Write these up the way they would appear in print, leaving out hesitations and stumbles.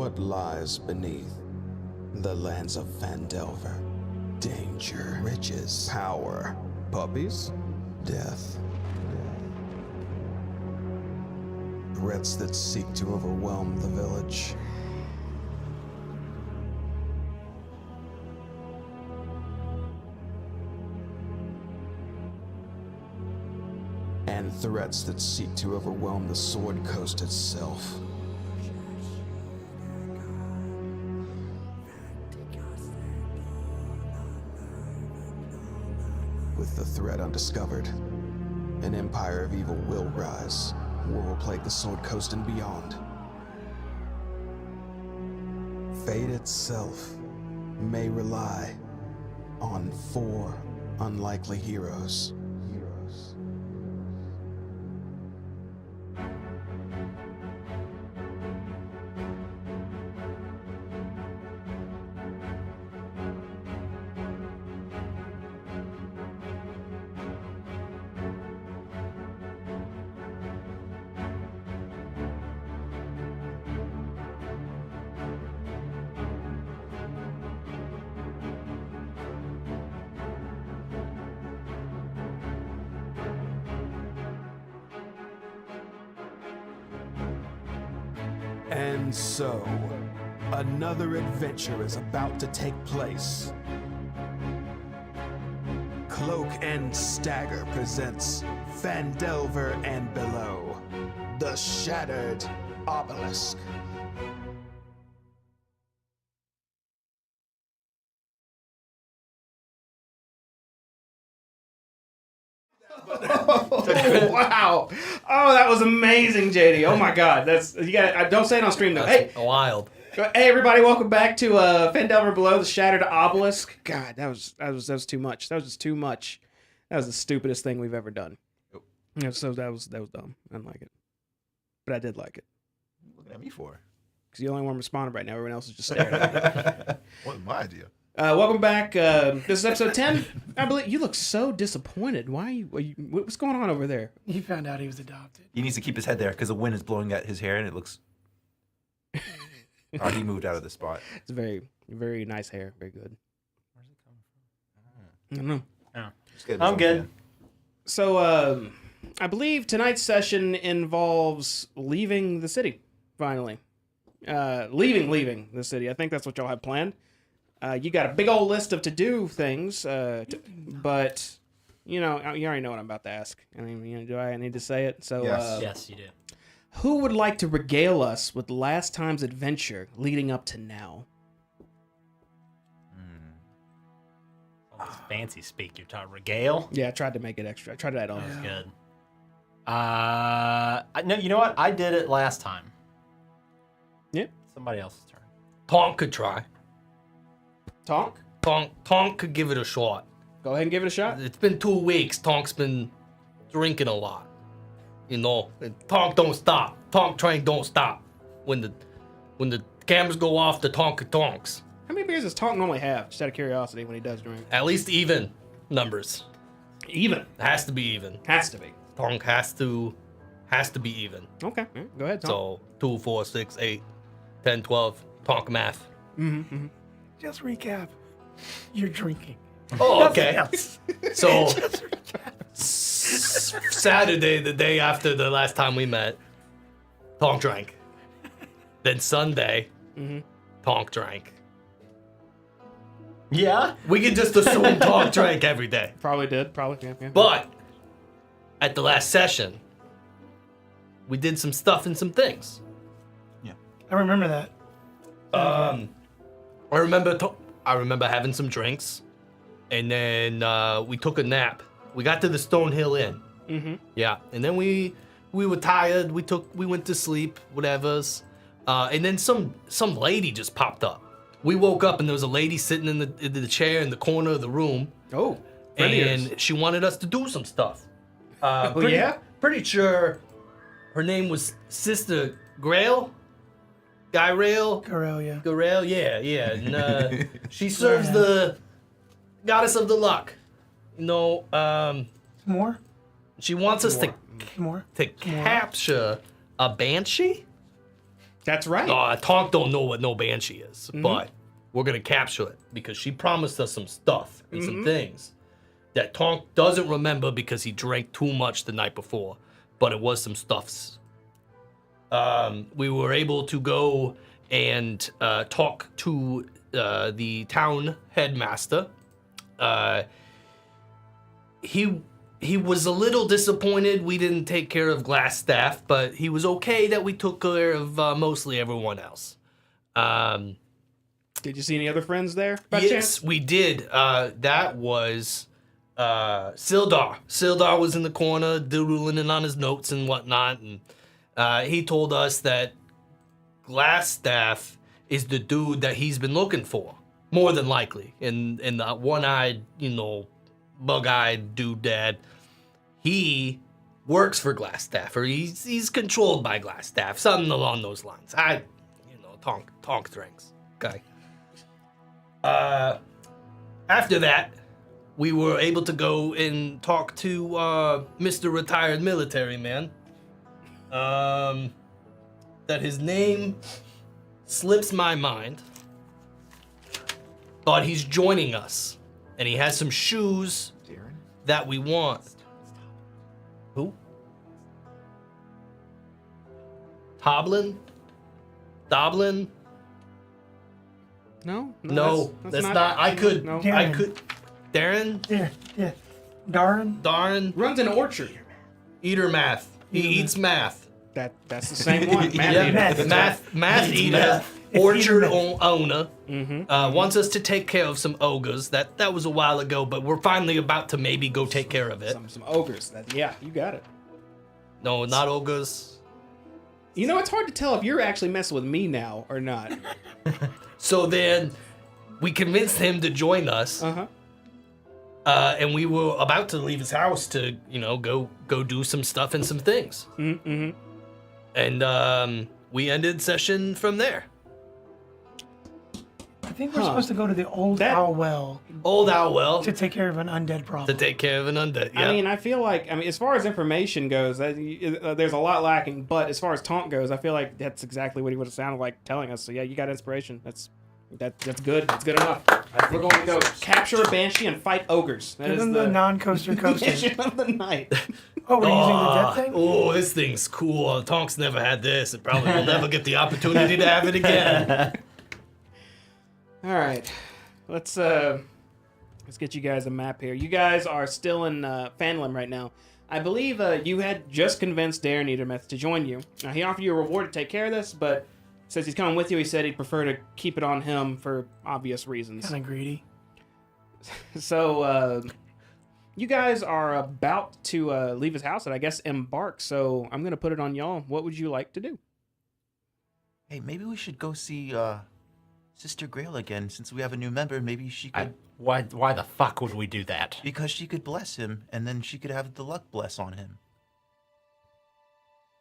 What lies beneath the lands of Phandelver? Danger, riches, power, puppies, death. Threats that seek to overwhelm the village. And threats that seek to overwhelm the Sword Coast itself. With the threat undiscovered, an empire of evil will rise. War will plague the Sword Coast and beyond. Fate itself may rely on 4 unlikely heroes. And so, another adventure is about to take place. Cloak and Stagger presents Phandelver and Below, the Shattered Obelisk. Wow! Oh, that was amazing, JD. Oh my God, that's you got. Don't say it on stream though. That's Hey, wild. hey everybody, welcome back to Phandelver Below, the Shattered Obelisk. God, that was too much. That was just too much. That was the stupidest thing we've ever done. Yeah, so that was dumb. I didn't like it, but I did like it. What are you looking at me for? Because you're the only one responding right now. Everyone else is just staring at me. What was my idea? Welcome back. This is episode 10. I believe you look so disappointed. Why are you what's going on over there? He found out he was adopted. He needs to keep his head there because the wind is blowing at his hair and it looks. Oh, he moved out of the spot. It's very, very nice hair. Very good. Where's it coming from? I don't know. Just get I'm his good. own fan. So, I believe tonight's session involves leaving the city, finally. Leaving the city. I think that's what y'all have planned. You got a big old list of to-do things, but, you already know what I'm about to ask. I mean, do I need to say it? So, Yes. Yes, you do. who would like to regale us with last time's adventure leading up to now? All this fancy speak. You're talking regale. Yeah, I tried to make it extra. I tried to add on. That's good. No, you know what? I did it last time. Yeah. Somebody else's turn. Tonk could try. Tonk? Tonk could give it a shot. Go ahead and give it a shot. It's been 2 weeks. Tonk's been drinking a lot. And Tonk don't stop. Tonk train don't stop. When the cameras go off, the tonks. How many beers does Tonk normally have? Just out of curiosity when he does drink. At least even numbers. Even. It has to be even. Has to be. Tonk has to be even. Okay. Go ahead, Tonk. So 2, 4, 6, 8, 10, 12. Tonk math. Just recap. You're drinking. Oh, okay. Yes. So Saturday, the day after the last time we met, Tonk drank. Then Sunday, Tonk drank. Yeah? We can just assume Tonk drank every day. Probably did. Probably. Yeah. But at the last session, we did some stuff and some things. I remember that. I remember having some drinks, and then we took a nap. We got to the Stonehill Inn. Mm-hmm. Yeah, and then we were tired. We went to sleep, whatever's. And then some lady just popped up. We woke up and there was a lady sitting in the chair in the corner of the room. Oh. friend of yours. And she wanted us to do some stuff. Yeah? Pretty sure her name was Sister Grail. Gyrail. Corellia. Grail, yeah. And she serves the goddess of the luck. More? She wants us More? to capture a banshee. That's right. Tonk don't know what no banshee is, but we're gonna capture it because she promised us some stuff and some things that Tonk doesn't remember because he drank too much the night before. But it was some stuffs. We were able to go and talk to the town headmaster. He was a little disappointed we didn't take care of Glassstaff, but he was okay that we took care of mostly everyone else. Did you see any other friends there, by Yes, chance? we did. That was Sildar. Sildar was in the corner doodling on his notes and whatnot, and he told us that Glassstaff is the dude that he's been looking for, more than likely. And the one-eyed, bug-eyed dude dad, he works for Glassstaff, or he's controlled by Glassstaff, something along those lines. Tonk drinks. Okay. After that, we were able to go and talk to Mr. Retired Military Man. That his name slips my mind, but he's joining us, and he has some shoes that we want. Who? Toblin? Doblin? No, No, that's not. I could. No. I could. Darren? Yeah. Darn. Darn. Runs an orchard. Eater math. He eats math. That's the same one. Math Yeah, eater. math eater. math. Orchard owner. Wants us to take care of some ogres. That was a while ago, but we're finally about to maybe go take care of it. Some ogres. Yeah, you got it. No, not ogres. You know, it's hard to tell if you're actually messing with me now or not. So then we convinced him to join us. And we were about to leave his house to, go do some stuff and some things. And we ended session from there. I think we're supposed to go to the old owl well Old Owl to take care of an undead problem. to take care of an undead. Yeah. I mean, I feel like, as far as information goes, there's a lot lacking. But as far as taunt goes, I feel like that's exactly what he would have sounded like telling us. So yeah, you got inspiration. That's good. That's good enough. We're going to go capture a banshee and fight ogres. That Give is them the the non-coaster coaster. mission of the night. Oh, we're using the jet thing? Oh, this thing's cool. Tonk's never had this. It probably will never get the opportunity to have it again. All right, let's get you guys a map here. You guys are still in Phandalin right now. I believe you had just convinced Darren Eatermeth to join you. Now, he offered you a reward to take care of this, but since he's coming with you, he said he'd prefer to keep it on him for obvious reasons. Kind of greedy. So, you guys are about to leave his house and I guess embark, so I'm going to put it on y'all. What would you like to do? Hey, maybe we should go see Sister Grail again, since we have a new member. Maybe she could, Why the fuck would we do that? because she could bless him, and then she could have the luck bless on him.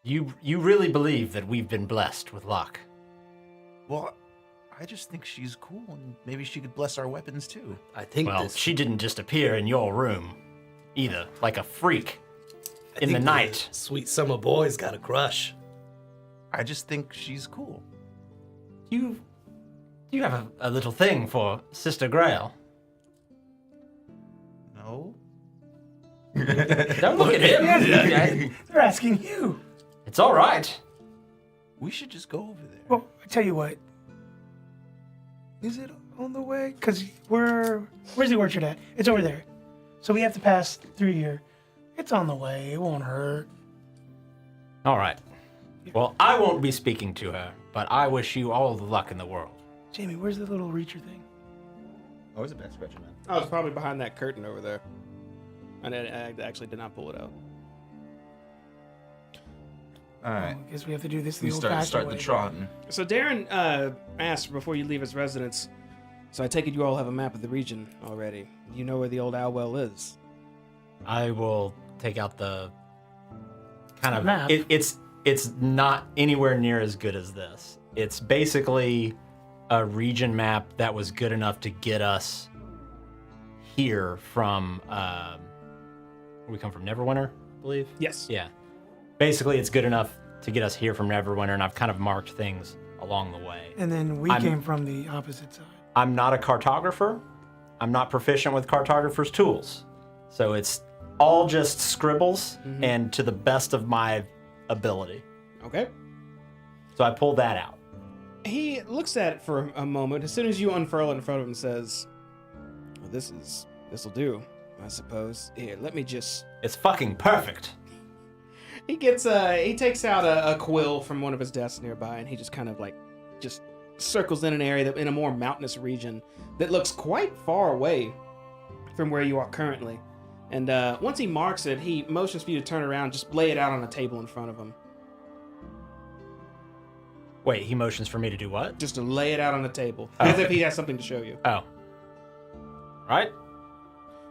You really believe that we've been blessed with luck? Well, I just think she's cool, and maybe she could bless our weapons too. I think Well, this. she didn't just appear in your room, either, like a freak I in the think night. Sweet summer boy's got a crush. I just think she's cool. You have a little thing for Sister Grail. No? Don't look at him. They're asking you. It's all right. We should just go over there. Well, I tell you what. Is it on the way? Because where's the orchard at? It's over there. So we have to pass through here. It's on the way. It won't hurt. All right. Well, I won't be speaking to her, but I wish you all the luck in the world. Jamie, where's the little reacher thing? Oh, it's a back scratcher, man. I was probably behind that curtain over there. And I actually did not pull it out. All right. I guess we have to do this the We old-fashioned start way. the trotting. So Darren asked before you leave his residence, so I take it you all have a map of the region already. You know where the old owl well is. I will take out the kind of Map. It's not anywhere near as good as this. It's basically a region map that was good enough to get us here from where we come from, Neverwinter, I believe. Yes. Yeah. Basically, it's good enough to get us here from Neverwinter, and I've kind of marked things along the way. And then we came from the opposite side. I'm not a cartographer. I'm not proficient with cartographer's tools. So it's all just scribbles and to the best of my ability. Okay. So I pulled that out. He looks at it for a moment. As soon as you unfurl it in front of him, says, well, this'll do, I suppose. Here, let me just... It's fucking perfect. He takes out a quill from one of his desks nearby, and he just kind of just circles in an area that in a more mountainous region that looks quite far away from where you are currently. And once he marks it, he motions for you to turn around, just lay it out on a table in front of him. Wait, he motions for me to do what? Just to lay it out on the table, as if he has something to show you. Oh. Right?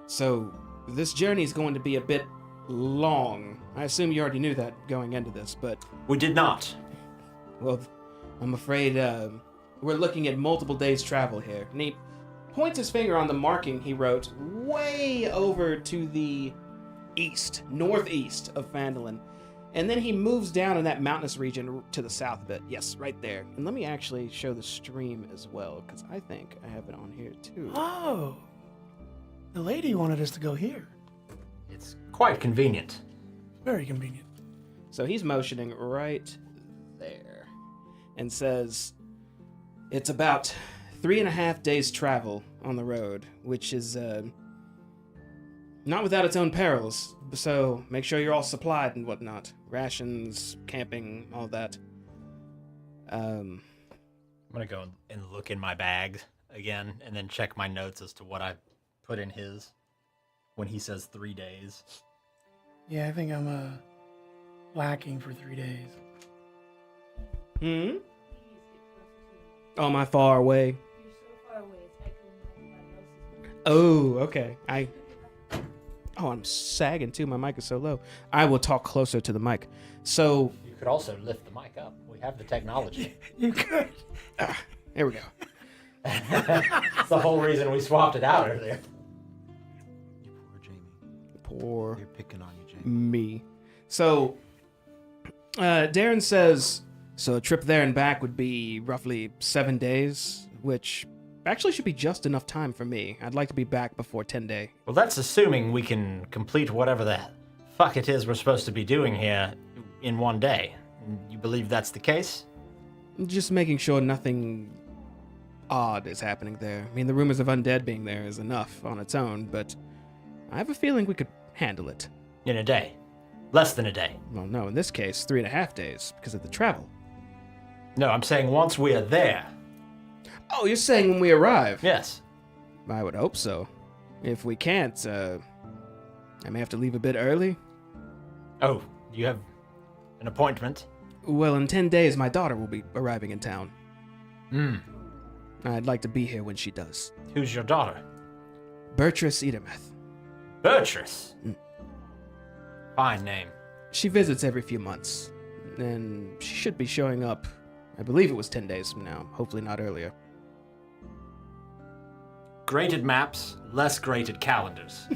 So, this journey is going to be a bit long. I assume you already knew that going into this, but... We did not. Well, I'm afraid we're looking at multiple days' travel here. And he points his finger on the marking he wrote way over to the east, northeast of Phandalin. And then he moves down in that mountainous region to the south a bit. Yes, right there. And let me actually show the stream as well, because I think I have it on here too. Oh. The lady wanted us to go here. It's quite convenient. Very convenient. So he's motioning right there and says, it's about 3.5 days travel on the road, which is not without its own perils. So make sure you're all supplied and whatnot. Rations, camping, all that. I'm going to go and look in my bag again and then check my notes as to what I put in his when he says 3 days. Yeah, I think I'm lacking for 3 days. Hmm? Oh, am I far away? You're so far away, it's echoing my nose. Oh, okay. Oh, I'm sagging too. My mic is so low. I will talk closer to the mic. So, You could also lift the mic up. We have the technology. You could. there we go. That's the whole reason we swapped it out earlier. You poor Jamie. Poor They're picking on you, Jamie. me. So, Darren says, so a trip there and back would be roughly 7 days, which actually should be just enough time for me. I'd like to be back before 10-day. Well, that's assuming we can complete whatever the fuck it is we're supposed to be doing here in 1 day. You believe that's the case? Just making sure nothing odd is happening there. I mean, the rumors of undead being there is enough on its own, but I have a feeling we could handle it. In a day. Less than a day. Well, no, in this case, 3.5 days because of the travel. No, I'm saying once we are there. Oh, you're saying when we arrive? Yes. I would hope so. If we can't, I may have to leave a bit early. Oh, you have an appointment? Well, in 10 days, my daughter will be arriving in town. I'd like to be here when she does. Who's your daughter? Bertress Edermeth. Beatrice. Fine name. She visits every few months, and she should be showing up, I believe it was 10 days from now, hopefully not earlier. Graded maps, less graded calendars.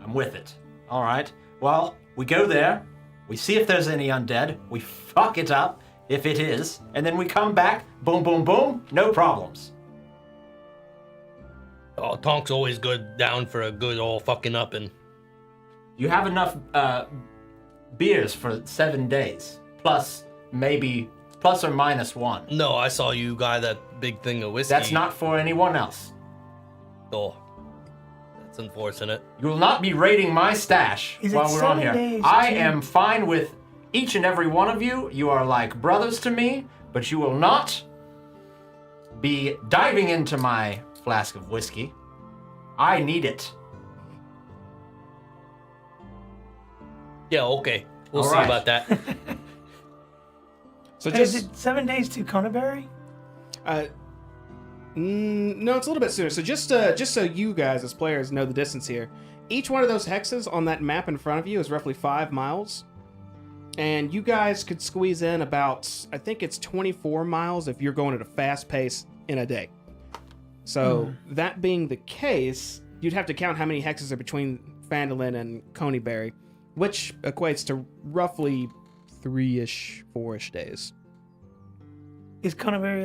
I'm with it. All right. Well, we go there. We see if there's any undead. We fuck it up if it is. And then we come back. Boom, boom, boom. No problems. Oh, Tonk's always good down for a good old fucking up and. You have enough beers for 7 days. Plus, maybe, plus or minus one. No, I saw you guy that big thing of whiskey. That's not for anyone else. Oh, that's unfortunate. You will not be raiding my stash Is it while we're on 7 here. days, I Jim? am fine with each and every one of you. You are like brothers to me, but you will not be diving into my flask of whiskey. I need it. Yeah, okay. We'll All see right. about that. So Is it 7 days to Conaberry? No, it's a little bit sooner. So just so you guys as players know the distance here, each one of those hexes on that map in front of you is roughly 5 miles. And you guys could squeeze in about, I think it's 24 miles if you're going at a fast pace in a day. So that being the case, you'd have to count how many hexes are between Phandalin and Conyberry, which equates to roughly 3-ish, 4-ish days. Is Canterbury,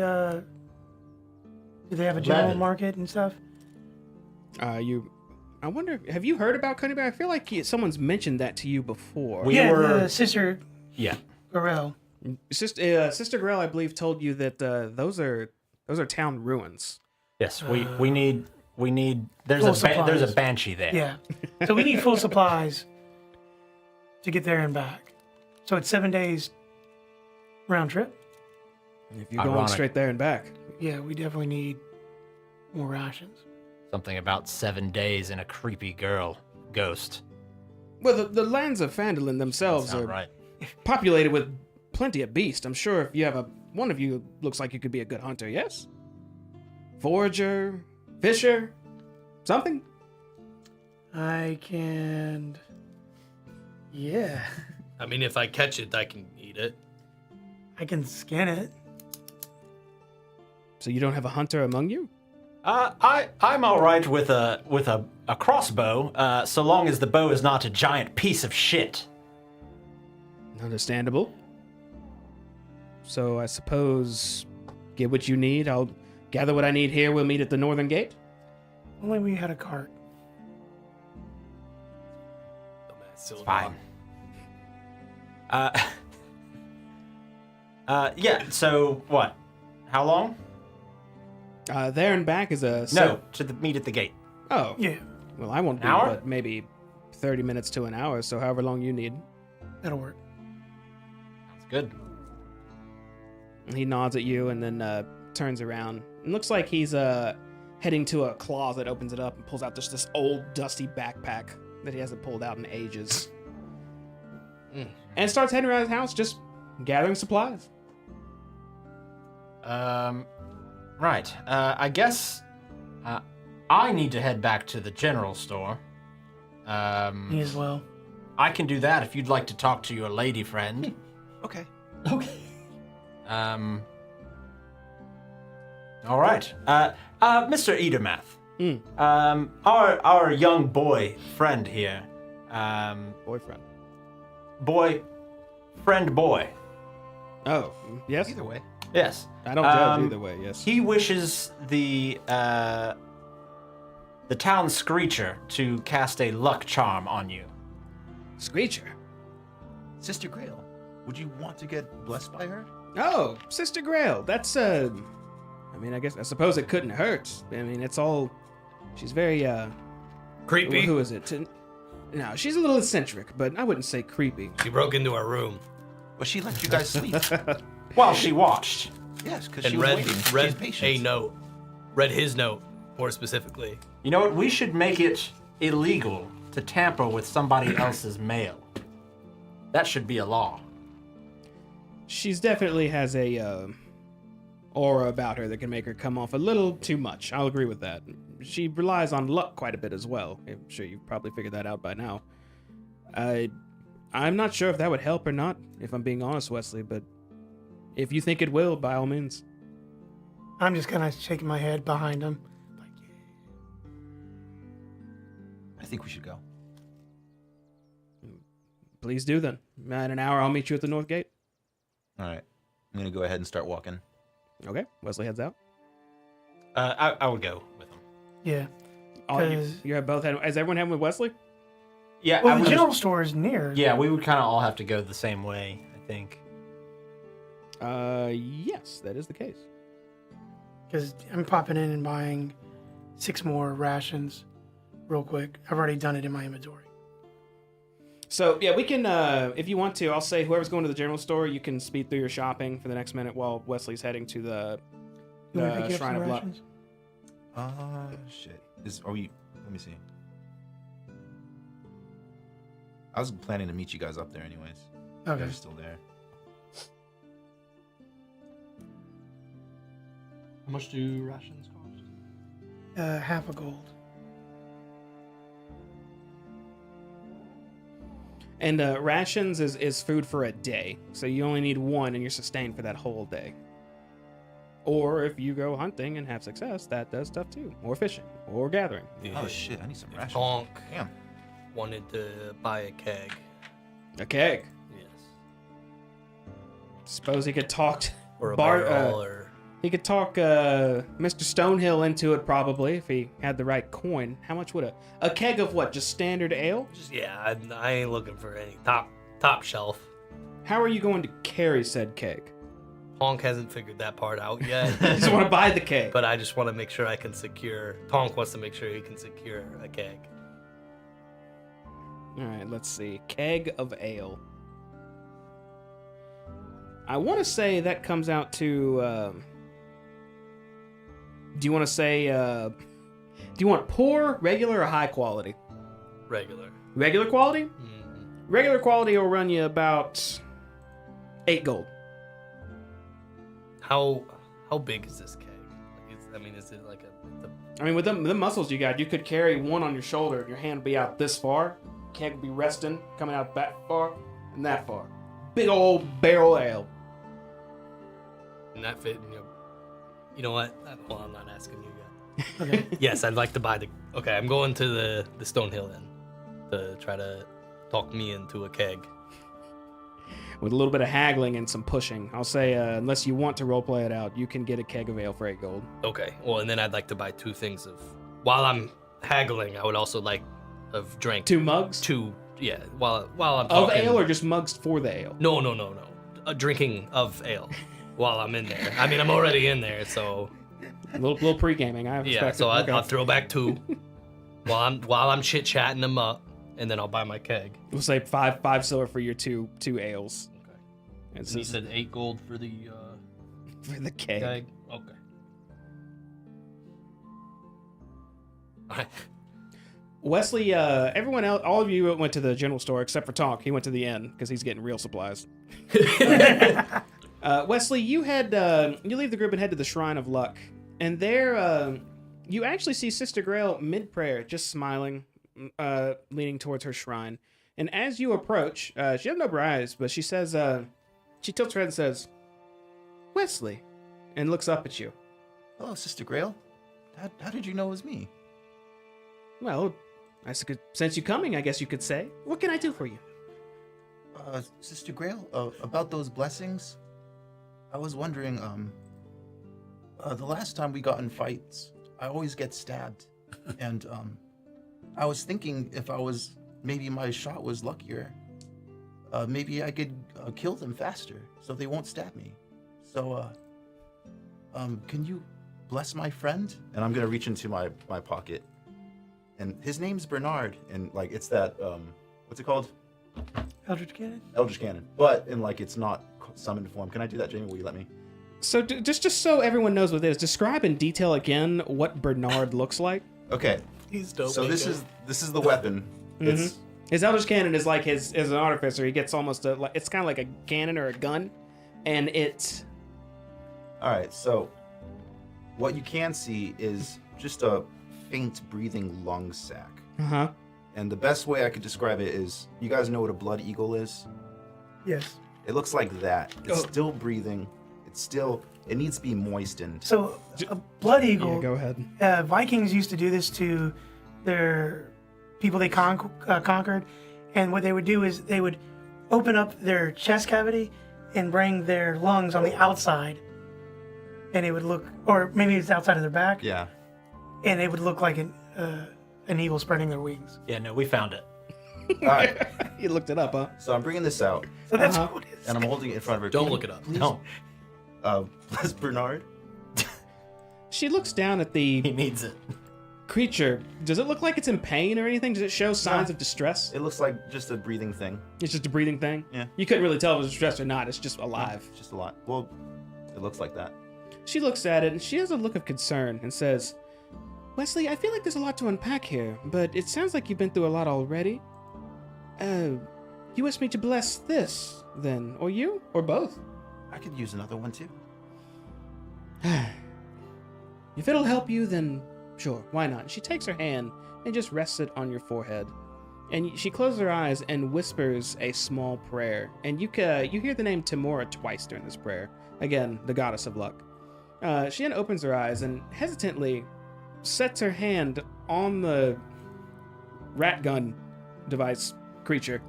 do they have a general 11. market and stuff? I wonder, have you heard about Canterbury? I feel like someone's mentioned that to you before. We were- Sister Yeah. Gorell. Sister Grell, I believe, told you that those are town ruins. Yes, we need there's Full there's a supplies. banshee there. Yeah. So we need full supplies to get there and back. So it's 7 days round trip. If you're going Ironic. straight there and back. Yeah, we definitely need more rations. Something about 7 days and a creepy girl ghost. Well, the lands of Phandalin themselves Sound are right. populated with plenty of beasts. I'm sure if you have one of you looks like you could be a good hunter, yes? Forager, fisher, something? I can. Yeah. I mean, if I catch it, I can eat it. I can skin it. So you don't have a hunter among you? I'm all right with a crossbow, so long as the bow is not a giant piece of shit. Understandable. So I suppose get what you need. I'll gather what I need here. We'll meet at the northern gate. Only we had a cart. Fine. Yeah. So what? How long? There and back is a No, to the meet at the gate. Oh, Yeah, well, I won't be, An hour? but maybe 30 minutes to an hour. So however long you need. that'll work. Sounds good. He nods at you and then turns around. It looks like he's heading to a closet, opens it up, and pulls out just this old, dusty backpack that he hasn't pulled out in ages. And starts heading around his house, just gathering supplies. Right. I guess I need to head back to the general store. Me as well. I can do that if you'd like to talk to your lady friend. Okay. All right. Mr. Eatermath. Our young boy friend here. Boyfriend. Friend boy. Oh, yes? Either way. Yes. I don't judge either way, yes. He wishes the town Screecher to cast a luck charm on you. Screecher. Sister Grail, would you want to get blessed by her? Oh, Sister Grail. That's, I mean, I suppose it couldn't hurt. I mean, it's all... She's very, Creepy. Who is it? No, she's a little eccentric, but I wouldn't say creepy. She broke into our room But she let you guys sleep. Well, she watched. Yes, because and she was read waiting. She read has a patience. note. Read his note more specifically. You know what? We should make it illegal to tamper with somebody else's mail. That should be a law. She's definitely has a aura about her that can make her come off a little too much. I'll agree with that. She relies on luck quite a bit as well. I'm sure you've probably figured that out by now. I'm not sure if that would help or not, if I'm being honest, Wesley, but if you think it will, by all means. I'm just kind of shaking my head behind him. Like, I think we should go. Please do then. In an hour, I'll meet you at the north gate. All right. I'm going to go ahead and start walking. Okay, Wesley heads out. I would go with him. yeah. Oh, you, 'Cause- you have both had. Is everyone heading with Wesley? Yeah, Well, the general store is near. yeah, we would kind of all have to go the same way, I think. Yes, that is the case. Because I'm popping in and buying 6 more rations real quick. I've already done it in my inventory. So yeah, we can. If you want to, I'll say whoever's going to the general store, you can speed through your shopping for the next minute while Wesley's heading to the You want to pick up Shrine some of Luck. rations? Shit. Let me see. I was planning to meet you guys up there anyways. You Okay. guys are still there. How much do rations cost? Half a gold. And rations is food for a day, so you only need one, and you're sustained for that whole day. Or if you go hunting and have success, that does stuff too, or fishing, or gathering. Oh shit, I need some rations. Bonk Damn. wanted to buy a keg. A keg. Yes. Suppose he could talk or a Bar- barrel, or he could talk Mr. Stonehill into it probably if he had the right coin. How much would a keg of what? Just standard ale? just I ain't looking for any top shelf. How are you going to carry said keg? Tonk hasn't figured that part out yet. You just want to buy the keg. But I just want to make sure I can secure. Tonk wants to make sure he can secure a keg. All right, let's see. Keg of ale. I want to say that comes out to. Do you want to say? Do you want poor, regular, or high quality? Regular. Regular quality. Mm. Regular quality will run you about 8 gold. How big is this keg? Is it like a I mean, with the muscles you got, you could carry one on your shoulder, and your hand would be out this far. Keg would be resting, coming out that far and that far. Big old barrel ale. and that fit in your? You know what? Well, I'm not asking you yet. Okay. Yes, I'd like to buy the. Okay, I'm going to the Stonehill then to try to talk me into a keg. With a little bit of haggling and some pushing. I'll say, unless you want to roleplay it out, you can get a keg of ale for 8 gold. Okay. Well, and then I'd like to buy 2 things of. While I'm haggling, I would also like of drink. 2 mugs? 2. Yeah. While I'm Of talking. ale or just mugs for the ale? No. A drinking of ale while I'm in there. I mean, I'm already in there, so A little pre-gaming, I yeah. respect So it. Okay. I'll throw back 2 while I'm chit chatting them up, and then I'll buy my keg. We'll say 5 silver for your two ales. Okay. And And you said 8 gold for the for the keg. keg. Okay. All right. Wesley, everyone else, all of you went to the general store except for Tonk. He went to the inn because he's getting real supplies. Wesley, you leave the group and head to the Shrine of Luck, and there you actually see Sister Grail mid-prayer, just smiling, leaning towards her shrine. And as you approach, she doesn't open her eyes, but she says, she tilts her head and says, "Wesley," and looks up at you. Hello, Sister Grail. How did you know it was me? Well, I could sense you coming, I guess you could say. What can I do for you? Sister Grail, about those blessings, I was wondering, the last time we got in fights, I always get stabbed. And, I was thinking maybe my shot was luckier, maybe I could kill them faster so they won't stab me. So, can you bless my friend? And I'm gonna reach into my pocket. And his name's Bernard, and like it's that what's it called? Eldritch Cannon? Eldritch Cannon. But in like it's not summoned form. Can I do that, Jamie? Will you let me? So just so everyone knows what it is, describe in detail again what Bernard looks like. Okay. He's dope. So this is the weapon. It's His Eldritch Cannon is like as an artificer, he gets almost it's kind of like a cannon or a gun, and it's all right. So what you can see is just a faint breathing lung sac. uh-huh. And the best way I could describe it is, you guys know what a blood eagle is? Yes. It looks like that. It's Oh. still breathing. It needs to be moistened. So, a blood eagle. Yeah, go ahead. Vikings used to do this to their people they conquered, and what they would do is they would open up their chest cavity and bring their lungs on the outside, and it would look, or maybe it's outside of their back, Yeah. and it would look like an eagle spreading their wings. Yeah, no, we found it. All right. You looked it up, huh? So I'm bringing this out, So that's Uh-huh. what it is. and I'm holding it in front of her. Don't Can look you it up. Please. No, Bless Bernard. She looks down at he the needs it. creature. Does it look like it's in pain or anything? Does it show signs of distress? It looks like just a breathing thing. It's just a breathing thing? Yeah. You couldn't really tell if it was distressed or not. It's just alive. It's just a lot. Well, it looks like that. She looks at it and she has a look of concern and says, "Wesley, I feel like there's a lot to unpack here, but it sounds like you've been through a lot already. You wish me to bless this, then, or you, or both? I could use another one too. If it'll help you, then sure, why not?" She takes her hand and just rests it on your forehead. And she closes her eyes and whispers a small prayer. And you hear the name Timora twice during this prayer. Again, the goddess of luck. She then opens her eyes and hesitantly sets her hand on the rat gun device creature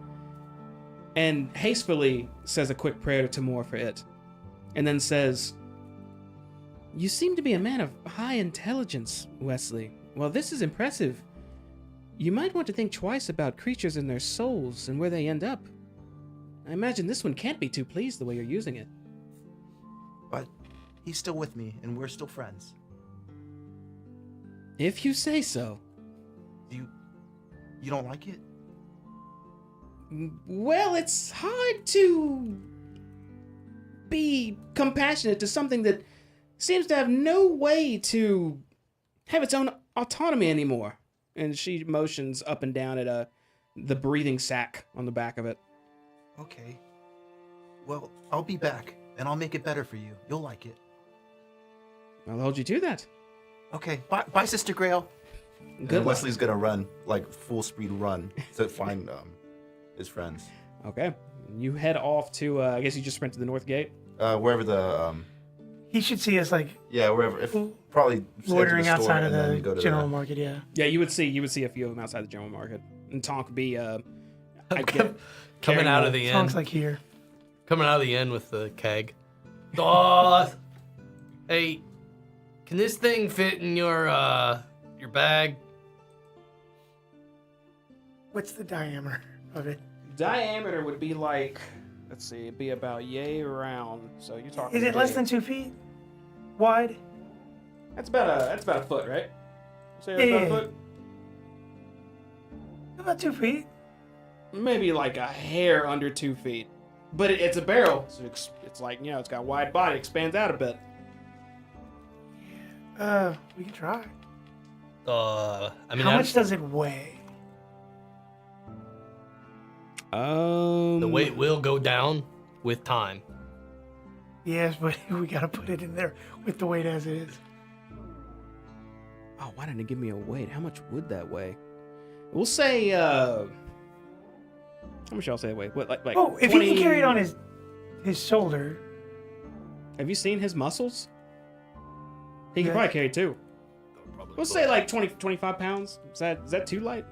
and hastily says a quick prayer to Tamor for it, and then says, "You seem to be a man of high intelligence, Wesley. Well, this is impressive. You might want to think twice about creatures and their souls and where they end up. I imagine this one can't be too pleased the way you're using it." But he's still with me, and we're still friends. If you say so. You don't like it? Well, it's hard to be compassionate to something that seems to have no way to have its own autonomy anymore. And she motions up and down at the breathing sac on the back of it. Okay. Well, I'll be back, and I'll make it better for you. You'll like it. I'll hold you to that. Okay. Bye, Sister Grail. Good And luck. Wesley's gonna run, like full speed run, to find his friends. Okay. You head off to, I guess you just sprint to the north gate. Wherever the He should see us like wherever. If probably loitering outside of and then go the to general market. Yeah. Yeah, you would see a few of them outside the general market. And Tonk be, I get Coming carrying out the- of the Sounds end. like here. Coming out of the end with the keg. Oh, hey, can this thing fit in your bag? What's the diameter of it? diameter would be like, let's see, it'd be about yay round. So you're talking. Is it less big. than 2 feet wide? That's about a foot, right? Say that's about a Yeah. foot. About 2 feet. Maybe like a hair under 2 feet. But it's a barrel, so it's like, you know, it's got a wide body, expands out a bit. We can try. I mean, How much does it weigh? the weight will go down with time. Yes, but we gotta put it in there with the weight as it is. Oh, why didn't it give me a weight? How much would that weigh? We'll say, how much y'all say it weigh? What, like Oh, if 20... he can carry it on his shoulder. Have you seen his muscles? He can Yeah. probably carry two. Probably We'll say like 25 pounds. Is that too light?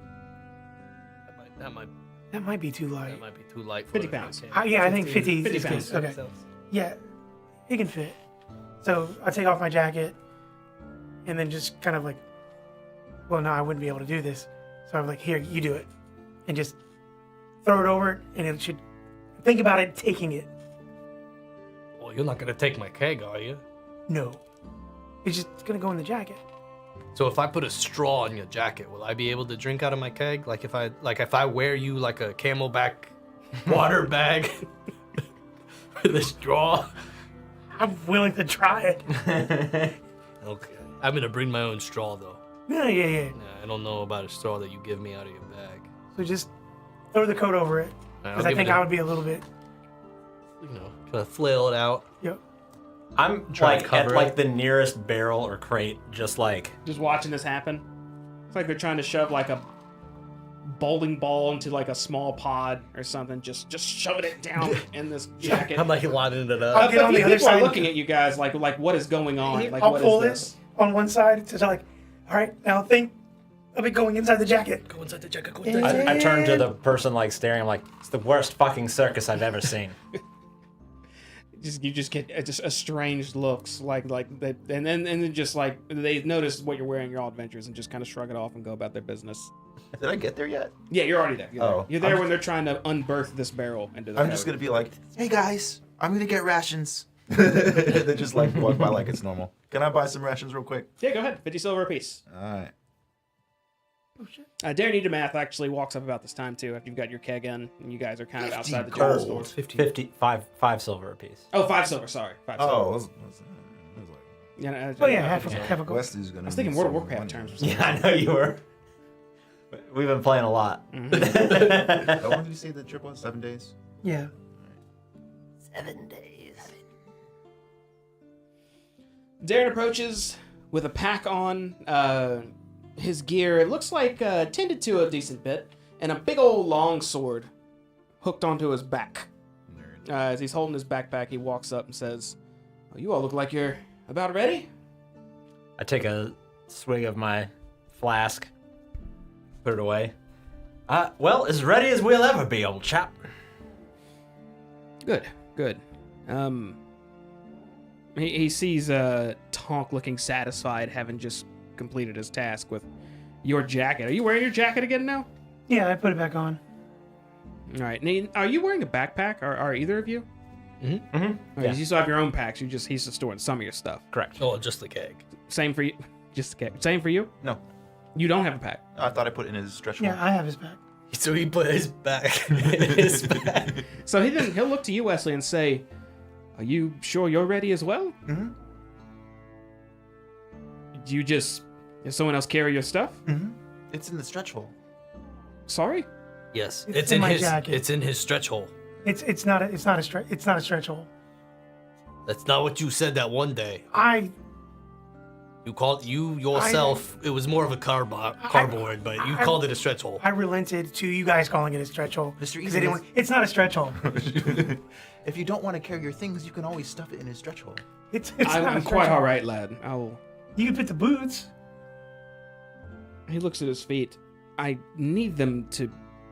that might That might be too light. be too light. For 50 it. pounds. Okay. Yeah, I think 50 50 is good. pounds. Okay. Yeah, it can fit. So I take off my jacket and then just kind of like, well, no, I wouldn't be able to do this. So I'm like, here, you do it. And just throw it over and it should think about it taking it. Well, you're not gonna take my keg, are you? No. It's just going to go in the jacket. So if I put a straw in your jacket, will I be able to drink out of my keg? Like if I wear you like a camelback water bag with a straw? I'm willing to try it. Okay. I'm gonna bring my own straw though. Yeah. Yeah, I don't know about a straw that you give me out of your bag. So just throw the coat over it. I'll Because I give think it a- I would be a little bit. You know, kind of flail it out. Yep. I'm Try to like cover at it. like the nearest barrel or crate, just like Just watching this happen. It's like they're trying to shove like a bowling ball into like a small pod or something. Just shoving it down in this jacket. I'm like lining it I'll up. get on the other People are side. looking at you guys like what is going on? Like I'll what pull is this this? on one side to like, all right, now think of it going inside the jacket. Go inside the jacket. Go inside the jacket. I turn to the person like staring. I'm like, it's the worst fucking circus I've ever seen. You just get just estranged looks like they, and then just like they notice what you're wearing, your all adventures, and just kind of shrug it off and go about their business. Did I get there yet? Yeah, you're already there. You're Oh, there, you're there I'm- when they're trying to unearth this barrel into the I'm just gonna be like, hey guys, I'm gonna get rations. They just like walk by like it's normal. Can I buy some rations real quick? Yeah, go ahead. 50 silver apiece. All right. Oh shit. Darren Edomath actually walks up about this time too, after you've got your keg in, and you guys are kind of 50 outside the general gold. store. 55 silver apiece. Oh, 5 silver. Sorry, 5 Oh, silver. it was like, Yeah, no, Oh yeah, half a gold. Wesley's gonna. I was thinking need World of some Warcraft money. terms. Or something. Yeah, I know you were. We've been playing a lot. How long did you say the trip was? 7 days. Yeah. 7 days. Darren approaches with a pack on. His gear, it looks like tended to a decent bit, and a big old long sword hooked onto his back. As he's holding his backpack, he walks up and says, "Oh, you all look like you're about ready." I take a swig of my flask, put it away. Well, as ready as we'll ever be, old chap. Good. He sees Tonk looking satisfied, having just completed his task with your jacket. Are you wearing your jacket again now? Yeah, I put it back on. All right. Now, are you wearing a backpack? Are either of you? Mm-hmm. All right, Yeah. You still have your own packs. He's just storing some of your stuff. Correct. Oh, just the keg. Same for you. Just same for you. No, You don't have a pack. I thought I put it in his stretch Yeah, hole. I have his back. So he put his back in his back. So he'll look to you, Wesley, and say, "Are you sure you're ready as well? Mm-hmm. Do you just have someone else carry your stuff? Mm-hmm. It's in the stretch hole. Sorry." Yes, It's it's in in my his. jacket. It's in his stretch hole. It's not a stretch hole. That's not what you said that one day. You called you yourself. It was more of a cardboard, but you called it a stretch hole. I relented to you guys calling it a stretch hole. Mr. 'Cause they Easy didn't want- it's not a stretch hole. If you don't want to carry your things, you can always stuff it in his stretch hole. It's not a I'm stretch quite hole. all right, lad. You can put the boots. He looks at his feet. I need them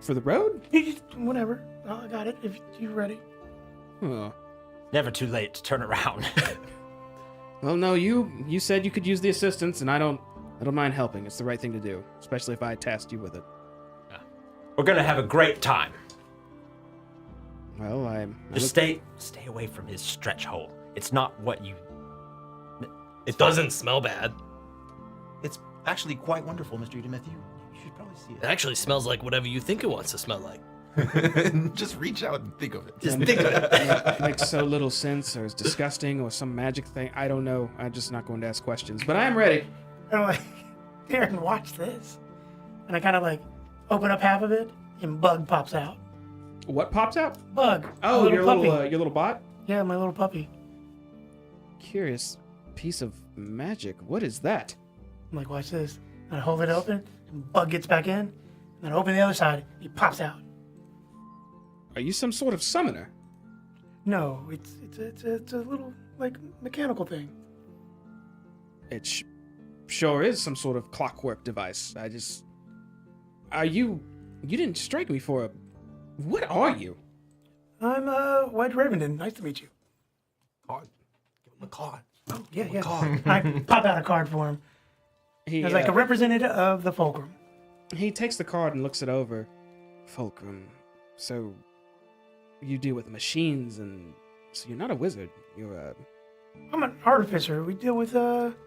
for the road. You just whatever. I got it. If you're ready. Oh. Never too late to turn around. Well, no, you said you could use the assistance, and I don't mind helping. It's the right thing to do, especially if I tasked you with it. We're gonna have a great time. Well, Just stay away from his stretch hole. It's not what you. It doesn't smell bad. It's actually quite wonderful, Mr. Edemith. You should probably see It actually smells like whatever you think it wants to smell like. it. Just reach out and think of it. Just think of it. It makes so little sense, or it's disgusting, or some magic thing. I don't know. I'm just not going to ask questions, but I am ready. And I'm like, Darren, watch this. And I kind of like open up half of it, and Bug pops out. What pops out? Bug. Oh, a your puppy. little bot. Yeah, my little puppy. Curious piece of magic. What is that? I'm like, watch this. And I hold it open, and Bug gets back in. And then I open the other side, he pops out. Are you some sort of summoner? No, it's a little like mechanical thing. It sure is some sort of clockwork device. Are you? You didn't strike me for a. What are you? I'm White Ravenden. Nice to meet you. Card. Give him a card. Oh, yeah. I pop out a card for him. He As like a representative of the Fulcrum. he takes the card and looks it over. Fulcrum. So you deal with machines, and so you're not a wizard. You're a. I'm an artificer. We deal with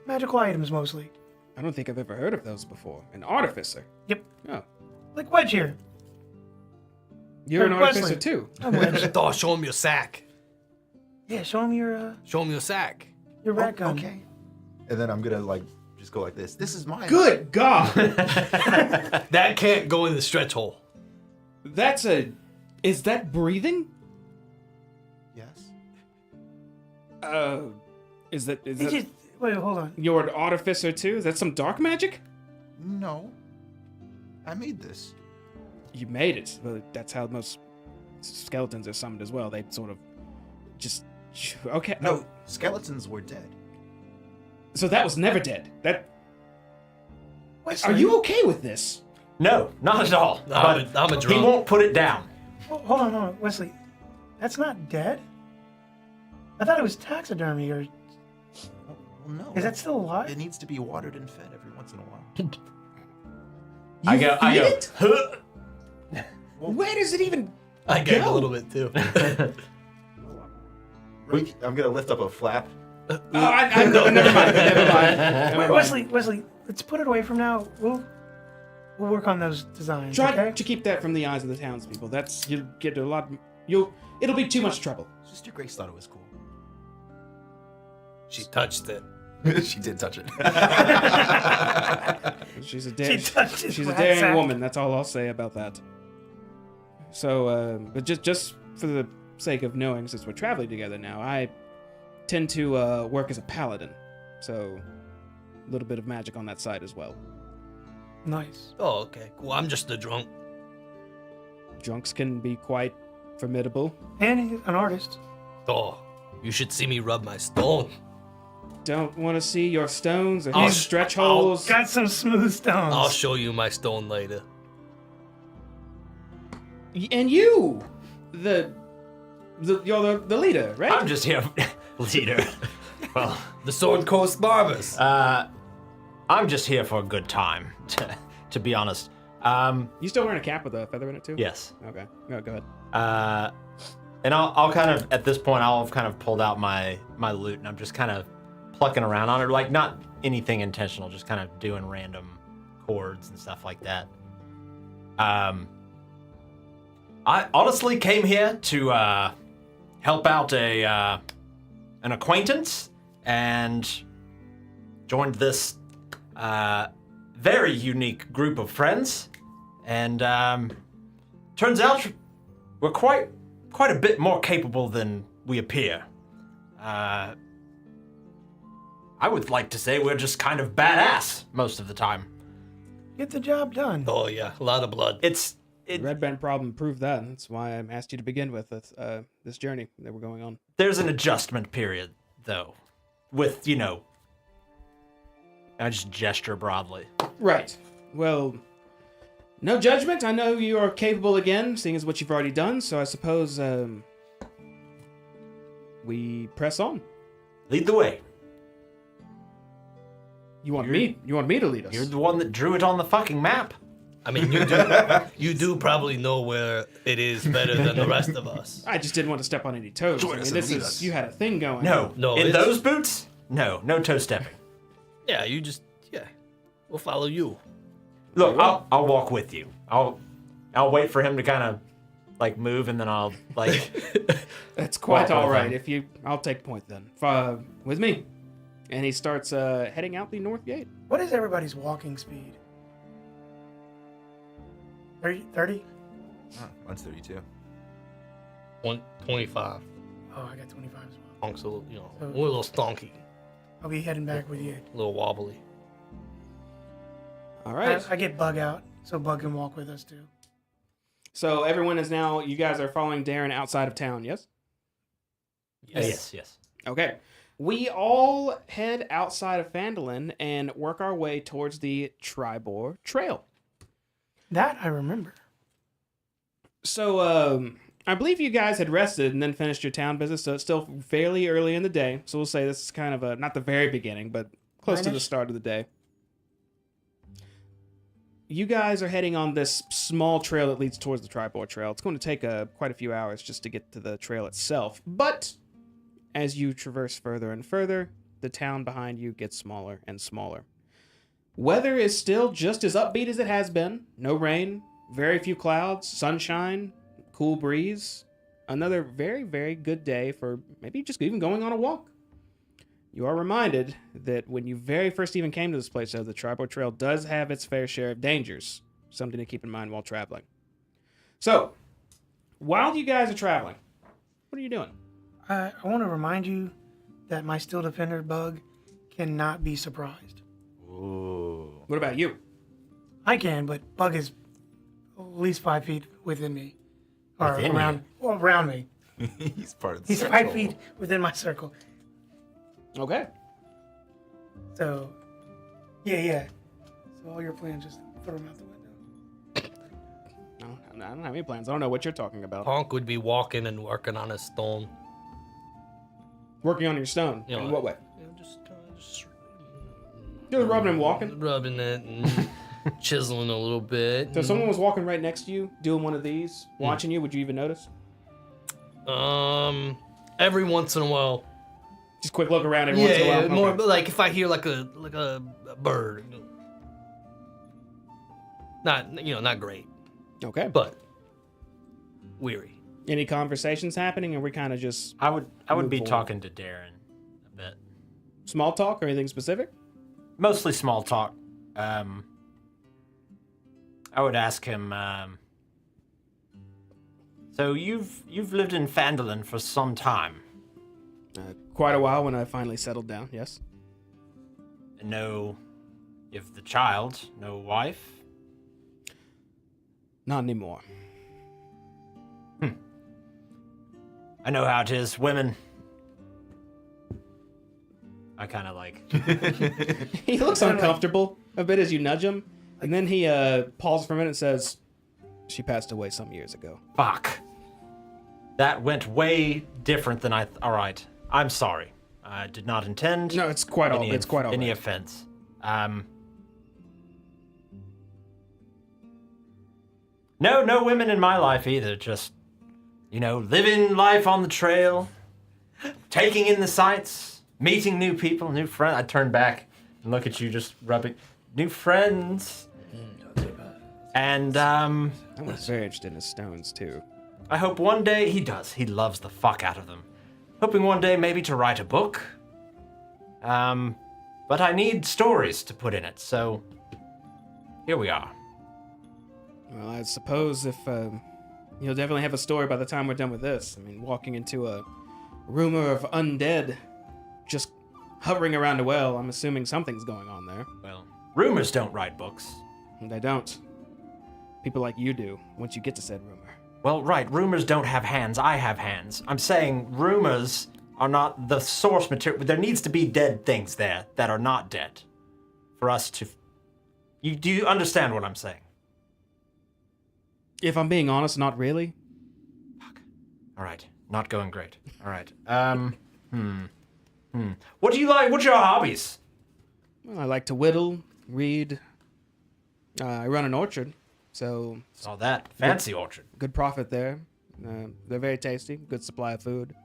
magical items mostly. I don't think I've ever heard of those before. An artificer. Yep. Oh, Like Wedge here. you're an Wesley. artificer too. I'm Wedge. Oh, show him your sack. Yeah, show him your Show him your sack. rat gun. Okay. And then I'm gonna like just go like this. This is mine. Good God! That can't go in the stretch hole. That's a. Is that breathing? Yes. Is that Wait, hold on. you're an artificer too? Is that some dark magic? No. I made this. You made it. Well, that's how most skeletons are summoned as well. They sort of just okay. No, Oh, skeletons were dead. so that was never dead. That. Wesley, Are you okay with this? No, not at all. I'm a He drunk. won't put it down. Hold on, Wesley. That's not dead. I thought it was taxidermy, or Well, no. is that still alive? It needs to be watered and fed every once in a while. I go. It? Huh? Where does it even? I gave Go. a little bit too. I'm gonna lift up a flap. Oh, never mind. Never mind. Wesley, let's put it away from now. We'll work on those designs. Try okay? to keep that from the eyes of the townspeople. That's you'll get a lot. It'll be too much trouble. Sister Grace thought it was cool. She touched it. She did touch it. She's a touched his rat daring sack. woman. That's all I'll say about that. So, but just for the sake of knowing, since we're traveling together now, I tend to work as a paladin, so a little bit of magic on that side as well. Nice. Oh, okay. Cool. I'm just a drunk. Drunks can be quite formidable. And he's an artist. Oh, you should see me rub my stone. Don't want to see your stones or I'll- his stretch I'll- holes. Got some smooth stones. I'll show you my stone later. And you, the You're the leader, right? I'm just here, leader. Well, The Sword Coast Barbers. I'm just here for a good time, to be honest. You still wearing a cap with a feather in it too? Yes. Okay. No, go ahead. And I'll kind of, at this point, I'll have kind of pulled out my loot, and I'm just kind of plucking around on it, like not anything intentional, just kind of doing random chords and stuff like that. I honestly came here to help out an acquaintance and joined this very unique group of friends, and turns out we're quite a bit more capable than we appear. I would like to say we're just kind of badass most of the time. Get the job done. Oh yeah, a lot of blood. Red Band problem proved that. That's why I asked you to begin with this journey that we're going on. There's an adjustment period, though, with, I just gesture broadly. Right. Well, no judgment. I know you are capable again, seeing as what you've already done. So I suppose we press on. Lead the way. You want me to lead us? You're the one that drew it on the fucking map. I mean, you do probably know where it is better than the rest of us. I just didn't want to step on any toes. Join us and lead us. You had a thing going. No. In it's- those boots? No toe stepping. Yeah, we'll follow you. Look, I'll walk with you. I'll wait for him to kind of like move, and then I'll like. That's quite Walk all with right. him. I'll take point then. With me, and he starts heading out the north gate. What is everybody's walking speed? 30? Oh, mine's 32. 25. Oh, I got 25 as well. Honks a little, we're a little stonky, I'll be heading back with you. a little wobbly. All right. I get Bug out, so Bug can walk with us too. So everyone is now. You guys are following Darren outside of town. Yes. Yes. Okay. We all head outside of Phandalin and work our way towards the Tribor Trail. That I remember. So, I believe you guys had rested and then finished your town visit, so it's still fairly early in the day. So we'll say this is kind of not the very beginning, but close to the Nine-ish? start of the day. You guys are heading on this small trail that leads towards the Tribor Trail. It's going to take quite a few hours just to get to the trail itself, but as you traverse further and further, the town behind you gets smaller and smaller. Weather is still just as upbeat as it has been. No rain, very few clouds, sunshine, cool breeze. Another very, very good day for maybe just even going on a walk. You are reminded that when you very first even came to this place, the Tribor Trail does have its fair share of dangers. Something to keep in mind while traveling. So, while you guys are traveling, what are you doing? I want to remind you that my Steel Defender Bug cannot be surprised. Ooh. What about you? I can, but Bug is at least 5 feet within me. Or Within around me. He's part of the He's circle. 5 feet within my circle. Okay. So, yeah. So all your plans, just throw them out the window. No, I don't have any plans. I don't know what you're talking about. Honk would be walking and working on his stone. Working on your stone. Yeah. In what way? Just You're rubbing and walking. rubbing it and chiseling a little bit. So if someone was walking right next to you, doing one of these, watching you, would you even notice? Every once in a while. Just quick look around every once in a while. Yeah, more Okay. but like if I hear like a bird. Not great, Okay. but weary. Any conversations happening, or we kind of just I would Move be forward. talking to Darren a bit. small talk or anything specific? Mostly small talk. I would ask him. So you've lived in Phandalin for some time. Quite a while when I finally settled down. Yes. No, you have the child, no wife. Not anymore. I know how it is, women. I kind of like. He looks uncomfortable a bit as you nudge him, and then he pauses for a minute and says, "She passed away some years ago." Fuck. That went way different than I. All right, I'm sorry. I did not intend. No, it's quite all. It's quite all. Any right. offense. No women in my life either. Just, living life on the trail, taking in the sights, meeting new people, new friends. I turn back and look at you, just rubbing new friends. And I was very interested in the stones too. I hope one day he does. He loves the fuck out of them. Hoping one day maybe to write a book. But I need stories to put in it, so here we are. Well, I suppose if you'll definitely have a story by the time we're done with this. I mean, walking into a rumor of undead just hovering around a well, I'm assuming something's going on there. Well, rumors don't write books. And they don't. People like you do, once you get to said rumor. Well, right, rumors don't have hands. I have hands. I'm saying rumors are not the source material. There needs to be dead things there that are not dead for us to... Do you understand what I'm saying? If I'm being honest, not really. Fuck. All right, not going great. All right. What do you like? What's your hobbies? Well, I like to whittle, read. I run an orchard, so Saw that. Fancy orchard. good profit there. They're very tasty, good supply of food.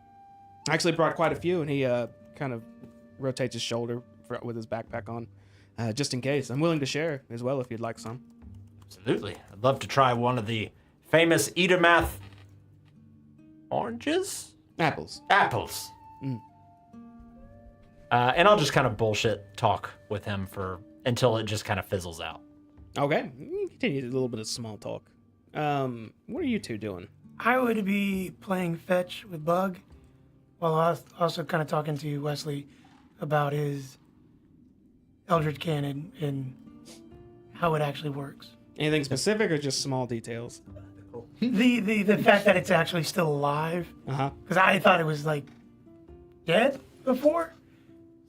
I actually brought quite a few, and he kind of rotates his shoulder with his backpack on, just in case. I'm willing to share as well if you'd like some. Absolutely. I'd love to try one of the famous Edomath oranges? Apples. Apples. And I'll just kind of bullshit talk with him until it just kind of fizzles out. Okay, continue a little bit of small talk. What are you two doing? I would be playing fetch with Bug, while I was also kind of talking to Wesley about his Eldritch Cannon and how it actually works. Anything specific or just small details? The fact that it's actually still alive, Uh-huh. because I thought it was like dead before.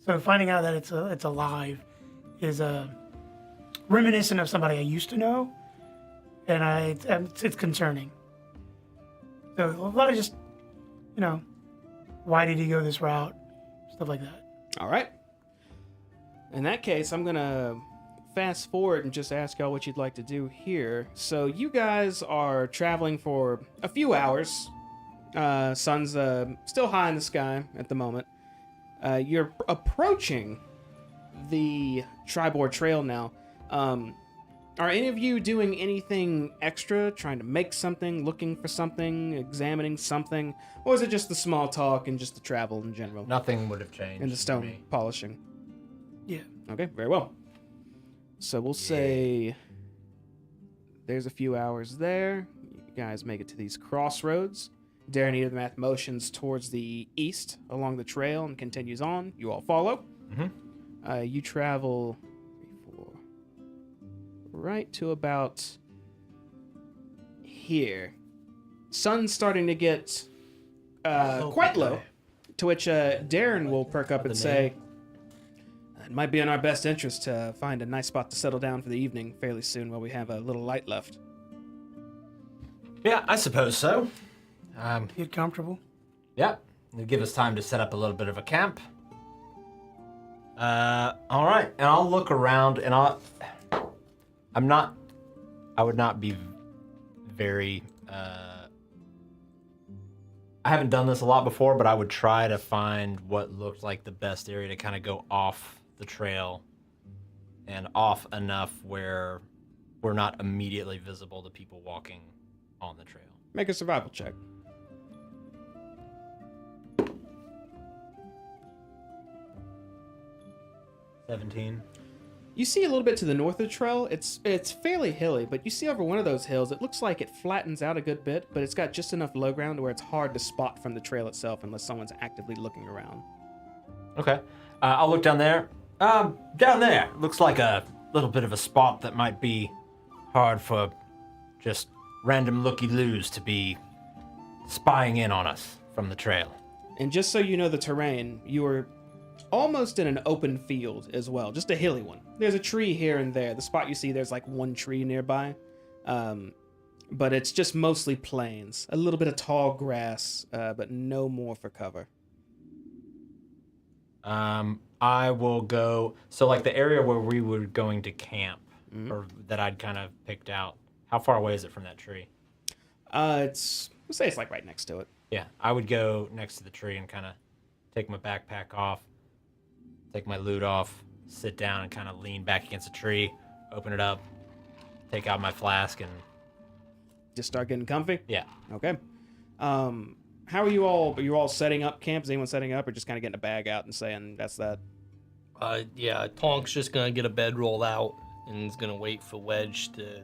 So finding out that it's alive is reminiscent of somebody I used to know, and it's concerning. So a lot of just, why did he go this route, stuff like that. All right. In that case, I'm going to fast forward and just ask y'all what you'd like to do here. So you guys are traveling for a few hours. Sun's still high in the sky at the moment. You're approaching the Tribord Trail now. Are any of you doing anything extra, trying to make something, looking for something, examining something? Or is it just the small talk and just the travel in general? Nothing would have changed. And the for stone me. polishing? Yeah. Okay, very well. So we'll say there's a few hours there. You guys make it to these crossroads. Darren Edomath motions towards the east along the trail and continues on. You all follow. Mm-hmm. You travel 3, 4, right to about here. Sun's starting to get quite low, to which Darren will perk up and say, it might be in our best interest to find a nice spot to settle down for the evening fairly soon while we have a little light left. Yeah, I suppose so. Get comfortable. Yeah, it'll give us time to set up a little bit of a camp. All right, and I'll look around, and I would not be very, I haven't done this a lot before, but I would try to find what looked like the best area to kind of go off the trail and off enough where we're not immediately visible to people walking on the trail. Make a survival check. 17. You see a little bit to the north of the trail. It's fairly hilly, but you see over one of those hills, it looks like it flattens out a good bit, but it's got just enough low ground where it's hard to spot from the trail itself unless someone's actively looking around. Okay. I'll look down there. Down there. Looks like a little bit of a spot that might be hard for just random looky-loos to be spying in on us from the trail. And just so you know the terrain, you are almost in an open field as well, just a hilly one. There's a tree here and there. The spot you see, there's like one tree nearby. but it's just mostly plains. A little bit of tall grass, but no more for cover. I will go. So, like the area where we were going to camp, or that I'd kind of picked out. How far away is it from that tree? We'll say it's like right next to it. Yeah, I would go next to the tree and kind of take my backpack off, take my loot off, sit down and kind of lean back against a tree, open it up, take out my flask, and Just start getting comfy? yeah. Okay. How are you all? Are you all setting up camp? Is anyone setting up or just kind of getting a bag out and saying that's that? Yeah, Tonk's just gonna get a bedroll out and he's gonna wait for Wedge to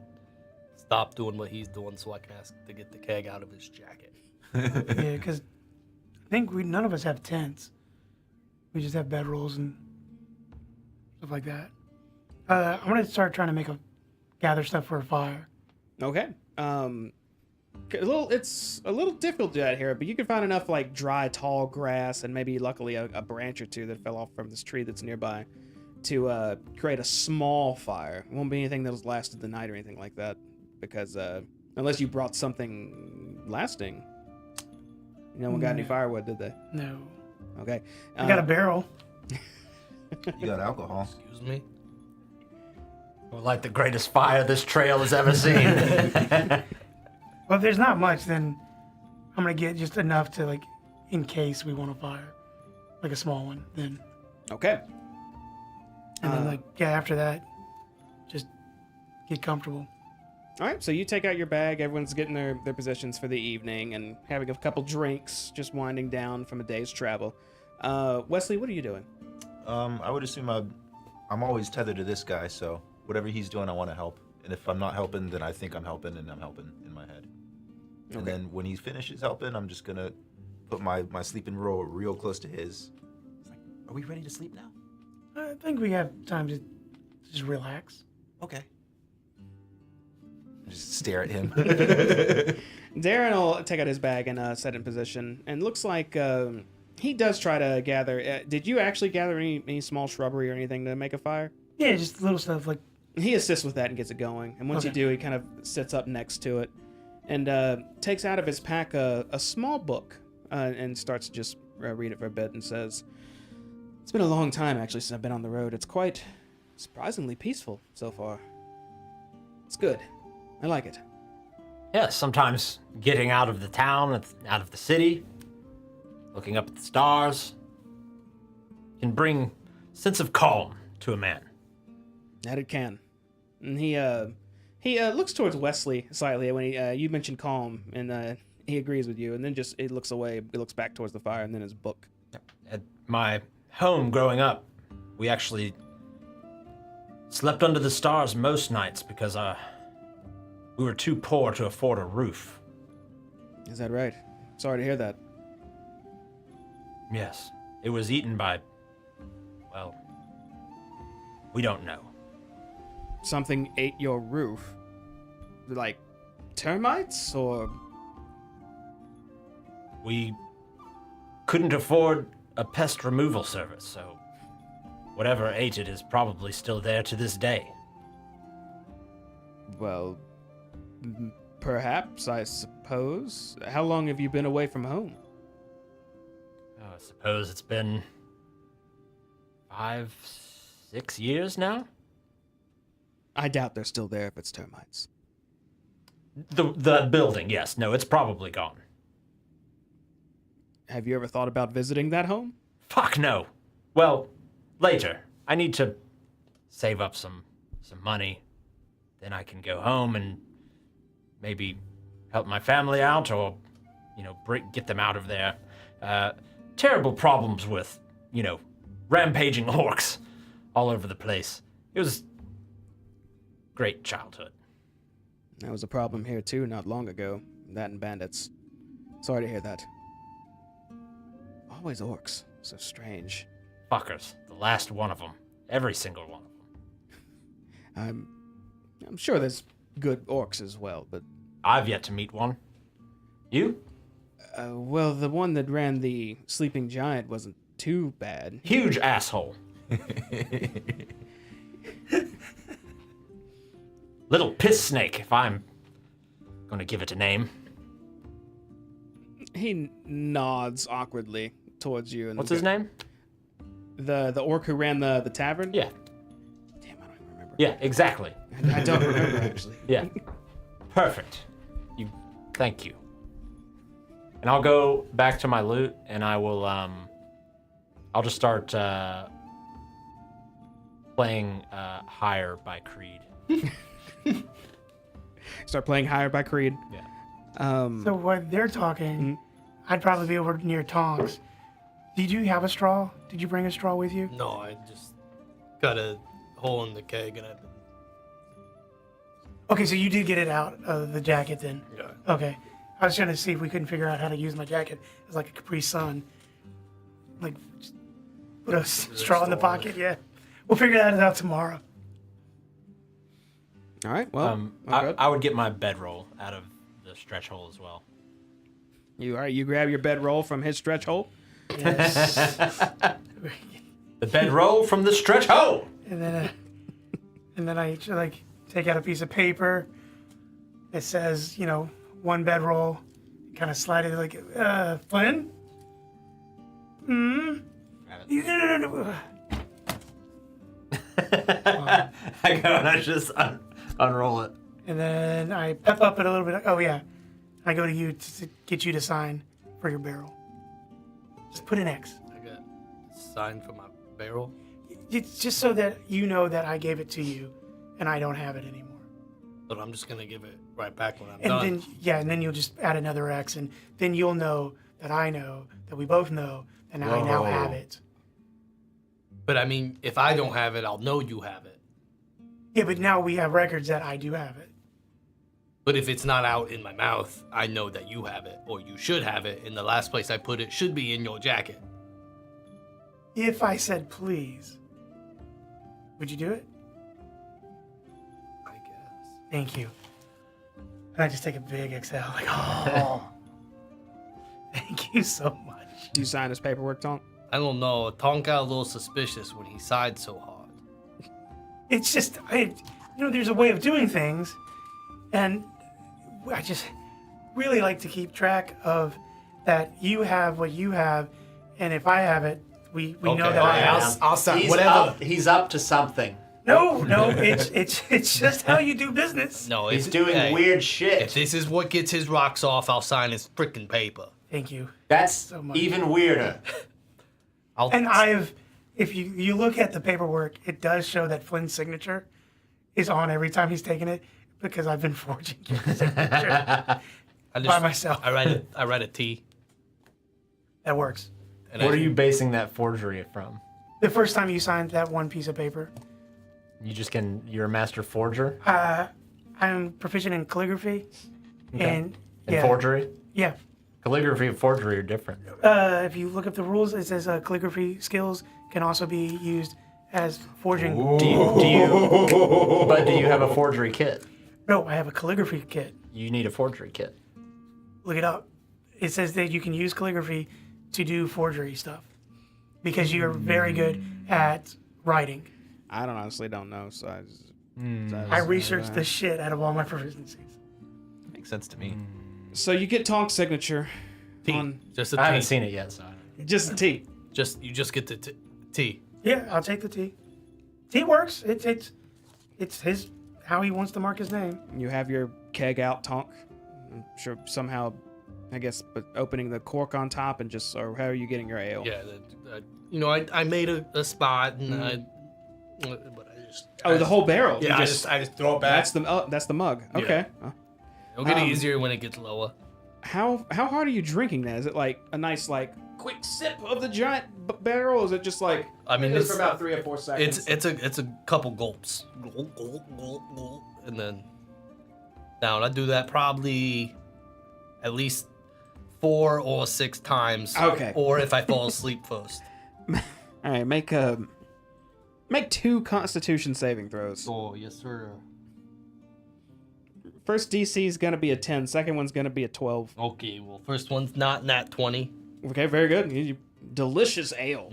stop doing what he's doing so I can ask to get the keg out of his jacket. Yeah, because I think none of us have tents. We just have bedrolls and stuff like that. I'm gonna start trying to gather stuff for a fire. Okay. It's a little difficult to do that here, but you can find enough like dry, tall grass and maybe luckily a branch or two that fell off from this tree that's nearby to create a small fire. It won't be anything that'll lasted the night or anything like that, because unless you brought something lasting. No one got any firewood, did they? No. Okay. I got a barrel. You got alcohol. Excuse me? Well, like the greatest fire this trail has ever seen. Well, if there's not much, then I'm gonna get just enough to like, in case we want a fire, like a small one. Then, Okay. and then after that, just get comfortable. All right, so you take out your bag. Everyone's getting their positions for the evening and having a couple drinks, just winding down from a day's travel. Wesley, what are you doing? I would assume I'm always tethered to this guy, so whatever he's doing, I want to help. And if I'm not helping, then I think I'm helping, and I'm helping in my head. And then when he finishes helping, I'm just gonna put my sleeping roll real close to his. It's like, are we ready to sleep now? I think we have time to just relax. Okay. Just stare at him. Darren will take out his bag and set in position. And looks like he does try to gather. Did you actually gather any small shrubbery or anything to make a fire? Yeah, just little stuff like. He assists with that and gets it going. And once you do, he kind of sits up next to it and takes out of his pack a small book and starts to just read it for a bit and says, "It's been a long time, actually, since I've been on the road. It's quite surprisingly peaceful so far. It's good. I like it." Yeah, sometimes getting out of the town, out of the city, looking up at the stars, can bring a sense of calm to a man. That it can. And he looks towards Wesley slightly when you mentioned calm, and he agrees with you, and then just he looks away, he looks back towards the fire, and then his book. At my home growing up, we actually slept under the stars most nights because we were too poor to afford a roof. Is that right? Sorry to hear that. Yes, it was eaten by, well, we don't know. Something ate your roof? Like termites, or? We couldn't afford a pest removal service, so whatever ate it is probably still there to this day. Well, perhaps, I suppose. How long have you been away from home? I suppose it's been 5, 6 years now? I doubt they're still there if it's termites. The building, yes. No, it's probably gone. Have you ever thought about visiting that home? Fuck no. Well, later. I need to save up some money. Then I can go home and maybe help my family out or, get them out of there. Terrible problems with, rampaging orcs all over the place. It was great childhood. That was a problem here too not long ago. That and bandits. Sorry to hear that. Always orcs. So strange. Fuckers. The last one of them. Every single one of them. I'm sure there's good orcs as well, but... I've yet to meet one. You? Well, the one that ran the Sleeping Giant wasn't too bad. Huge asshole. Little piss snake, if I'm Gonna give it a name. He nods awkwardly towards you. And What's his name? The orc who ran the tavern? Yeah. Damn, I don't even remember. Yeah, exactly. I don't remember, actually. Yeah. Perfect. Thank you. And I'll go back to my loot, and I will, I'll just start, playing, Higher by Creed. Start playing Higher by Creed. Yeah. So while they're talking, I'd probably be over near Tonks. Did you have a straw? Did you bring a straw with you? No, I just got a hole in the keg and I've been. Okay, so you did get it out of the jacket then? Yeah. Okay. I was trying to see if we couldn't figure out how to use my jacket as like a Capri Sun. Like, just put a straw in the pocket, yeah. We'll figure that out tomorrow. All right, well, I would get my bedroll out of the stretch hole as well. You grab your bedroll from his stretch hole. Yes. The bedroll from the stretch hole! and then I like take out a piece of paper that says, you know, one bedroll, kind of slide it like, Flynn? I go and I just unroll it. And then I pep up it a little bit. Oh, yeah. I go to you to get you to sign for your barrel. Just put an X. I got signed for my barrel. It's just so that you know that I gave it to you and I don't have it anymore. But I'm just gonna give it right back when I'm And done. then you'll just add another X, and then you'll know that I know, that we both know, and I now have it. But I mean, if I don't have it, I'll know you have it. Yeah, but now we have records that I do have it. But if it's not out in my mouth, I know that you have it, or you should have it, and the last place I put it should be in your jacket. If I said please, would you do it? I guess. Thank you. And I just take a big exhale, like, oh, thank you so much. Do you sign his paperwork, Tonk? I don't know. Tonk got a little suspicious when he sighed so hard. It's just, there's a way of doing things, and I just really like to keep track of that you have what you have, and if I have it, we know that I have it. I'll sign He's whatever. he's up to something. No, it's just how you do business. No, He's if- doing hey, weird If shit. this is what gets his rocks off, I'll sign his freaking paper. Thank you. That's so much. even weirder. And if you look at the paperwork, it does show that Flynn's signature is on every time he's taken it because I've been forging his signature by myself. I write a T. That works. And What are you basing that forgery from? The first time you signed that one piece of paper, You're a master forger? I'm proficient in calligraphy, and And forgery? Yeah. Calligraphy and forgery are different. If you look up the rules, it says calligraphy skills can also be used as forging. Do you have a forgery kit? No, I have a calligraphy kit. You need a forgery kit. Look it up. It says that you can use calligraphy to do forgery stuff because you're very good at writing. I honestly don't know, so I just... I researched the shit out of all my proficiencies. Makes sense to me. So you get Tonk's signature T. on Just a I haven't T. seen it yet, so just a T. You just get the T. Yeah, I'll take the T. T works. It's his how he wants to mark his name. You have your keg out, Tonk. I'm sure somehow, I guess, but opening the cork on top and just, or how are you getting your ale? Yeah, I made a spot and but I just. Oh, the whole barrel. Yeah, You I just throw it back. That's the mug. Okay. It'll get easier when it gets lower. How hard are you drinking that? Is it like a nice quick sip of the giant barrel? Or is it just like I mean, it's for it's- about 3 or 4 seconds? It's a couple gulps, gulp, gulp, gulp, gulp, and then down. I do that probably at least 4 or 6 times. Okay. Or if I fall asleep first. All right, make 2 Constitution saving throws. Oh yes, sir. First DC is gonna be a 10. Second one's gonna be a 12. Okay, well, first one's not nat 20. Okay, very good. Delicious ale.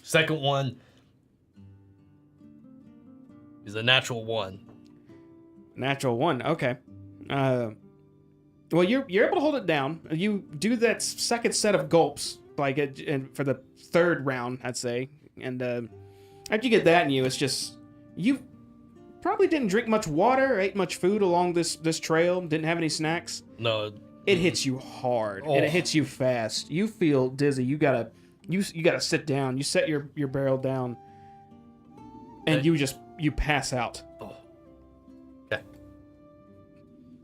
Second one is a natural 1. Natural 1. Okay. Well, you're able to hold it down. You do that second set of gulps, like and for the third round, I'd say. And after you get that in you, it's just you probably didn't drink much water, or ate much food along this trail, didn't have any snacks. No. It hits you hard and it hits you fast. You feel dizzy. You gotta sit down. You set your barrel down, and you pass out. Oh. Okay.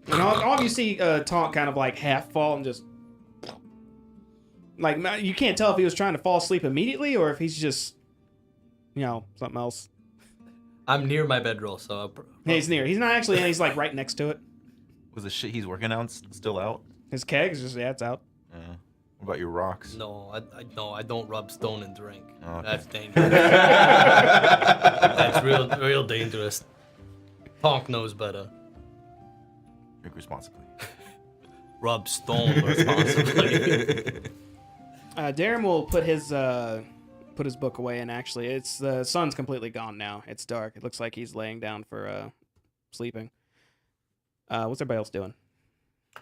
And all you see Tonk kind of like half fall and just like you can't tell if he was trying to fall asleep immediately or if he's just something else. I'm near my bedroll, so He's near. He's not actually. He's like right next to it. Was the shit he's working on still out? His keg is just it's out. What about your rocks? no, I don't rub stone and drink. Oh, okay. That's dangerous. That's real dangerous. Tonk knows better. Drink responsibly. Rub stone responsibly. Darren will put his book away, and actually, it's the sun's completely gone now. It's dark. It looks like he's laying down for sleeping. What's everybody else doing?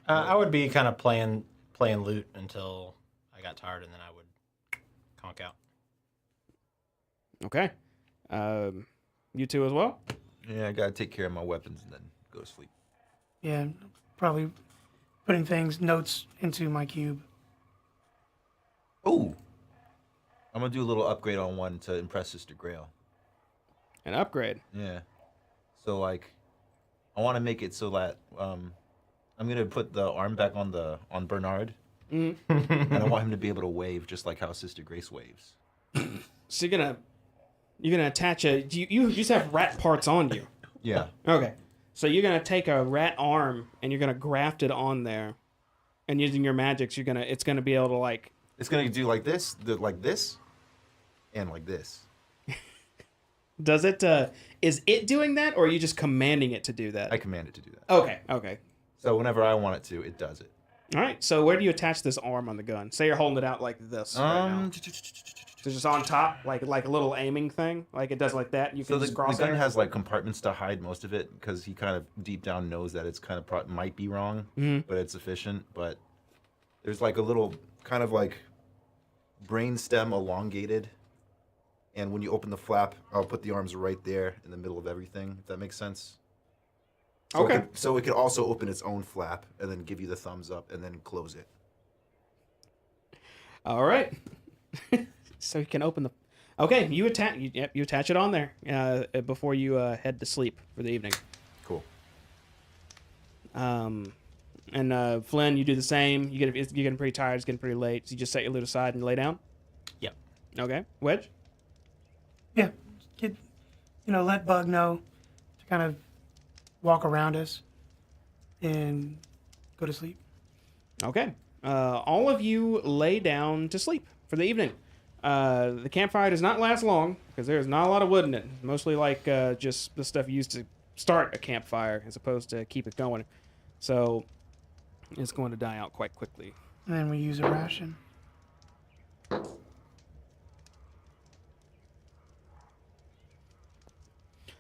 I would be kind of playing loot until I got tired, and then I would conk out. Okay. You two as well? Yeah, I gotta take care of my weapons and then go to sleep. Yeah, probably putting notes into my cube. Oh, I'm gonna do a little upgrade on one to impress Sister Grail. An upgrade? Yeah. So like, I want to make it so that I'm gonna put the arm back on Bernard, and I want him to be able to wave just like how Sister Grace waves. So you're gonna attach you just have rat parts on you. Yeah. Okay. So you're gonna take a rat arm and you're gonna graft it on there, and using your magics, it's gonna be able to like. It's gonna do like this, like this, and like this. Does it? Is it doing that, or are you just commanding it to do that? I command it to do that. Okay. So whenever I want it to, it does it. All right. So where do you attach this arm on the gun? Say you're holding it out like this. Right now. So just on top, like a little aiming thing, like it does like that. You can So just the cross gun it. has like compartments to hide most of it because he kind of deep down knows that it's kind of might be wrong, but it's efficient. But there's like a little kind of like brain stem elongated, and when you open the flap, I'll put the arms right there in the middle of everything. If that makes sense. So Okay. So it could also open its own flap and then give you the thumbs up and then close it. All right. So you can open the. Okay, you attach. You attach it on there before you head to sleep for the evening. Cool. And Flynn, you do the same. You're getting pretty tired. It's getting pretty late. So you just set your loot aside and lay down. Yep. Okay. Wedge. Yeah, let Bug know to kind of walk around us and go to sleep. Okay. All of you lay down to sleep for the evening. The campfire does not last long because there's not a lot of wood in it. Mostly like just the stuff used to start a campfire as opposed to keep it going. So it's going to die out quite quickly. And then we use a ration.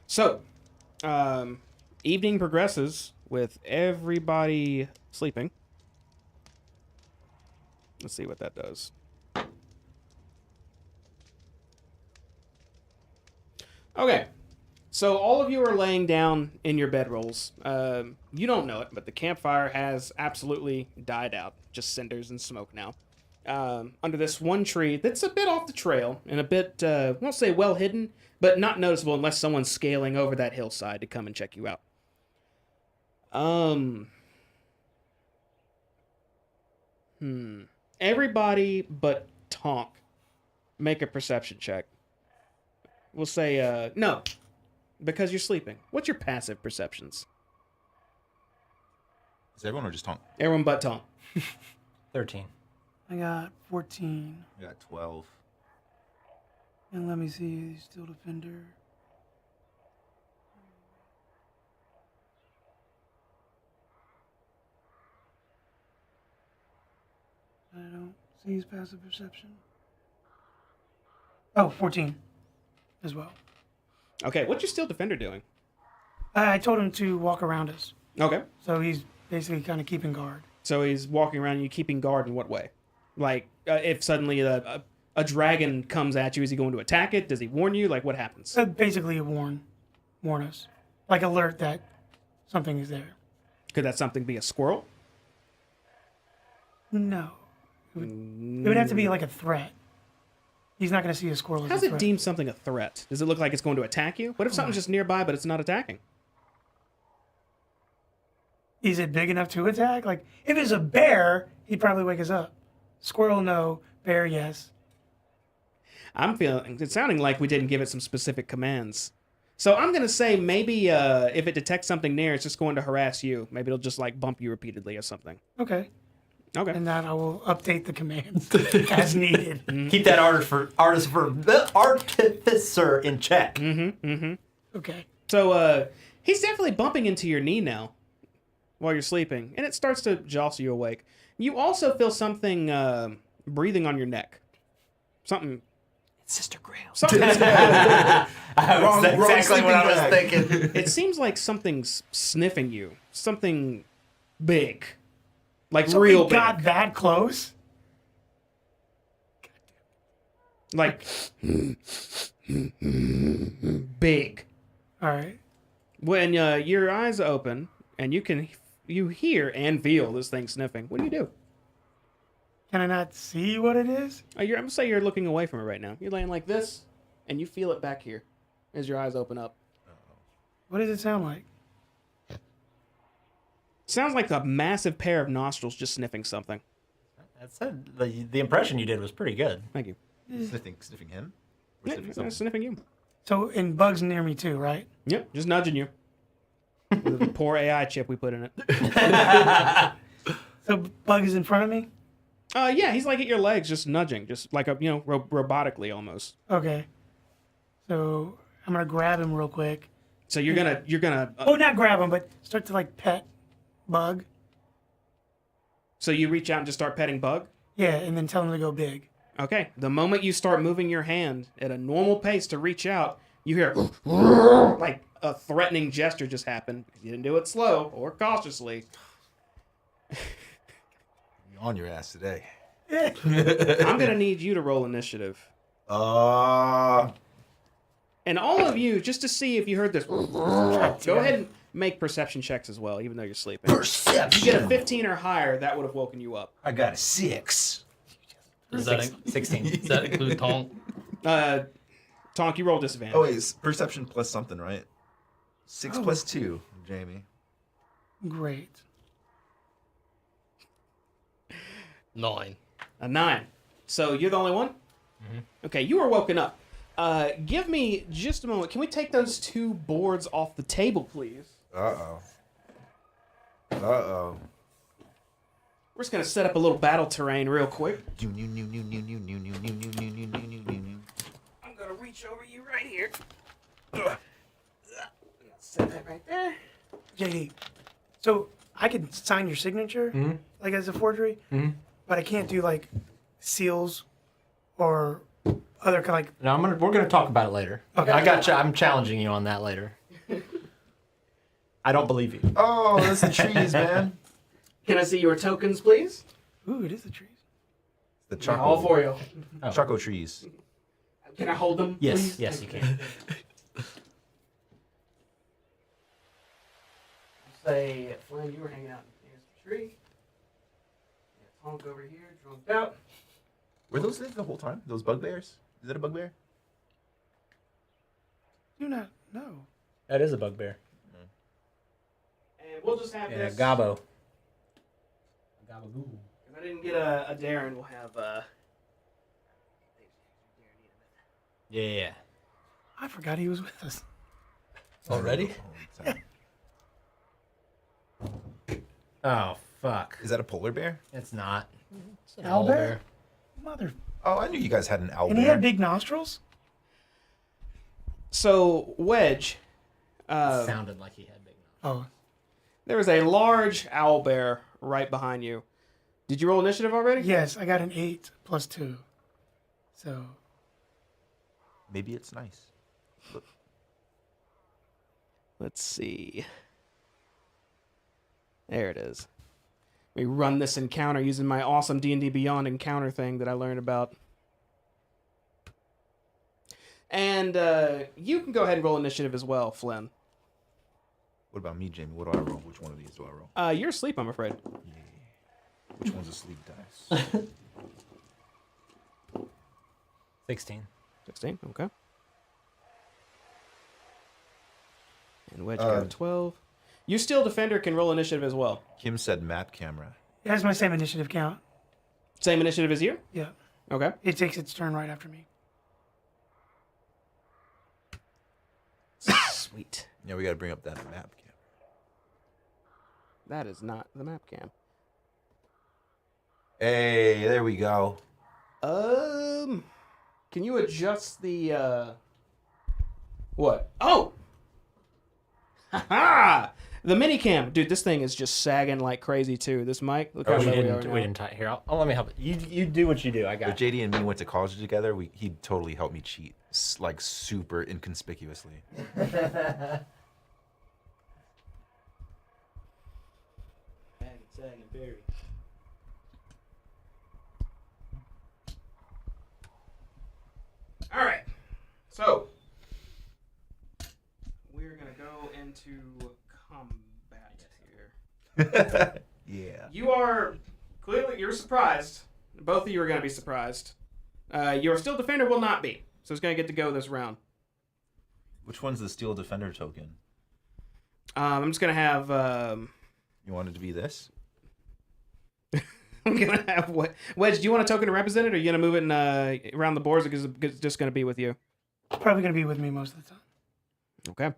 So, evening progresses with everybody sleeping. Let's see what that does. Okay, so all of you are laying down in your bedrolls. You don't know it, but the campfire has absolutely died out. Just cinders and smoke now. Under this one tree that's a bit off the trail and a bit, I won't say well hidden, but not noticeable unless someone's scaling over that hillside to come and check you out. Everybody but Tonk make a perception check. We'll say, no, because you're sleeping. What's your passive perceptions? Is everyone or just Tonk? Everyone but Tonk. 13. I got 14. I got 12. And let me see, he's still defender. I don't see his passive perception. Oh, 14 as well. Okay, what's your steel defender doing? I told him to walk around us. Okay. So he's basically kind of keeping guard. So he's walking around you, keeping guard in what way? Like, if suddenly a dragon comes at you, is he going to attack it? Does he warn you? Like, what happens? Basically, warn us, like alert that something is there. Could that something be a squirrel? No, it would have to be like a threat. He's not going to see a squirrel as How a does it threat. deem something a threat? Does it look like it's going to attack you? What if something's just nearby but it's not attacking? Is it big enough to attack? Like, if it's a bear, he'd probably wake us up. Squirrel, no. Bear, yes. It's sounding like we didn't give it some specific commands. So I'm going to say maybe if it detects something near, it's just going to harass you. Maybe it'll just like bump you repeatedly or something. Okay. Okay. And that I will update the commands as needed. Keep that artificer in check. Okay. So he's definitely bumping into your knee now while you're sleeping, and it starts to jostle you awake. You also feel something breathing on your neck. Something. Sister Grail. Something. Wrong Exactly what I was sleeping bag. thinking. It seems like something's sniffing you. Something big. Like So real we big. got that close? Like big. All right. When your eyes open and you hear and feel this thing sniffing, what do? Can I not see what it is? I'm gonna say you're looking away from it right now. You're laying like this, and you feel it back here as your eyes open up. What does it sound like? Sounds like a massive pair of nostrils just sniffing something. That's the impression you did was pretty good. Thank you. Sniffing him? Or Yeah, sniffing it's something? sniffing you. So, and bugs near me too, right? Yep, just nudging you. With the poor AI chip we put in it. So, bug is in front of me? Yeah, he's like at your legs, just nudging, just like robotically almost. Okay. So, I'm going to grab him real quick. So you're gonna. Oh, not grab him, but start to like pet bug. So you reach out and just start petting Bug. Yeah, and then tell him to go big. Okay. The moment you start moving your hand at a normal pace to reach out, you hear like a threatening gesture just happen. You didn't do it slow or cautiously. You're on your ass today. I'm gonna need you to roll initiative. And all of you, just to see if you heard this, go ahead and make perception checks as well, even though you're sleeping. Perception. If you get a 15 or higher, that would have woken you up. I got a 6. Does that, 16. does that include Tonk? Tonk, you roll disadvantage. Oh, wait, it's perception plus something, right? 6 plus 2, Jamie. Great. 9. A 9. So you're the only one? Okay, you are woken up. Give me just a moment. Can we take those 2 boards off the table, please? Uh-oh. We're just going to set up a little battle terrain real quick. I'm going to reach over you right here. Set that right there. JD, so I can sign your signature, like as a forgery, but I can't do like seals or other kind of No, we're gonna talk about it later. Okay. I'm challenging you on that later. I don't believe you. Oh, that's the trees, man. Can I see your tokens, please? Ooh, it is the trees. The Yeah, all 4 of you. Choco trees. Can I hold them, Yes, please? yes, you can. Say, Flynn, you were hanging out near the tree. Yeah, Tonk over here, drunked out. Were those there the whole time? Those bugbears? Is that a bugbear? Do not know. That is a bugbear. And we'll just have Yeah, this. Gabo. If I didn't get a Darren, we'll have Yeah. I forgot he was with us. Already? Oh, fuck. Is that a polar bear? It's not. It's an Owlbear? Mother. Oh, I knew you guys had an owl And he bear. had big nostrils? So, Wedge, Sounded like he had big nose. Oh, there is a large owl bear right behind you. Did you roll initiative already? yes, I got an 8 plus 2. So, Maybe it's nice. Let's see. There it is. We run this encounter using my awesome D&D Beyond encounter thing that I learned about. And you can go ahead and roll initiative as well, Flynn. What about me, Jamie? What do I roll? Which one of these do I roll? You're asleep, I'm afraid. Which one's a sleep dice? 16. 16, okay. And Wedge got a 12. You still defender can roll initiative as well. Kim said map camera. It has my same initiative count. Same initiative as you? Yeah. Okay. It takes its turn right after me. Sweet. Yeah, we got to bring up that map camera. That is not the map cam. Hey, there we go. Can you adjust the, what? Oh! Ha-ha! The mini cam. Dude, this thing is just sagging like crazy, too. This mic. Look how We low we are didn't, now. we didn't tie. Here, let me help you. You do what you do. I If got you. JD and me went to college together, he totally helped me cheat, like super inconspicuously. All right. So, we're going to go into combat here. Yeah. You are clearly, you're surprised. Both of you are going to be surprised. Your Steel Defender will not be. So it's going to get to go this round. Which one's the Steel Defender token? I'm just going to have, You want it to be this? I'm going to have, Wedge, do you want a token to represent it, or are you going to move it around the boards, because it's just going to be with you? Probably going to be with me most of the time. Okay.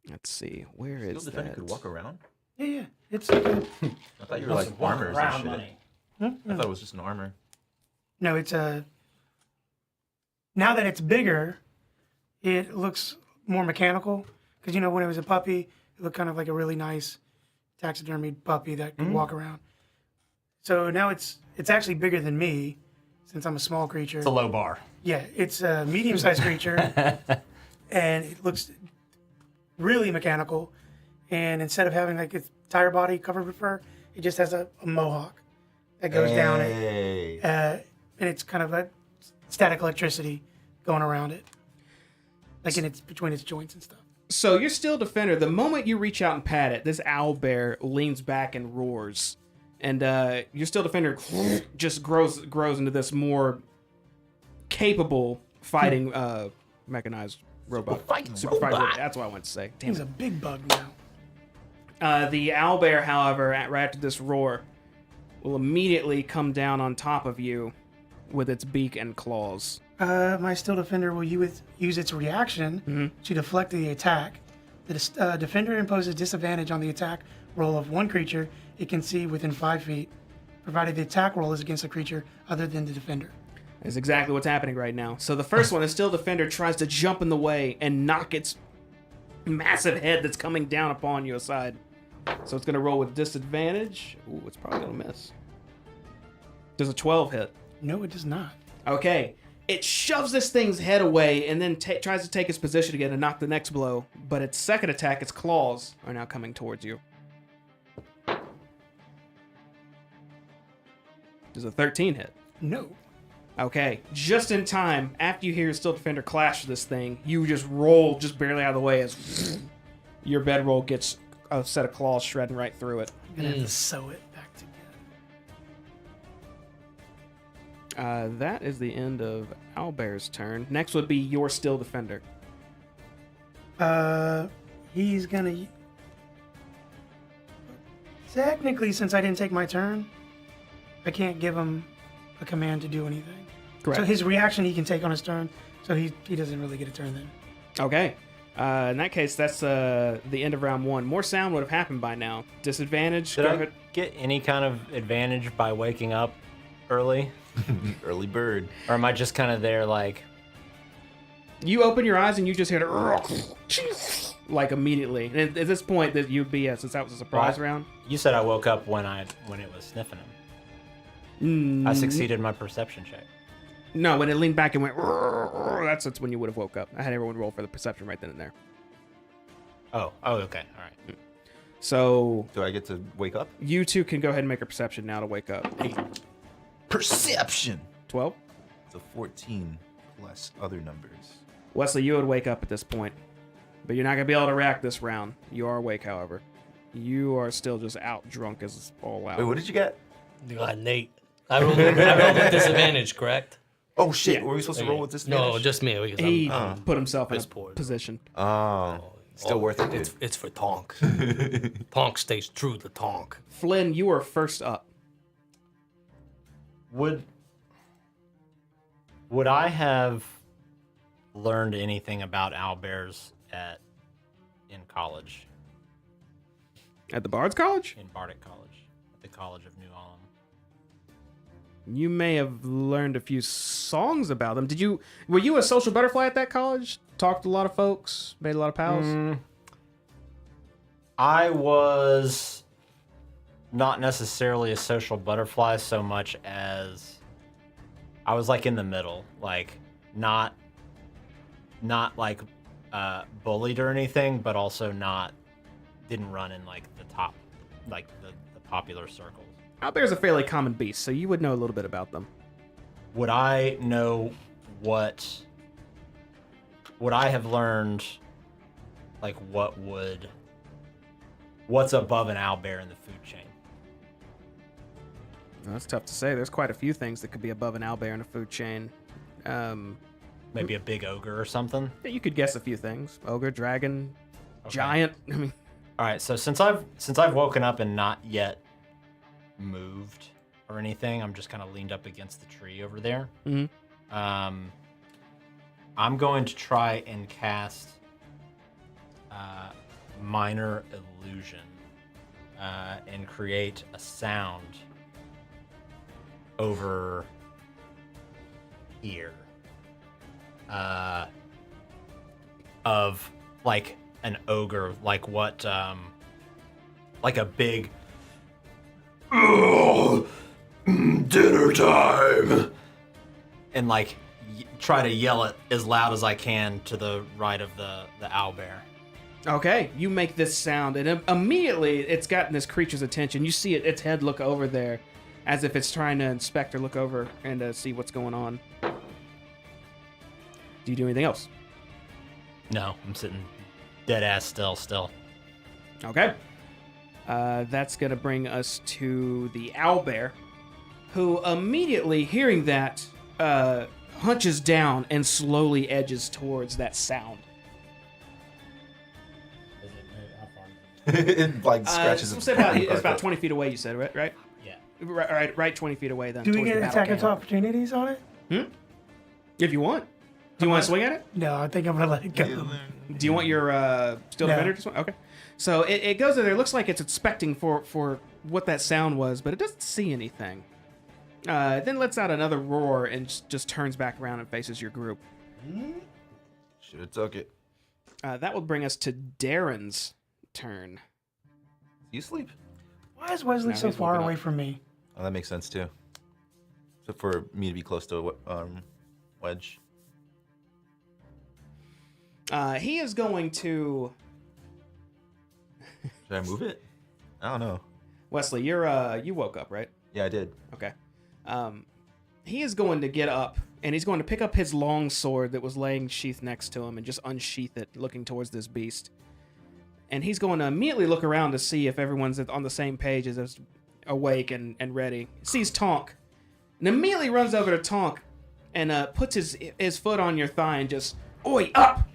Let's see. Where Steel is Defender that? could walk around? Yeah. It's like a, I thought you were like armors and shit. huh? I thought it was just an armor. No, it's a. Now that it's bigger, it looks more mechanical. Because when it was a puppy, it looked kind of like a really nice taxidermied puppy that could walk around. So now it's actually bigger than me, since I'm a small creature. It's a low bar. Yeah, it's a medium-sized creature, and it looks really mechanical. And instead of having like its entire body covered with fur, it just has a mohawk that goes down it, Hey. and it's kind of a static electricity going around it, like between its joints and stuff. So you're Steel Defender. The moment you reach out and pat it, this owl bear leans back and roars. And your Steel Defender just grows into this more capable fighting mechanized robot. Super fighting. That's what I wanted to say. Damn He's it. a big bug now. The owlbear, however, right after this roar, will immediately come down on top of you with its beak and claws. My Steel Defender will use its reaction to deflect the attack. The Defender imposes disadvantage on the attack roll of one creature it can see within 5 feet, provided the attack roll is against a creature other than the Defender. That's exactly what's happening right now. So the first one, the Steel Defender tries to jump in the way and knock its massive head that's coming down upon you aside. So it's going to roll with disadvantage. Ooh, it's probably going to miss. Does a 12 hit? No, it does not. Okay. It shoves this thing's head away and then tries to take its position again and knock the next blow. But its second attack, its claws, are now coming towards you. Does a 13 hit? No. Okay, just in time, after you hear your Steel Defender clash with this thing, you just roll just barely out of the way as your bedroll gets a set of claws shredding right through it. I'm going to have to sew it back together. That is the end of Owlbear's turn. Next would be your Steel Defender. He's going to... Technically, since I didn't take my turn, I can't give him a command to do anything. Correct. So his reaction he can take on his turn, so he doesn't really get a turn then. Okay. In that case, that's the end of round one. More sound would have happened by now. Disadvantage. Did go I ahead. get any kind of advantage by waking up early? Early bird. Or am I just kind of there like... You open your eyes and you just hear it like immediately. And at this point, that you'd be since that was a surprise What? round. You said I woke up when it was sniffing him. I succeeded my perception check. No, when it leaned back and went, that's when you would have woke up. I had everyone roll for the perception right then and there. Oh, okay, all right. So Do I get to wake up? you two can go ahead and make a perception now to wake up. Perception. 12. It's a 14 plus other numbers. Wesley, you would wake up at this point, but you're not gonna be able to react this round. You are awake, however. You are still just out drunk as all out. Wait, what did you get? You got an 8. I rolled with disadvantage, correct? Oh shit! Yeah. Were we supposed to roll with this? No, just me. Because He I'm put himself in a piss poor. position. Still worth it, dude. It's for Tonk. Tonk stays true to Tonk. Flynn, you are first up. Would I have learned anything about owlbears in college, At the Bard's College? in Bardic College, at the College of New Ulm? You may have learned a few songs about them. Were you a social butterfly at that college? Talked to a lot of folks, made a lot of pals? I was not necessarily a social butterfly so much as I was like in the middle, like not like bullied or anything, but also didn't run in like the top, like the popular circles. Owlbear's a fairly common beast, so you would know a little bit about them. Would I know would I have learned like what's above an owlbear in the food chain? Well, that's tough to say. There's quite a few things that could be above an owlbear in a food chain. Maybe a big ogre or something? Yeah, you could guess a few things. Ogre, dragon, Okay. giant. I mean, All right, so since I've woken up and not yet moved or anything, I'm just kind of leaned up against the tree over there. Mhm. I'm going to try and cast minor illusion and create a sound over here of like an ogre, like what like a big dinner time, and like try to yell it as loud as I can to the right of the owlbear. okay, you make this sound, and immediately it's gotten this creature's attention. You see its head look over there, as if it's trying to inspect or look over and see what's going on. Do you do anything else? No, I'm sitting dead ass still. Okay. That's going to bring us to the owlbear, who immediately, hearing that, hunches down and slowly edges towards that sound. It like scratches. We'll say it's about 20 feet away, you said, right? Yeah. Right 20 feet away then. Do we towards get the attack battle of opportunities on it? camp. If you want. Do you want to swing at it? No, I think I'm gonna let it go. Do you want your steel No. defender to swing? Okay. So it goes in there. It looks like it's inspecting for what that sound was, but it doesn't see anything. Then lets out another roar and just turns back around and faces your group. Should have took it. That will bring us to Darren's turn. You sleep? Why is Wesley No, so he's far woken away up. from me? Oh, that makes sense too. Except for me to be close to Wedge. He is going to... Should I move it? I don't know. Wesley, you woke up, right? Yeah, I did. Okay. He is going to get up, and he's going to pick up his long sword that was laying sheathed next to him and just unsheath it, looking towards this beast. And he's going to immediately look around to see if everyone's on the same page as us, awake and ready. Sees Tonk, and immediately runs over to Tonk and puts his foot on your thigh and just, "Oi, up!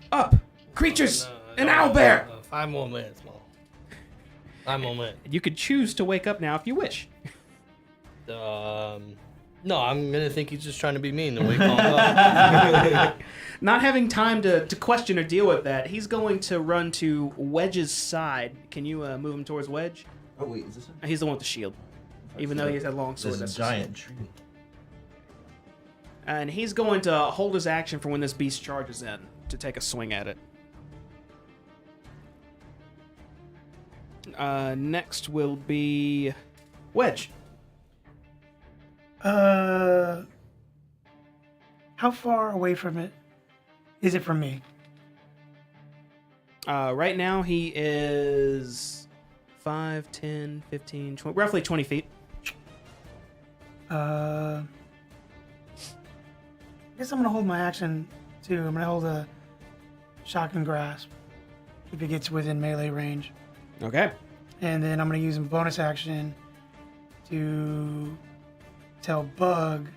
Creatures! An owlbear!" 5 more minutes, Mom. 5 more minutes. You could choose to wake up now if you wish. No, I'm gonna think he's just trying to be mean to wake Tonk up. Not having time to question or deal with that, he's going to run to Wedge's side. Can you move him towards Wedge? Oh wait, is this him? He's the one with the shield. Even though he has a long sword. This that's is a giant tree. And he's going to hold his action for when this beast charges in to take a swing at it. Next will be Wedge. How far away from it is it from me? Right now he is 5, 10, 15, 20, roughly 20 feet. I guess I'm gonna hold my action too. I'm gonna hold a shotgun grasp if it gets within melee range, Okay. and then I'm gonna use a bonus action to tell Bug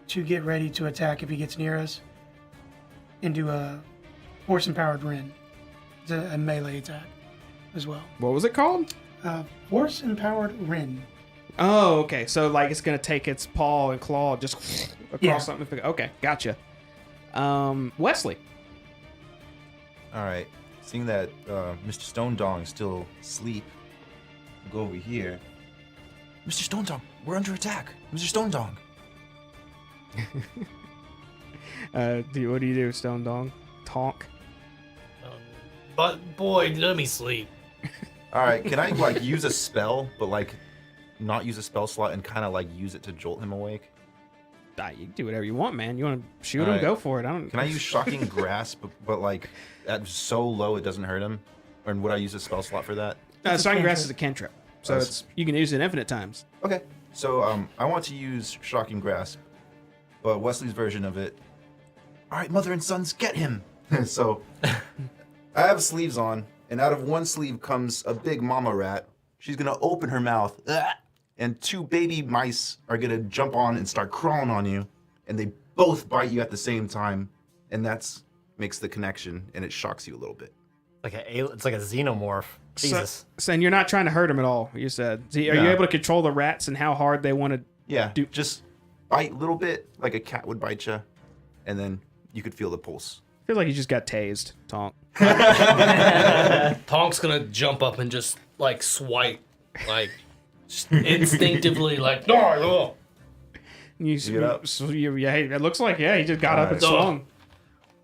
to get ready to attack if he gets near us, and do a force-empowered rend. It's a melee attack as well. What was it called? Force-empowered rend. Oh, okay. So like it's gonna take its paw and claw just across Yeah. something. Okay, gotcha. Wesley. All right. Seeing that Mr. Stone Dong is still asleep, I'll go over here. Mr. Stone Dong, we're under attack. Mr. Stone Dong. What do you do, Stone Dong? Tonk. But boy, let me sleep. All right. Can I like use a spell, but like not use a spell slot and kind of like use it to jolt him awake? You can do whatever you want, man. You want to shoot him? Alright. Go for it. I don't. Can I use Shocking Grasp, but like at so low it doesn't hurt him? Or would I use a spell slot for that? Shocking Grass is a cantrip, so That's- you can use it infinite times. Okay. So I want to use Shocking Grasp, but Wesley's version of it. All right, mother and sons, get him. So I have sleeves on, and out of one sleeve comes a big mama rat. She's gonna open her mouth, and 2 baby mice are gonna jump on and start crawling on you, and they both bite you at the same time, and that's makes the connection, and it shocks you a little bit. It's like a xenomorph. Jesus. So, and you're not trying to hurt him at all. You said. So are you No. able to control the rats and how hard they want to? Yeah, just bite a little bit, like a cat would bite you, and then you could feel the pulse. Feel like you just got tased, Tonk. Tonk's gonna jump up and just like swipe, like just instinctively, like no. You get up? Yeah, it looks like he just got up and Alright. swung.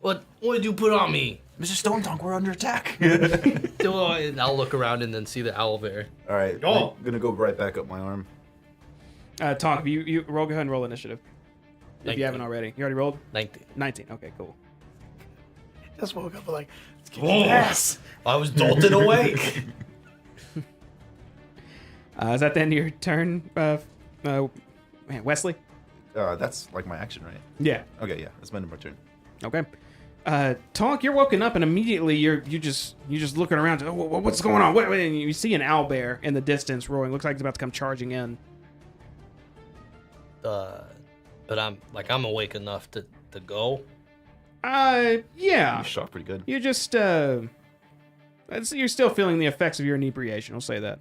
What did you put on me? Mr. Stone Dog, we're under attack. And I'll look around and then see the owlbear. All right, Oh. I'm gonna go right back up my arm. Tonk, you roll. Go ahead and roll initiative. If 19. you haven't already, you already rolled 19. 19. Okay, cool. Just woke up like, let's get Oh, his ass. I was jolted awake. Is that the end of your turn, man, Wesley? That's like my action, right? Yeah. Okay, yeah, that's my number turn. Okay. Tonk, you're woken up and immediately you're just looking around. Oh, what's going on? And you see an owlbear in the distance roaring. Looks like it's about to come charging in. But I'm awake enough to go. Yeah. You shot pretty good. You're just you're still feeling the effects of your inebriation. I'll say that.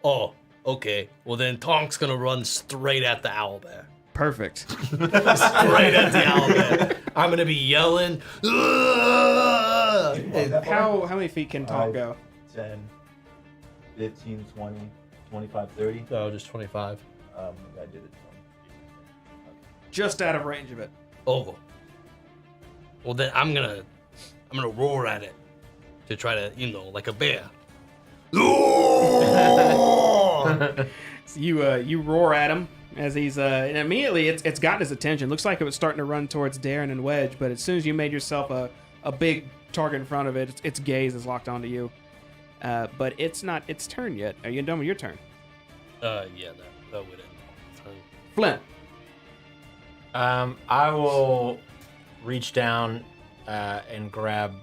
Oh, okay. Well then Tonk's gonna run straight at the owlbear. Perfect. Straight at the owlbear. I'm gonna be yelling. "Ugh!" How many feet can Tonk go? 10, 15, 20, 25, 30. No, just 25. I did it. Just out of range of it. Oh. Well then I'm gonna roar at it to try to, like a bear. So you roar at him as he's and immediately it's gotten his attention. Looks like it was starting to run towards Darren and Wedge, but as soon as you made yourself a big target in front of it, its gaze is locked onto you. But it's not its turn yet. Are you done with your turn? Yeah, that would end. Flint. I will reach down and grab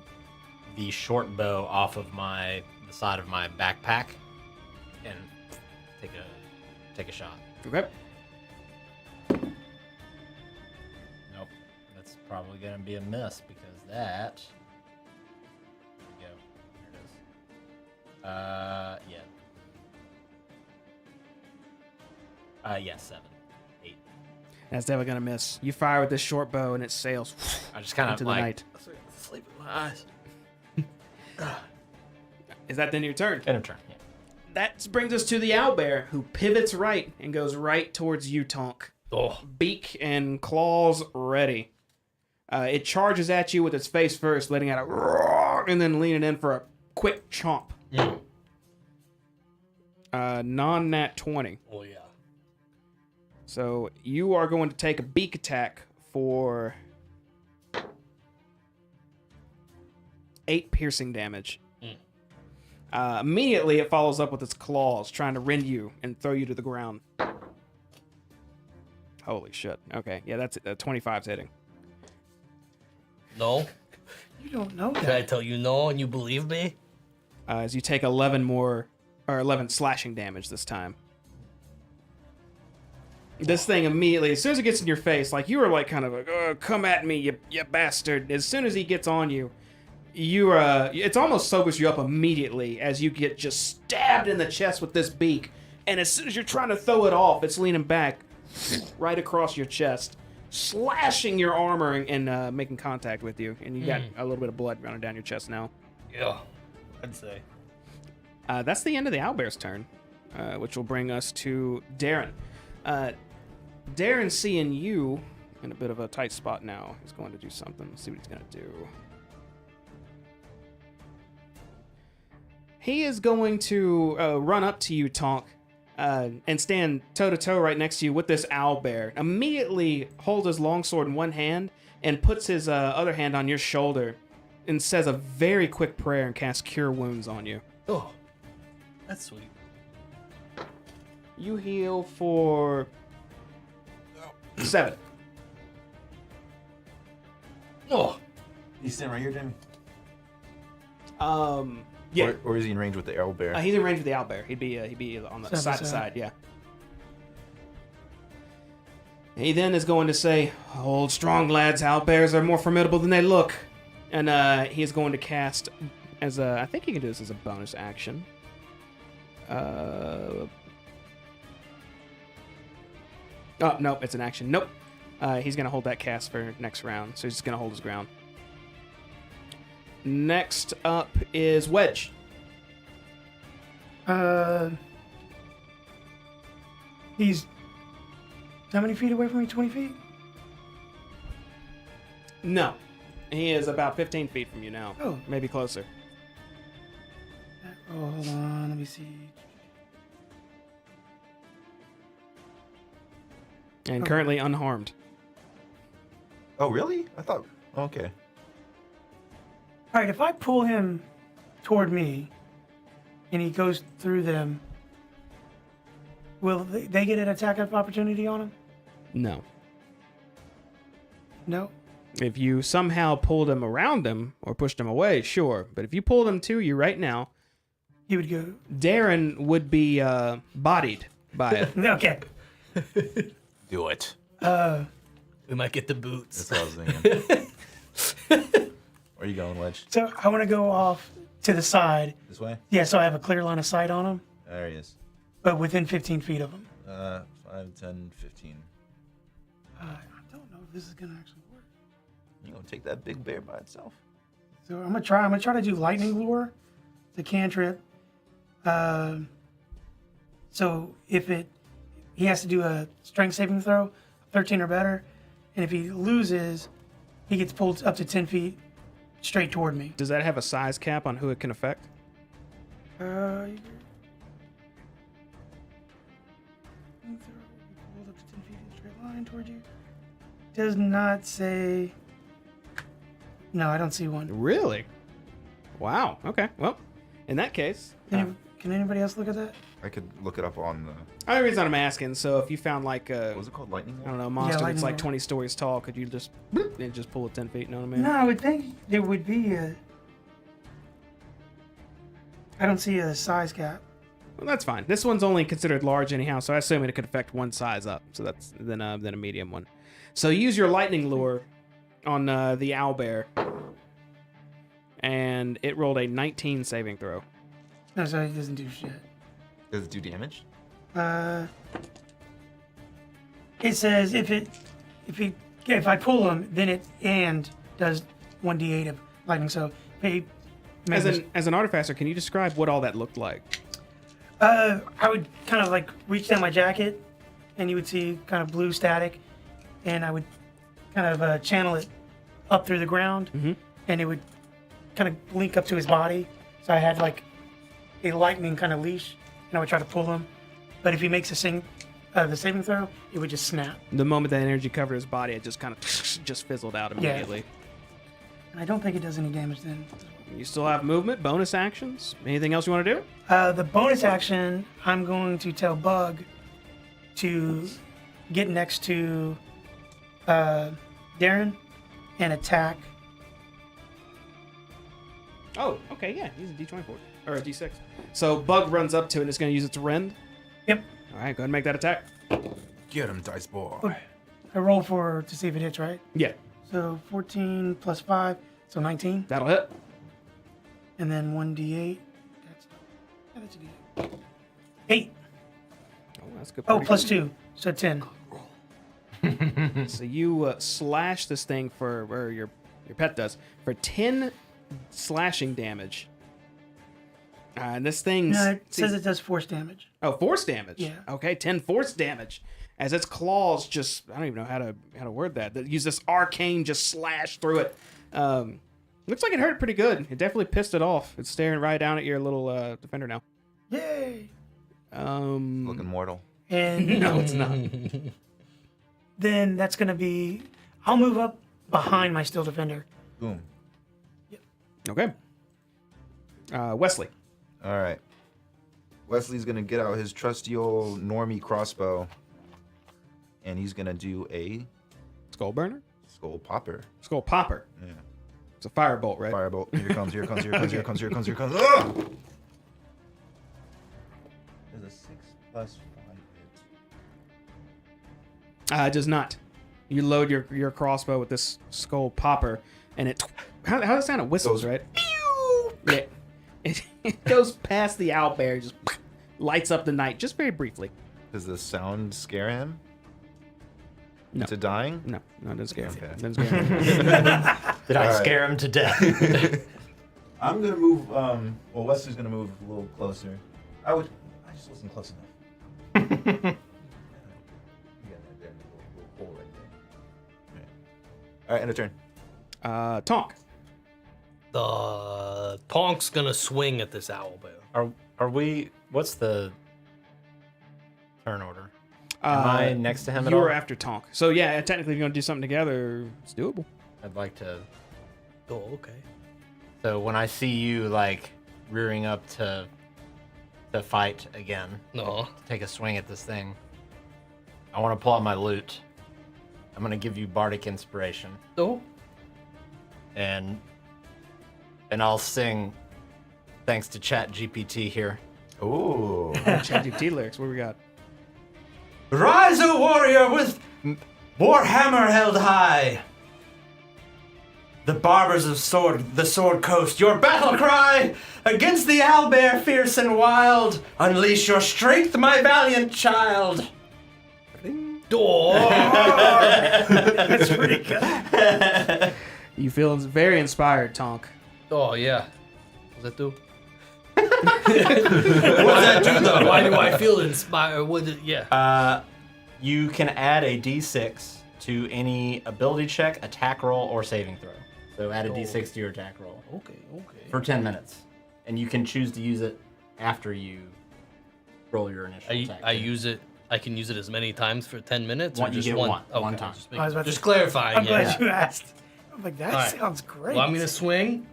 the short bow off of the side of my backpack and take a shot. Okay. Nope, that's probably gonna be a miss because that. There we go. There it is. Yeah, 7, 8. That's definitely gonna miss. You fire with this short bow and it sails I just kind of into the like night. Sleep in my eyes. Is that the end of your turn? end of turn. Yeah. That brings us to the owlbear, who pivots right and goes right towards you, Tonk. Oh, Beak and claws ready. It charges at you with its face first, letting out a roar, and then leaning in for a quick chomp. Non-nat 20. oh yeah. So you are going to take a beak attack for 8 piercing damage. Immediately, it follows up with its claws, trying to rend you and throw you to the ground. Holy shit. Okay, yeah, that's it. 25's hitting. No. You don't know Did I that. tell you no and you believe me? As you take 11 slashing damage this time. This thing immediately, as soon as it gets in your face, like you were like kind of like, oh, come at me, you bastard. As soon as he gets on you, it's almost sobers you up immediately as you get just stabbed in the chest with this beak. And as soon as you're trying to throw it off, it's leaning back right across your chest, slashing your armor and making contact with you. And you got a little bit of blood running down your chest now. Yeah, I'd say. That's the end of the owlbear's turn, which will bring us to Darren. Darren, seeing you in a bit of a tight spot now, is going to do something. Let's see what he's going to do. He is going to run up to you, Tonk, and stand toe-to-toe right next to you with this owlbear. Immediately holds his longsword in one hand and puts his other hand on your shoulder and says a very quick prayer and casts Cure Wounds on you. Oh, that's sweet. You heal for 7. Oh, He's standing right here, Jamie. Yeah. Or is he in range with the arrow bear? He's in range with the owlbear. He'd be on the Side by side to side. side, yeah. He then is going to say, "Hold strong, lads. Owlbears are more formidable than they look." And he is going to cast as a. I think he can do this as a bonus action. Oh no, it's an action. Nope. He's gonna hold that cast for next round, so he's just gonna hold his ground. Next up is Wedge. He's how many feet away from me? 20 feet? No, he is about 15 feet from you now. Oh. Maybe closer. Oh, hold on. Let me see. And currently unharmed. Oh, really? I thought. Okay. All right, if I pull him toward me and he goes through them, will they get an attack of opportunity on him? No. No? If you somehow pulled him around him or pushed him away, sure. But if you pulled him to you right now, He would go. Darren would be bodied by it. Okay. Do it. we might get the boots. That's what I was thinking. Where are you going, Wedge? So I want to go off to the side. This way? Yeah, so I have a clear line of sight on him, There he is. but within 15 feet of him. 5, 10, 15. I don't know if this is going to actually work. You gonna take that big bear by itself? So I'm gonna try to do lightning lure, the cantrip. So if he has to do a strength saving throw, 13 or better, and if he loses, he gets pulled up to 10 feet straight toward me. Does that have a size cap on who it can affect? Pulled up to 10 feet in a straight line toward you. Does not say. No, I don't see one. Really? Wow. Okay. Well, in that case, Can anybody else look at that? I could look it up on the. only reason I'm asking, so if you found like What was it called? Lightning I don't Bolt? know, a monster lightning that's like bolt. 20 stories tall, could you just bloop, and just pull it 10 feet? You know what I mean? No, I would think there would be a. I don't see a size cap. Well, that's fine. This one's only considered large anyhow, so I assume it could affect one size up. So that's then a medium one. So use your lightning lure on the owlbear, and it rolled a 19 saving throw. No, so it doesn't do shit. Does it do damage? It says if I pull him, then it does 1d8 of lightning. So he As an artificer, can you describe what all that looked like? I would kind of like reach down my jacket, and you would see kind of blue static, and I would kind of channel it up through the ground, and it would kind of link up to his body. So I had like a lightning kind of leash, and I would try to pull him. But if he makes the saving throw, it would just snap. The moment that energy covered his body, it just kind of just fizzled out immediately. And I don't think it does any damage then. You still have movement, bonus actions. Anything else you want to do? The bonus action, I'm going to tell Bug to get next to Darren and attack. Oh, okay, yeah. Use a D20 for it. Or a D6. So Bug runs up to it and it's going to use its rend. Yep. All right, go ahead and make that attack. Get him, dice boy. I roll to see if it hits, right? Yeah, So 14 plus 5, so 19. that'll hit. And then 1d8. That's a d8. 8. Oh, that's good. Oh, Pretty plus 2, so 10. good. So you slash this thing or your pet does, for 10 slashing damage. And this thing's... No, it says it does force damage. Oh, force damage. Yeah. Okay, 10 force damage. As its claws just, I don't even know how to word that. That use this arcane just slash through it. Looks like it hurt pretty good. It definitely pissed it off. It's staring right down at your little defender now. Yay! Looking mortal. And No, it's not. then that's going to be... I'll move up behind my steel defender. Boom. Okay. Wesley. All right. Wesley's gonna get out his trusty old normie crossbow, and he's gonna do a Skull burner? skull popper. Skull popper. Yeah. It's a firebolt, right? Firebolt. Here comes. Here comes. Here comes. Here comes. Here comes. Here comes. Ah! There's a 6 plus 5 hit. It does not. You load your crossbow with this skull popper, and it... How does it sound? It whistles, Goes, right? Yeah. It goes past the owlbear, just lights up the night, just very briefly. Does the sound scare him? No. Into dying? No, it doesn't scare him. Okay. Doesn't scare him. Did I All right. scare him to death? I'm gonna move. Well, Wesley's gonna move a little closer. I just wasn't close enough. You got that there, little hole right there. All right, end of turn. Tonk. The Tonk's gonna swing at this owlbear. Are we? What's the turn order? Am I next to him at You all? were after Tonk. So yeah, technically, if you're gonna do something together, it's doable. I'd like to. Oh, okay. So when I see you like rearing up to fight again, No. to take a swing at this thing, I want to pull out my lute. I'm gonna give you bardic inspiration, Oh. and I'll sing, thanks to Chat GPT here. Ooh. ChatGPT lyrics. What do we got? Rise, O warrior, with warhammer held high. The barbers of the sword coast, your battle cry against the owlbear fierce and wild. Unleash your strength, my valiant child. Oh. That's pretty good. You feel very inspired, Tonk. Oh yeah. What does that do? What does that do though? Why do I feel inspired? What? Yeah. You can add a d6 to any ability check, attack roll, or saving throw. So add a d6 to your attack roll Okay. for 10 minutes. And you can choose to use it after you roll your initial attack. I use it. I can use it as many times for 10 minutes. One- or you just get one. one Okay, time. Just, I was about just to- clarifying. I'm yeah. glad you asked. I'm like, that All right. sounds great. Well, I'm gonna swing,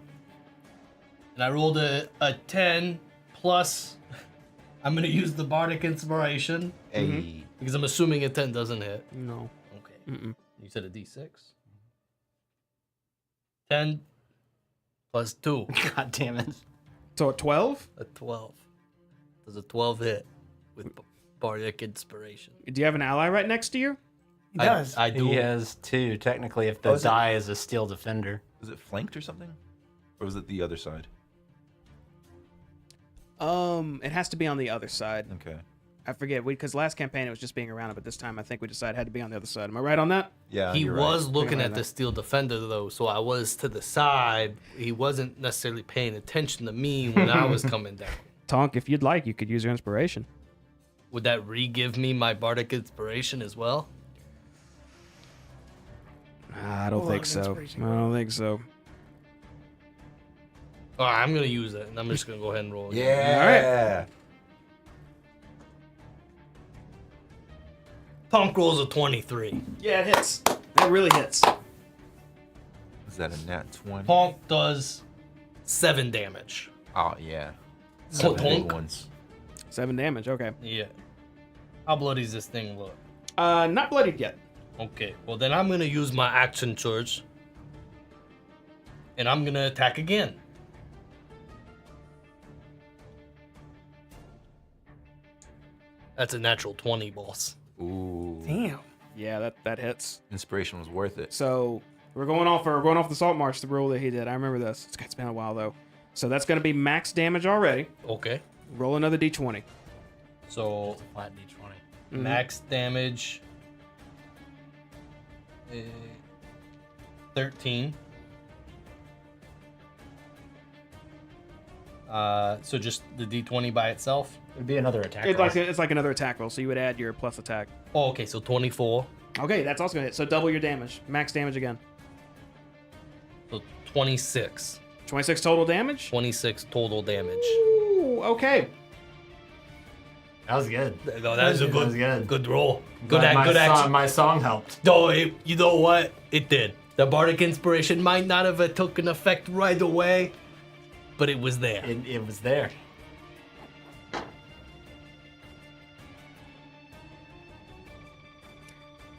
and I rolled a 10 plus. I'm gonna use the bardic inspiration Hey. because I'm assuming a 10 doesn't hit. No. Okay. Mm-mm. You said a d6. 10 plus 2, God damn it. So at 12, a 12. Does a 12 hit with bardic inspiration? do you have an ally right next to you? He does. I do. He has two, technically, if the Oh, is it- die is a steel defender. Was it flanked or something? Or was it the other side? It has to be on the other side. Okay. I forget, because last campaign it was just being around it, but this time I think we decided it had to be on the other side. Am I right on that? Yeah. He you're was right. looking Right at now. the steel defender though, so I was to the side. He wasn't necessarily paying attention to me when I was coming down. Tonk, if you'd like, you could use your inspiration. Would that re-give me my bardic inspiration as well? I don't Hold think on, so. inspiration. I don't think so. All right, I'm gonna use it, and I'm just gonna go ahead and roll. again. Yeah. Tonk rolls a 23. Yeah, it hits. That really hits. Is that a nat 20? Tonk does 7 damage. Oh yeah. Tonk. Big ones. 7 damage. Okay. Yeah. How bloody does this thing look? Not bloodied yet. Okay, well then I'm gonna use my action surge. And I'm gonna attack again. That's a natural 20, boss. Ooh. Damn. Yeah, that hits. Inspiration was worth it. So we're going off the salt march, the rule that he did. I remember this. It's been a while though. So that's going to be max damage already. Okay. Roll another d20. So Flat d20. max damage 13. So just the d20 by itself. It'd be another attack. It's like another attack roll, so you would add your plus attack. Oh, okay, so 24. Okay, that's also gonna hit. So double your damage, max damage again. So 26. 26 total damage. 26 total damage. Ooh, okay. That was good. No, that was a That was good. good roll. Glad Good action. My song helped. No, you know what? It did. The bardic inspiration might not have taken effect right away, but it was there. It was there.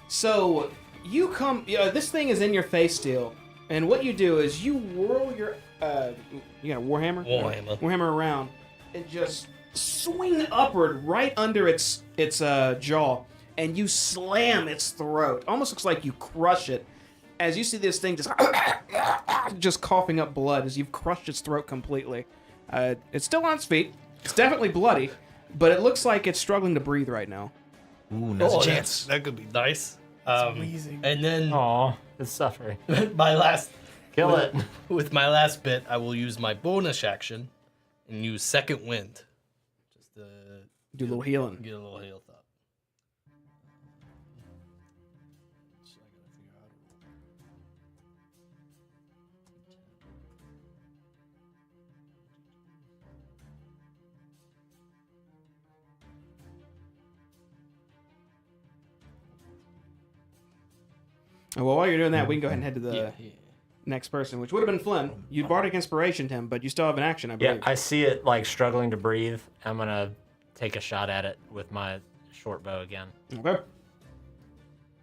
So you come. This thing is in your face still, and what you do is you whirl your. You got a warhammer. Warhammer around, and just swing upward right under its jaw, and you slam its throat. Almost looks like you crush it. As you see this thing just coughing up blood as you've crushed its throat completely. It's still on its feet. It's definitely bloody, but it looks like it's struggling to breathe right now. Ooh, nice chance. That could be nice. Amazing. And then Aw, it's suffering. my last Kill it. with my last bit, I will use my bonus action and use second wind, just to Do a little healing. get a little heal thought. Well, while you're doing that, we can go ahead and head to the next person, which would have been Flynn. You bardic inspirationed him, but you still have an action, I Yeah, believe. I see it like struggling to breathe. I'm gonna take a shot at it with my short bow again. Okay.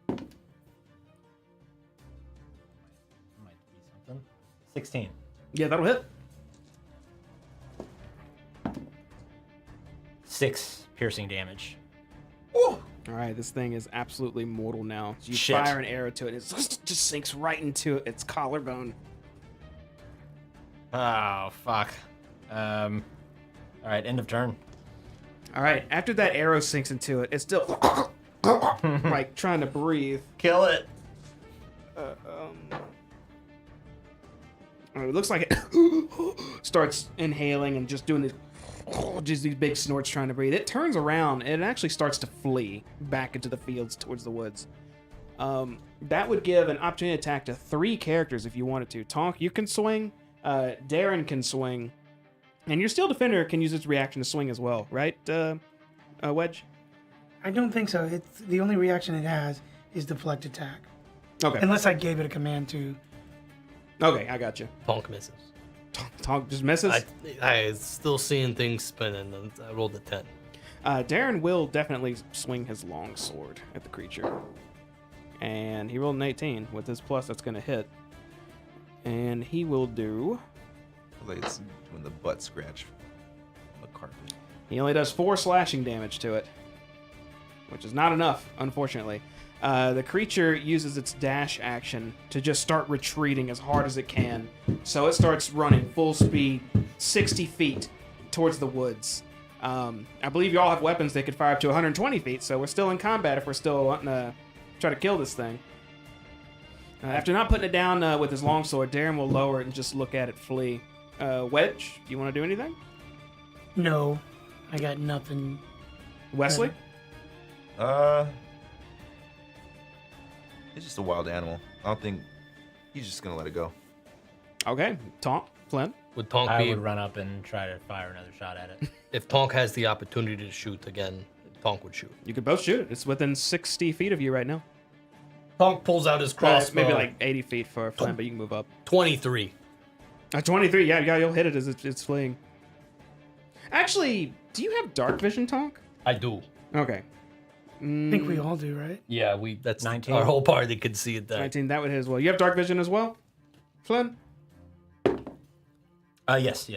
Might be something. 16. Yeah, that'll hit. 6 piercing damage. All right, this thing is absolutely mortal now. So you Shit. fire an arrow to it, and it just sinks right into its collarbone. Oh fuck. All right, end of turn. All right, after that arrow sinks into it, it's still like trying to breathe. Kill it. It looks like it starts inhaling and just doing these big snorts trying to breathe. It turns around and it actually starts to flee back into the fields towards the woods. That would give an opportunity to attack to 3 characters if you wanted to. Tonk, you can swing. Darren can swing. And your Steel Defender can use its reaction to swing as well, right, Wedge? I don't think so. It's the only reaction it has is deflect attack, Okay. unless I gave it a command to. Okay, I got you. Tonk misses. Tonk just misses. I still seeing things spinning. And I rolled a 10. Darren will definitely swing his long sword at the creature. And he rolled an 18. With his plus, that's going to hit. And he will do... Like it's doing the butt scratch on the carpet. He only does 4 slashing damage to it. Which is not enough, unfortunately. The creature uses its dash action to just start retreating as hard as it can. So it starts running full speed, 60 feet towards the woods. I believe you all have weapons that could fire up to 120 feet, so we're still in combat if we're still wanting to try to kill this thing. After not putting it down with his longsword, Darren will lower it and just look at it flee. Wedge, do you want to do anything? No, I got nothing. Wesley? It's just a wild animal. I don't think he's just gonna let it go. Okay. Tonk, Flynn? Would Tonk I be... would run up and try to fire another shot at it. If Tonk has the opportunity to shoot again, Tonk would shoot. You could both shoot it. It's within 60 feet of you right now. Tonk pulls out his crossbow. Maybe like 80 feet for Flynn, but you can move up. 23. A 23, yeah, you'll hit it as it's fleeing. Actually, do you have dark vision, Tonk? I do. Okay. I think we all do, right? Yeah, that's 19. our whole party could see it there. 19, that would hit as well. You have dark vision as well, Flynn? Yes.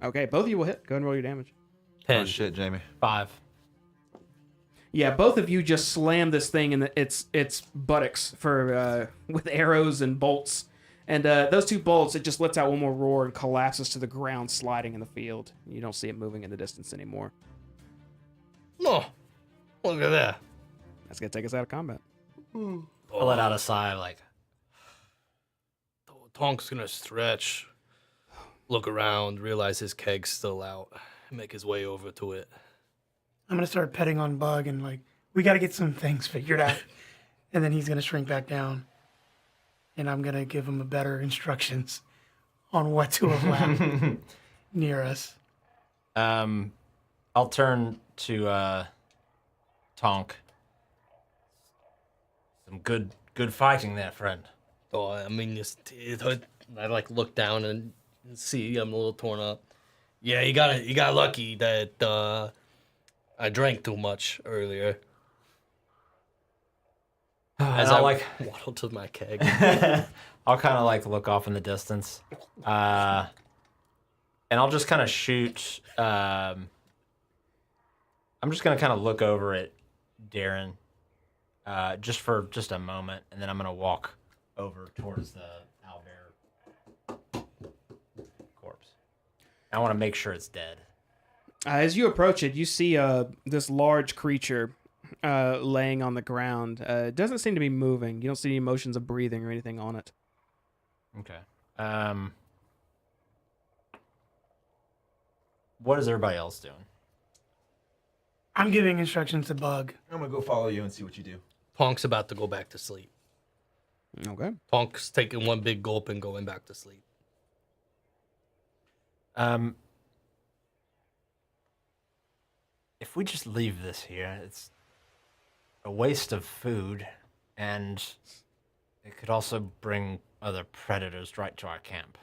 Okay, both of you will hit. Go ahead and roll your damage. 10. Oh shit, Jamie. 5. Yeah, both of you just slam this thing in its buttocks for with arrows and bolts. And those two bolts, it just lets out one more roar and collapses to the ground, sliding in the field. You don't see it moving in the distance anymore. Oh, look at that. That's going to take us out of combat. I'll let out a sigh like, Tonk's gonna stretch, look around, realize his keg's still out, make his way over to it. I'm gonna start petting on Bug and like, we gotta get some things figured out. And then he's gonna shrink back down. And I'm gonna give him a better instructions on what to allow near us. I'll turn to Tonk. Some good fighting there, friend. Oh, I mean, I like look down and see I'm a little torn up. Yeah, you got lucky that I drank too much earlier. As I like waddle to my keg. I'll kind of like look off in the distance, and I'll just kind of shoot. I'm just gonna kind of look over at Darren, just for just a moment, and then I'm gonna walk over towards the owlbear corpse. I want to make sure it's dead. As you approach it, you see this large creature laying on the ground. It doesn't seem to be moving. You don't see any motions of breathing or anything on it. Okay. What is everybody else doing? I'm giving instructions to Bug. I'm gonna go follow you and see what you do. Tonk's about to go back to sleep. Okay. Tonk's taking one big gulp and going back to sleep. If we just leave this here, it's a waste of food, and it could also bring other predators right to our camp.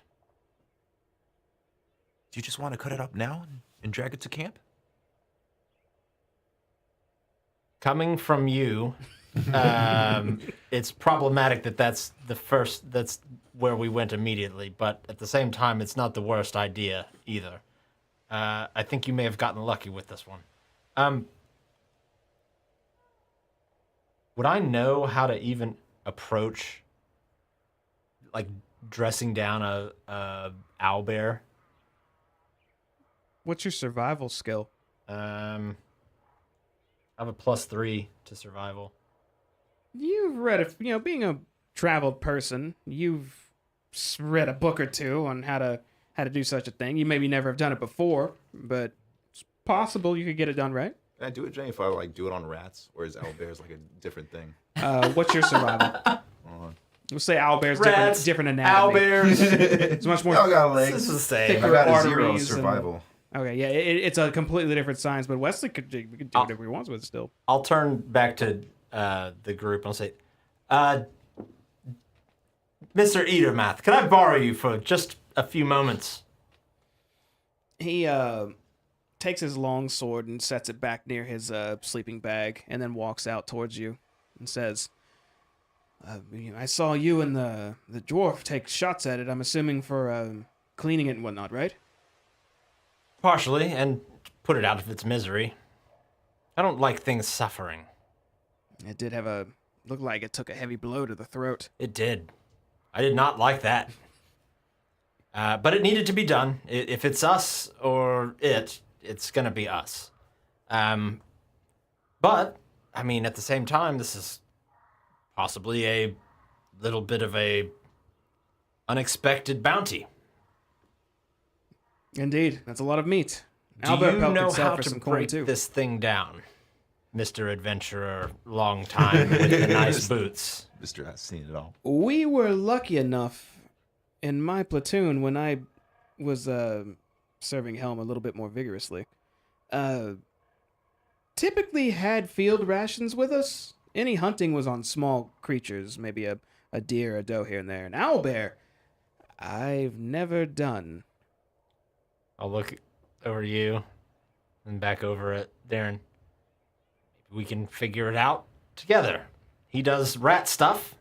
Do you just want to cut it up now and drag it to camp? Coming from you, it's problematic that's where we went immediately, but at the same time, it's not the worst idea either. I think you may have gotten lucky with this one. Would I know how to even approach, like, dressing down a owlbear? What's your survival skill? I have a +3 to survival. You've read, being a traveled person, you've read a book or two on how to do such a thing. You maybe never have done it before, but it's possible you could get it done right. Can I do it, Jay, if I like do it on rats, or is owlbear is like a different thing? What's your survival? We'll say owlbear's Rats, different anatomy. Owlbears. It's much more. I got legs. This is the same. Thicker I got a 0 arteries and- survival. Okay, yeah, it's a completely different science, but Wesley could do whatever he wants with it still. I'll turn back to the group and I'll say, Mr. Eatermath, can I borrow you for just a few moments? He takes his long sword and sets it back near his sleeping bag, and then walks out towards you and says, I saw you and the dwarf take shots at it. I'm assuming for cleaning it and whatnot, right? Partially, and put it out of its misery. I don't like things suffering. It did looked like it took a heavy blow to the throat. It did. I did not like that. But it needed to be done. If it's us or it's gonna be us. But, I mean, at the same time, this is possibly a little bit of a unexpected bounty. Indeed, that's a lot of meat. Do Albert you Pelt know could sell how for to some coin break too. this thing down, Mr. Adventurer, long time with the nice boots? Mr. I've seen it all. We were lucky enough in my platoon when I was serving helm a little bit more vigorously. Typically had field rations with us. Any hunting was on small creatures, maybe a deer, a doe here and there. An owlbear, I've never done. I'll look over to you and back over at Darren. We can figure it out together. He does rat stuff.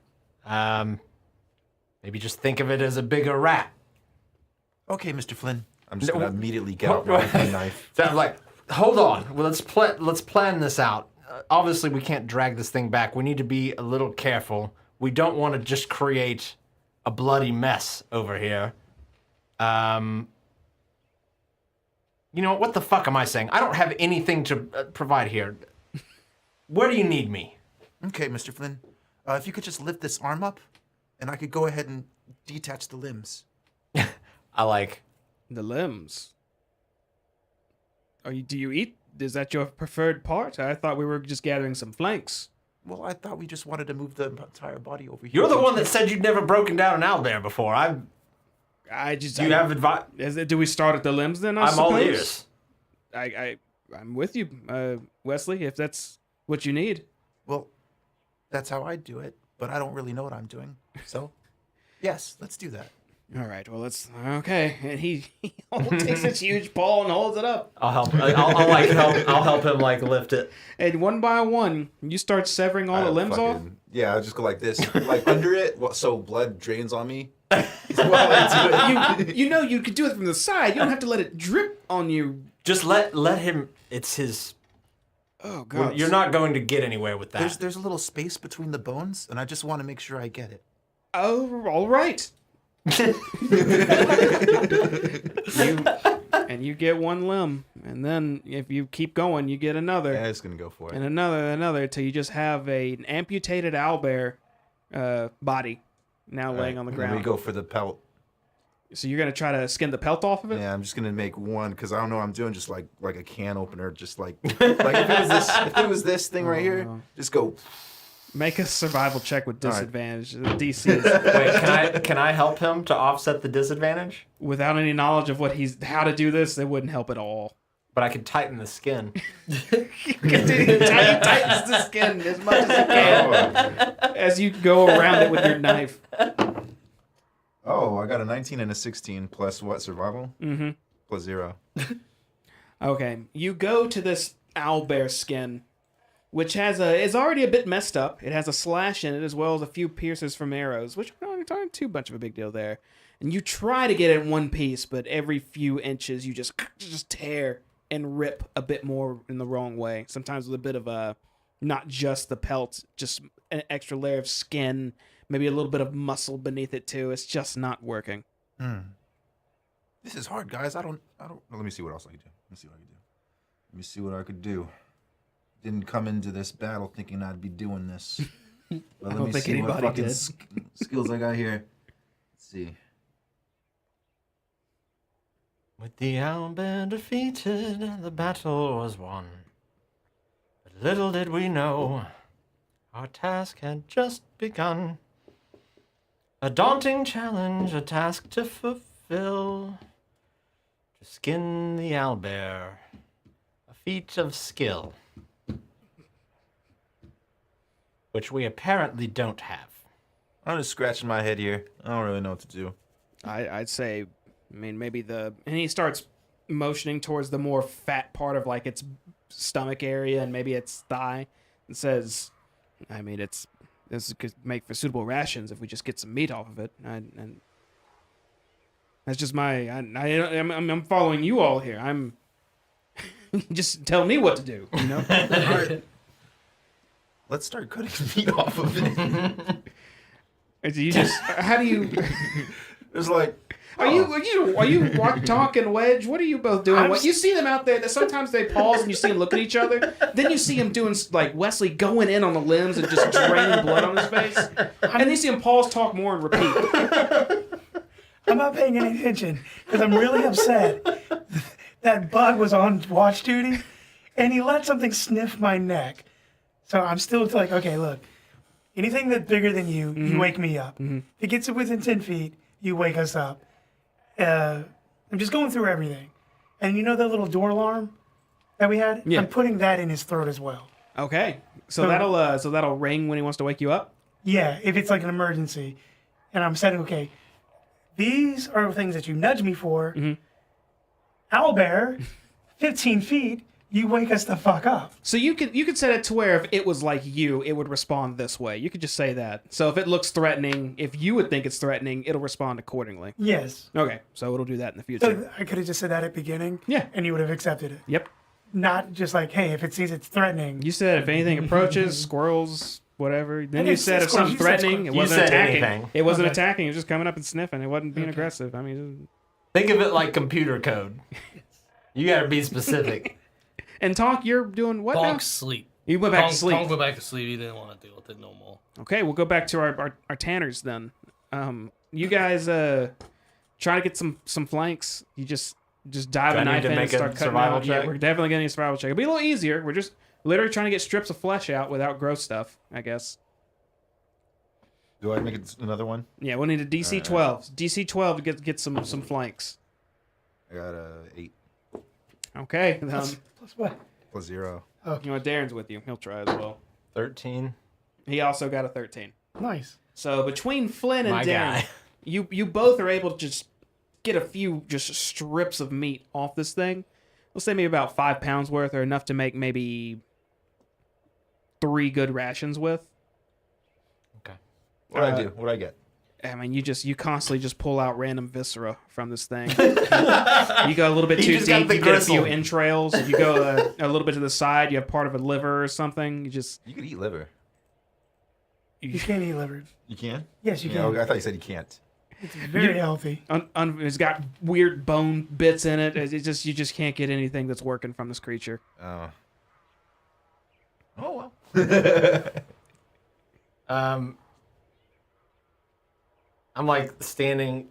Maybe just think of it as a bigger rat. Okay, Mr. Flynn. I'm just gonna immediately get out my knife. So I'm like, hold on. Well, let's plan this out. Obviously, we can't drag this thing back. We need to be a little careful. We don't want to just create a bloody mess over here. You know, what the fuck am I saying? I don't have anything to provide here. Where do you need me? Okay, Mr. Flynn. If you could just lift this arm up, and I could go ahead and detach the limbs. I like... The limbs. Do you eat? Is that your preferred part? I thought we were just gathering some flanks. Well, I thought we just wanted to move the entire body over here. You're the one that said you'd never broken down an owlbear before. Do you have advice? Do we start at the limbs then? I'm all ears. I'm with you, Wesley. If that's what you need. Well, that's how I do it, but I don't really know what I'm doing. So, yes, let's do that. All right. Well, okay. And he takes this huge paw and holds it up. I'll help. I'll help him lift it. And one by one, you start severing all the limbs off. Yeah, I'll just go like this, like under it, so blood drains on me. While I do it. You could do it from the side. You don't have to let it drip on you. Just let him. It's his. Oh God! You're not going to get anywhere with that. There's a little space between the bones, and I just want to make sure I get it. Oh, all right. You get one limb, and then if you keep going, you get another. Yeah, it's gonna go for it. And another, until you just have an amputated owlbear body now laying on the ground. We go for the pelt. So you're gonna try to skin the pelt off of it? Yeah, I'm just gonna make one because I don't know what I'm doing. Just like a can opener, just like if it was this thing right here, just go. Make a survival check with disadvantage. The DC is Wait, can I help him to offset the disadvantage? without any knowledge of how to do this. It wouldn't help at all. But I could tighten the skin. Continue to tightens the skin as much as you can as you go around it with your knife. Oh, I got a 19 and a 16 plus what, survival? Mm-hmm. Plus 0. Okay, you go to this owlbear skin, which is already a bit messed up. It has a slash in it as well as a few pierces from arrows, which aren't too much of a big deal there. And you try to get it in one piece, but every few inches you just tear and rip a bit more in the wrong way. Sometimes with a bit of not just the pelt, just an extra layer of skin, maybe a little bit of muscle beneath it too. It's just not working. This is hard, guys. I don't. Let me see what else I could do. Let me see what I could do. Didn't come into this battle thinking I'd be doing this. But let don't me think see what anybody fucking did. skills I got here. Let's see. With the owlbear defeated, the battle was won. But little did we know, our task had just begun. A daunting challenge, a task to fulfill. To skin the owlbear, a feat of skill. Which we apparently don't have. I'm just scratching my head here. I don't really know what to do. I'd say, maybe and he starts motioning towards the more fat part of its stomach area and maybe its thigh, and says, this could make for suitable rations if we just get some meat off of it. And that's just I'm following you all here. I'm just tell me what to do. All right. Let's start cutting meat off of it. How do you? It's like. Are you talking, Wedge? What are you both doing? You see them out there. That sometimes they pause and you see them look at each other. Then you see him doing Wesley going in on the limbs and just draining blood on his face. And then you see him pause, talk more, and repeat. I'm not paying any attention because I'm really upset. That bug was on watch duty, and he let something sniff my neck. So I'm still like, okay, look, anything that's bigger than you, you wake me up. If it gets within 10 feet, you wake us up. I'm just going through everything. And you know that little door alarm that we had? Yeah. I'm putting that in his throat as well. Okay. So that'll ring when he wants to wake you up? Yeah, if it's like an emergency. And I'm setting, okay, these are things that you nudge me for. Owlbear, 15 feet, you wake us the fuck up. So you could set it to where if it was like you, it would respond this way. You could just say that. So if it looks threatening, if you would think it's threatening, it'll respond accordingly. Yes. Okay, so it'll do that in the future. So I could have just said that at the beginning. Yeah. And you would have accepted it. Yep. Not just like, hey, if it sees it's threatening. You said if anything approaches, squirrels, whatever. Then I you didn't said say if something squirrels, you said threatening, it squirrels. wasn't You said attacking. anything. It wasn't Okay. attacking. It was just coming up and sniffing. It wasn't being aggressive. I mean, Think of it like computer code. You gotta be specific. and Tonk, you're doing what now? Bonk sleep. You went back to sleep. Tonk went back to sleep. He didn't want to deal with it no more. Okay, we'll go back to our tanners then. You guys try to get some flanks. You just dive Do a I need knife to in and make a start cutting survival out. Yeah, check? we're definitely getting a survival check. It'll be a little easier. We're just literally trying to get strips of flesh out without gross stuff, I guess. Do I make it another one? Yeah, we'll need a DC 12. DC 12 to get some flanks. I got 8 Okay. Plus what? plus 0. You know, Darren's with you. He'll try as well. 13. He also got a 13. Nice. So between Flynn and My Darren, guy. you both are able to just get a few just strips of meat off this thing. Let's say maybe about 5 pounds worth, or enough to make maybe 3 good rations with. Okay. What do I do? What do I get? I mean, you constantly just pull out random viscera from this thing. You go a little bit You too just got deep, the you get a few gristle. entrails. You go a little bit to the side, you have part of a liver or something. You just You could eat liver. You can't eat liver. You can? Yes, you Yeah, can. okay, I thought you said you can't. It's very healthy. it's got weird bone bits in it. You just can't get anything that's working from this creature. Oh. Oh well. I'm like standing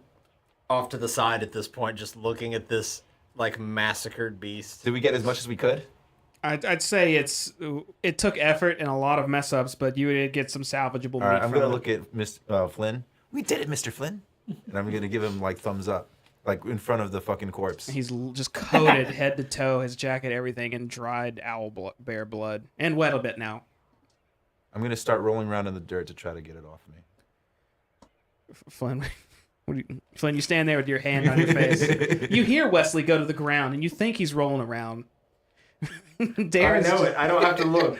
off to the side at this point, just looking at this like massacred beast. Did we get as much as we could? I'd say it took effort and a lot of mess ups, but you did get some salvageable All right, meat I'm from gonna it. look at Mr. Flynn. We did it, Mr. Flynn. And I'm gonna give him like thumbs up, like in front of the fucking corpse. He's just coated head to toe, his jacket, everything, in dried bear blood, and wet a bit now. I'm gonna start rolling around in the dirt to try to get it off me. Flynn, Flynn, you stand there with your hand on your face. You hear Wesley go to the ground, and you think he's rolling around. Darren's I don't have to look.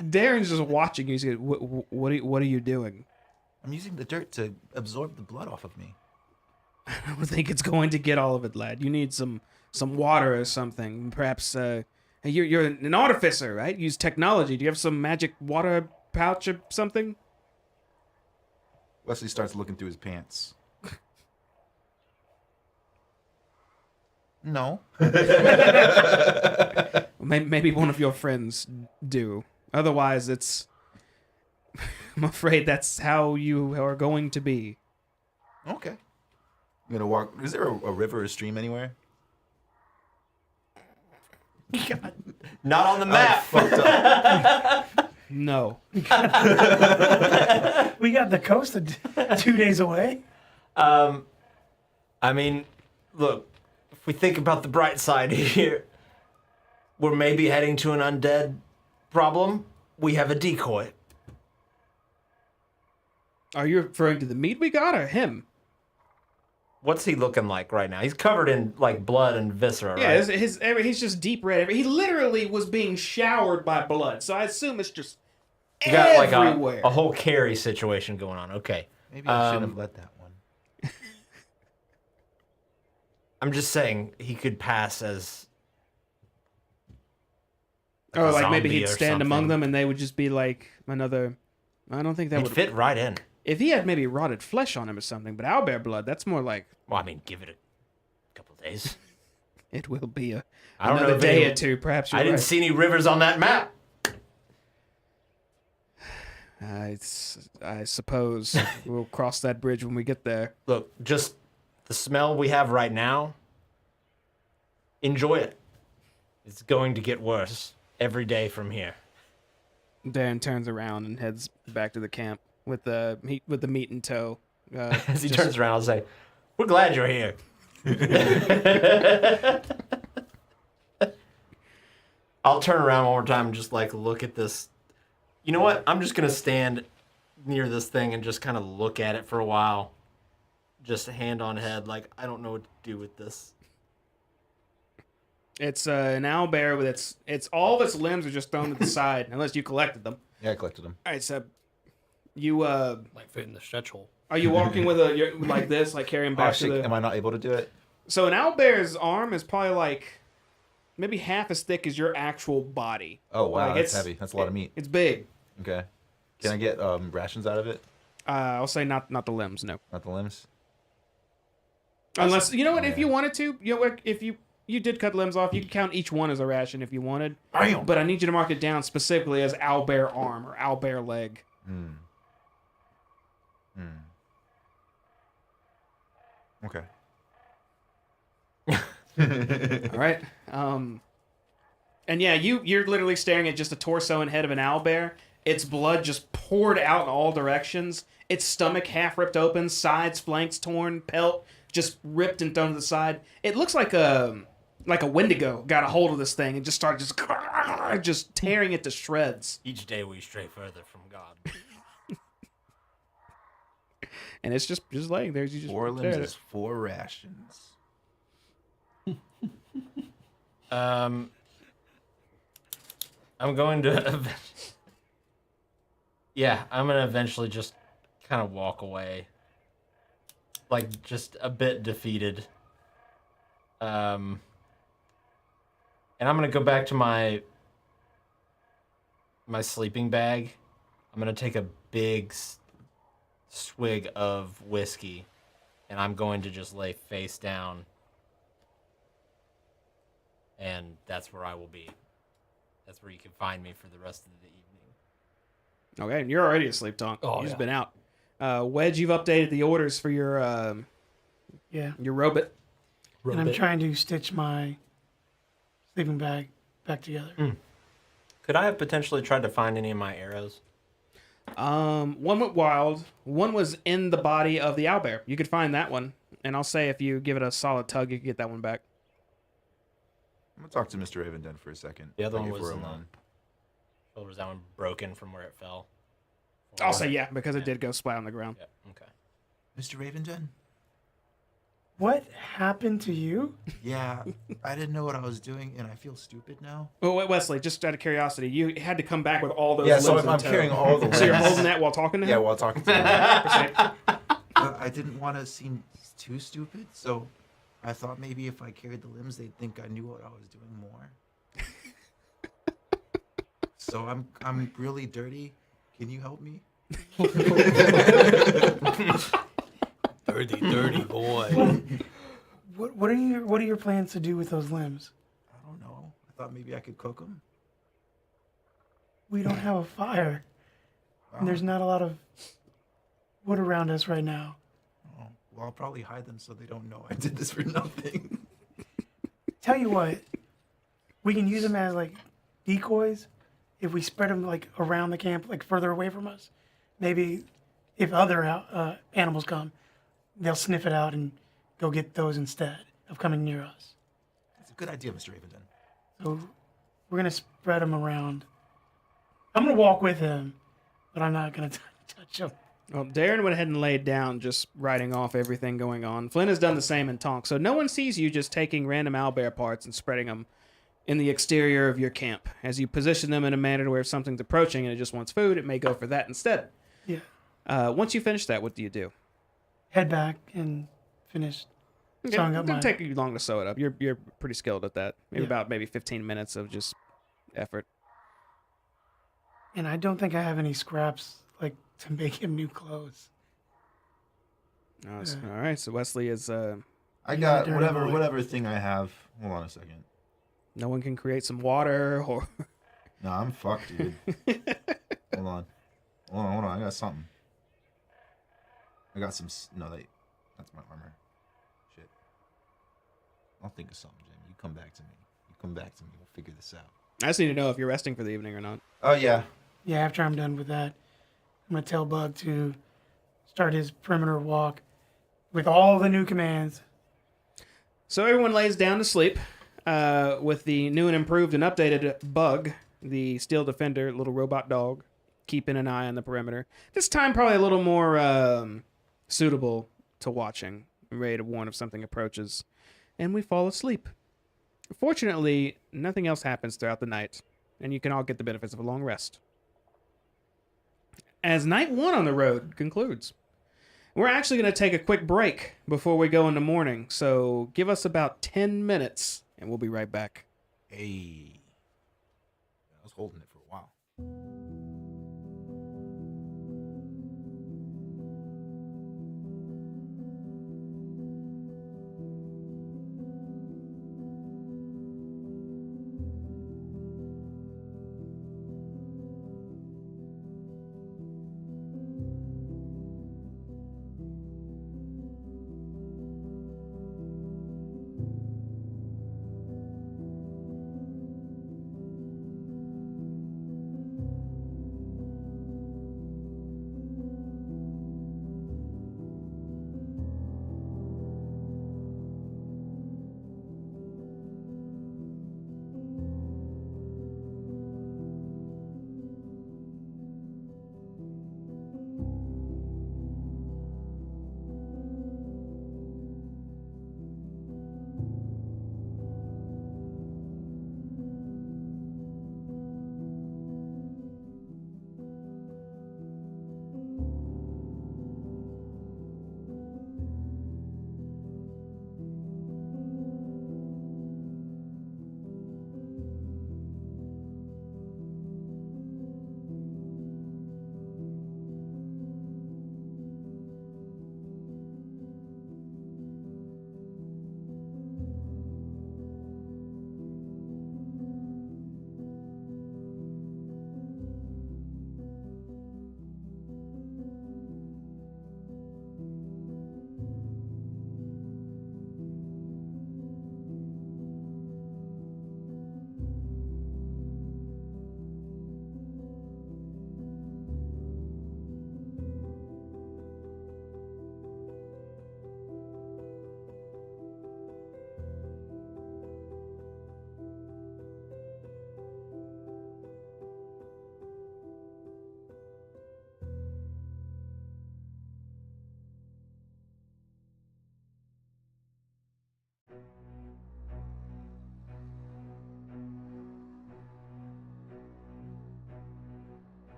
Darren's just watching you. He's like, what are you doing? I'm using the dirt to absorb the blood off of me. I don't think it's going to get all of it, lad. You need some water or something. Perhaps you're an artificer, right? Use technology. Do you have some magic water pouch or something? Wesley starts looking through his pants. No. Maybe one of your friends do. Otherwise, I'm afraid that's how you are going to be. Okay. I'm gonna walk. Is there a river or stream anywhere? Not on the map. Fucked up. No. We got the coast 2 days away. I mean, look, if we think about the bright side here, we're maybe heading to an undead problem. We have a decoy. Are you referring to the meat we got or him? What's he looking like right now? He's covered in like blood and viscera, Yeah, right? he's just deep red. He literally was being showered by blood, so I assume it's just You got like everywhere. a whole carry situation going on. Okay. Maybe I shouldn't have let that one. I'm just saying he could pass as Or a like maybe zombie he'd or stand among something. them and they would just be like another. I don't think that He'd would fit right in. If he had maybe rotted flesh on him or something, but owlbear blood, that's more like Well, I mean, give it a couple days. it will be I don't know another if day any- or two. Perhaps you're I didn't right. see any rivers on that map. I suppose we'll cross that bridge when we get there. Look, just the smell we have right now. Enjoy it. It's going to get worse every day from here. Dan turns around and heads back to the camp with the meat in tow. As he turns around, I'll say, "We're glad you're here." I'll turn around one more time and just like look at this. You know what? I'm just gonna stand near this thing and just kind of look at it for a while. just hand on head, like, I don't know what to do with this. It's an owlbear with its all of its limbs are just thrown to the side, unless you collected them. Yeah, I collected them. All right, so you Like fit in the stretch hole. are you walking with like this, like carrying Oh, back to shit. the? Am I not able to do it? So an owlbear's arm is probably like maybe half as thick as your actual body. Oh, wow. Like, That's it's- heavy. That's a lot of meat. It's big. Okay. Can I get rations out of it? I'll say not the limbs, no. Not the limbs? Unless you know what, if Yeah. you wanted to, you know what, if you did cut limbs off, you could count each one as a ration if you wanted. Damn. But I need you to mark it down specifically as owlbear arm or owlbear leg. Okay. All right. And yeah, you're literally staring at just the torso and head of an owlbear. Its blood just poured out in all directions. Its stomach half ripped open, sides, flanks torn, pelt just ripped and thrown to the side. It looks like a Wendigo got a hold of this thing and just started just tearing it to shreds. Each day we stray further from God. And it's just laying there. You just 4 stare limbs at is it. 4 rations. I'm going to... Yeah, I'm going to eventually just kind of walk away. Like, just a bit defeated. And I'm going to go back to my sleeping bag. I'm going to take a big swig of whiskey. And I'm going to just lay face down. And that's where I will be. That's where you can find me for the rest of the evening. Okay, and you're already asleep, Tonk. Oh, You've just yeah. been out. Wedge, you've updated the orders for your robot. And I'm trying to stitch my sleeping bag back together. Could I have potentially tried to find any of my arrows? One went wild. One was in the body of the owlbear. You could find that one, and I'll say if you give it a solid tug, you can get that one back. I'm going to talk to Mr. Ravenden for a second. The other Like, one if was we're in the- alone. Or was that one broken from where it fell? I'll say yeah, because it did go splat on the ground. Yeah, okay. Mr. Ravenden? What happened to you? Yeah, I didn't know what I was doing, and I feel stupid now. Oh, wait, Wesley, just out of curiosity, you had to come back with all those Yeah, limbs so in I'm tow. carrying all the limbs. So you're holding that while talking to him? Yeah, while talking to him. But I didn't want to seem too stupid, so I thought maybe if I carried the limbs, they'd think I knew what I was doing more. So I'm really dirty. Can you help me? Dirty boy. What are your plans to do with those limbs? I don't know. I thought maybe I could cook them. We don't have a fire, and there's not a lot of wood around us right now. Oh, well, I'll probably hide them so they don't know I did this for nothing. Tell you what, we can use them as like decoys if we spread them like around the camp, like further away from us. Maybe if other animals come, they'll sniff it out and go get those instead of coming near us. That's a good idea, Mr. Ravenden. So we're gonna spread them around. I'm gonna walk with him, but I'm not gonna touch him. Well, Darren went ahead and laid down, just writing off everything going on. Flynn has done the same in Tonk, so no one sees you just taking random owlbear parts and spreading them in the exterior of your camp. As you position them in a manner where if something's approaching and it just wants food, it may go for that instead. Yeah. Once you finish that, what do you do? Head back and finish Okay, sewing it up doesn't my. take you long to sew it up. You're pretty skilled at that. Maybe Yeah. about 15 minutes of just effort. And I don't think I have any scraps like to make him new clothes. All right, so Wesley is. I got dirty boy. whatever thing I have. Hold on a second. No one can create some water or. No, I'm fucked, dude. Hold on. I got something. I got some. No, that's my armor. Shit. I'll think of something, Jim. You come back to me. We'll figure this out. I just need to know if you're resting for the evening or not. Oh, yeah. Yeah, after I'm done with that, I'm gonna tell Bug to start his perimeter walk with all the new commands. So everyone lays down to sleep with the new and improved and updated Bug, the Steel Defender, little robot dog, keeping an eye on the perimeter. This time probably a little more suitable to watching, ready to warn if something approaches, and we fall asleep. Fortunately, nothing else happens throughout the night, and you can all get the benefits of a long rest. As night 1 on the road concludes, we're actually going to take a quick break before we go into morning, so give us about 10 minutes, and we'll be right back. Hey. I was holding it for a while.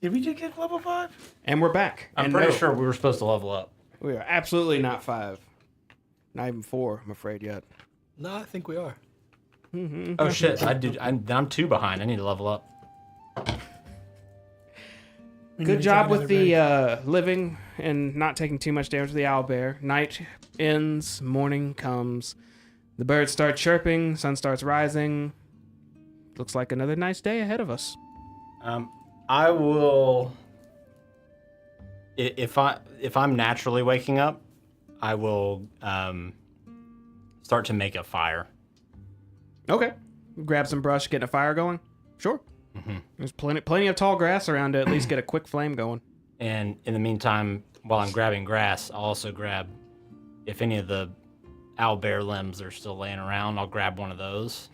Did we just get level 5? And we're back. I'm And pretty no, sure we were supposed to level up. we are absolutely not 5. Not even 4, I'm afraid, yet. No, I think we are. Oh shit! I'm 2 behind. I need to level up. Good job with the living and not taking too much damage to the owlbear. Night ends, morning comes. The birds start chirping, sun starts rising. Looks like another nice day ahead of us. I will. If I'm naturally waking up, I will start to make a fire. Okay. Grab some brush, get a fire going. Sure. There's plenty of tall grass around to at least get a quick flame going. And in the meantime, while I'm grabbing grass, I'll also grab, if any of the owlbear limbs are still laying around, I'll grab one of those.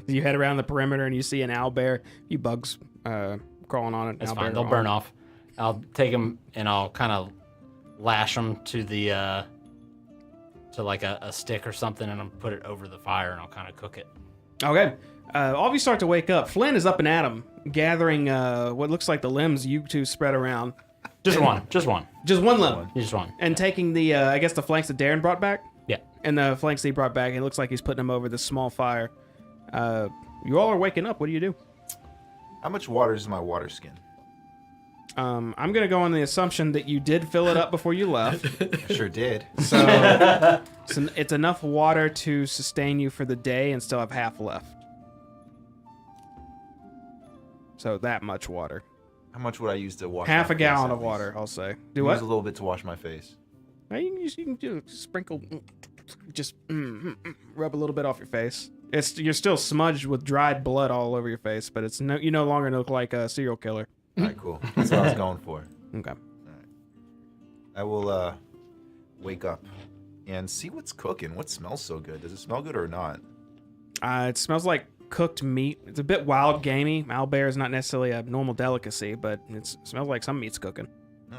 You head around the perimeter and you see an owlbear. You bugs crawling on it. That's fine. They'll burn off. I'll take them and I'll kind of lash them to the to like a stick or something, and I'll put it over the fire and I'll kind of cook it. Okay. All of you start to wake up. Flynn is up and at him, gathering what looks like the limbs you two spread around. Just one. Just one. Just one limb. Just one. And taking the, I guess, the flanks that Darren brought back? Yeah. And the flanks that he brought back, it looks like he's putting them over this small fire. You all are waking up. What do you do? How much water is in my water skin? I'm going to go on the assumption that you did fill it up before you left. Sure did. So it's enough water to sustain you for the day and still have half left. So that much water. How much would I use to wash? Half my a face gallon at of least? water, I'll say. Do Use what? a little bit to wash my face. You can do sprinkle, just rub a little bit off your face. You're still smudged with dried blood all over your face, but you no longer look like a serial killer. All right, cool. That's what I was going for. Okay. I will wake up and see what's cooking. What smells so good? Does it smell good or not? It smells like cooked meat. It's a bit wild gamey. Owlbear is not necessarily a normal delicacy, but it smells like some meat's cooking.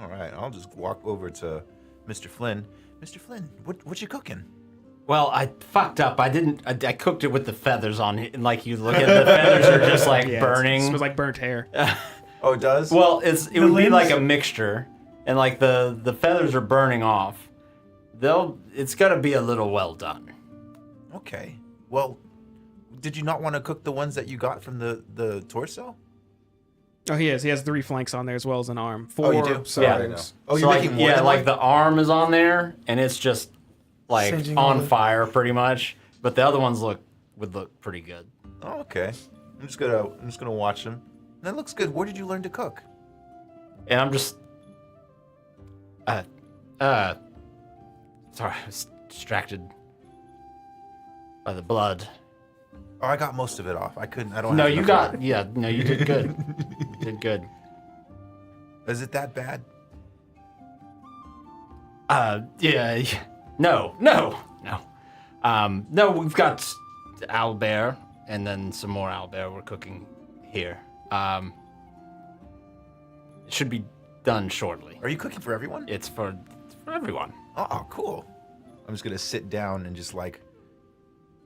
All right, I'll just walk over to Mr. Flynn. Mr. Flynn, what you cooking? Well, I fucked up. I cooked it with the feathers on it, and like you look at the feathers are just like burning. It smells like burnt hair. Oh, it does? Well, it would be limbs? like a mixture, and like the feathers are burning off. It's gotta be a little well done. Okay. Well, did you not want to cook the ones that you got from the torso? Oh, he is. He has 3 flanks on there as well as an arm. 4 Oh, you do? sides. Yeah. I know. Oh, So, you're like, making more yeah, than like one? the arm is on there, and it's just like Singeing on over. fire pretty much. But the other ones would look pretty good. Oh, okay. I'm just gonna watch them. That looks good. Where did you learn to cook? And I'm just sorry, I was distracted by the blood. Oh, I got most of it off. I don't No, have you enough got water. you did good. You did good. Is it that bad? Yeah. No. No, we've got owlbear and then some more owlbear we're cooking here. It should be done shortly. Are you cooking for everyone? It's for everyone. Oh, cool. I'm just gonna sit down and just like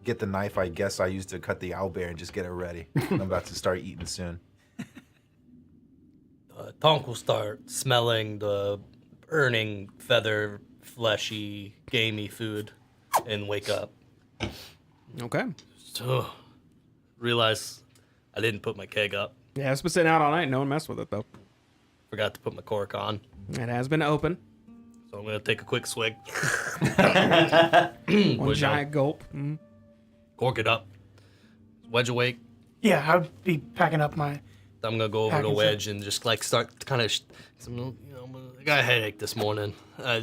get the knife I guess I used to cut the owlbear and just get it ready. I'm about to start eating soon. Tonk will start smelling the burning, feather, fleshy, gamey food and wake up. Okay. So, realize I didn't put my keg up. Yeah, it's been sitting out all night. No one messed with it, though. Forgot to put my cork on. It has been open. So I'm going to take a quick swig. One giant gulp. Mm. Cork it up. Wedge awake. Yeah, I would be packing up my. I'm gonna go over to Packing Wedge and just like start kind of, I got a headache this morning.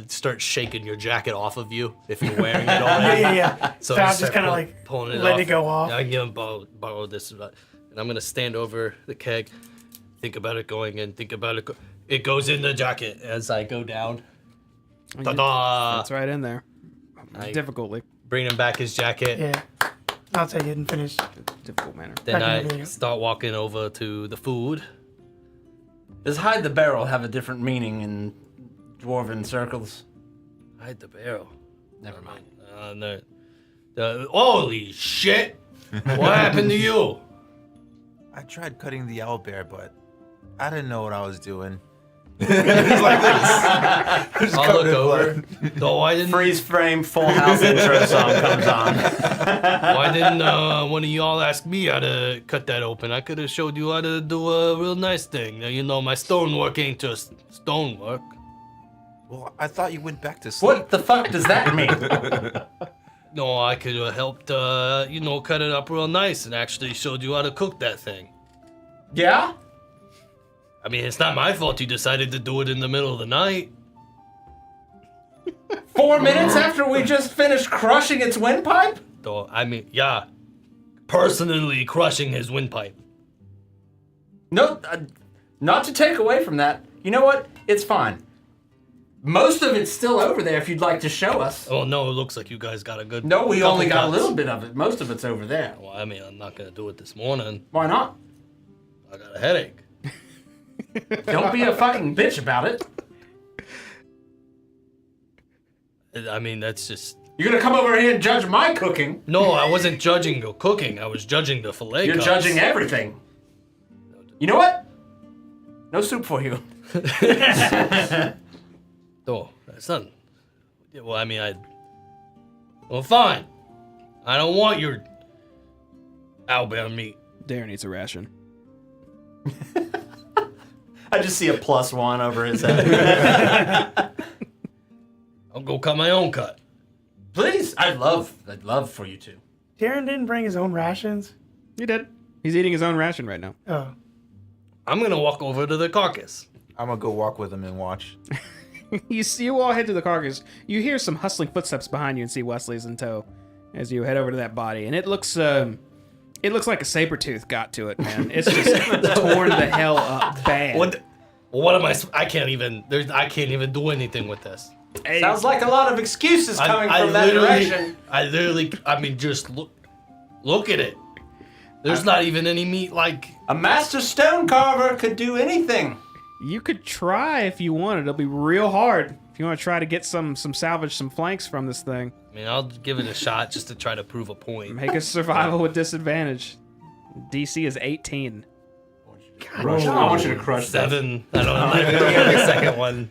Start shaking your jacket off of you if you're wearing it already. Yeah. So So I I was just kind of like pulling it let off. it go off. I give him borrow this, and I'm gonna stand over the keg, think about it going in, think about it. It goes in the jacket as I go down. Ta-da! It's right in there. I Difficultly. bring him back his jacket. Yeah. I'll say you didn't finish. Difficult manner. Then Back in the I video. start walking over to the food. Does hide the barrel have a different meaning in dwarven circles? Hide the barrel. Never mind. No. Holy shit! What happened to you? I tried cutting the owlbear, but I didn't know what I was doing. I'll look over. No, I didn't. Freeze frame, Full House intro song comes on. Why didn't one of y'all ask me how to cut that open? I could have showed you how to do a real nice thing. Now, you know, my stonework ain't just stonework. Well, I thought you went back to sleep. What the fuck does that mean? No, I could have helped, you know, cut it up real nice and actually showed you how to cook that thing. Yeah? I mean, it's not my fault you decided to do it in the middle of the night. 4 minutes after we just finished crushing its windpipe? Though, I mean, yeah. Personally crushing his windpipe. No, not to take away from that. You know what? It's fine. Most of it's still over there if you'd like to show us. Oh, no, it looks like you guys got a good... No, we couple only got a cuts. little bit of it. Most of it's over there. Well, I mean, I'm not going to do it this morning. Why not? I got a headache. Don't be a fucking bitch about it. I mean, that's just... You're gonna come over here and judge my cooking. No, I wasn't judging your cooking. I was judging the fillet You're cuts. judging everything. You know what? No soup for you. Oh, that's not... Yeah, well, I mean, Well, fine. I don't want your owlbear meat. Darren eats a ration. I just see a +1 over his head. I'll go cut my own cut. Please, I'd love for you to. Darren didn't bring his own rations. He did. He's eating his own ration right now. Oh. I'm gonna walk over to the carcass. I'm gonna go walk with him and watch. You all head to the carcass. You hear some hustling footsteps behind you and see Wesley's in tow as you head over to that body. And it looks like a saber tooth got to it, man. It's just torn the hell up bad. What am I can't even do anything with this. Hey, Sounds like a lot of excuses coming from that direction. I mean, just look at it. There's not even any meat like... A master stone carver could do anything. you could try if you wanted. It'll be real hard if you want to try to get some salvage, some flanks from this thing. I mean, I'll give it a shot just to try to prove a point. Make a survival with disadvantage. DC is 18. I want you to crush 7. I don't know. I'm not even gonna get the second one.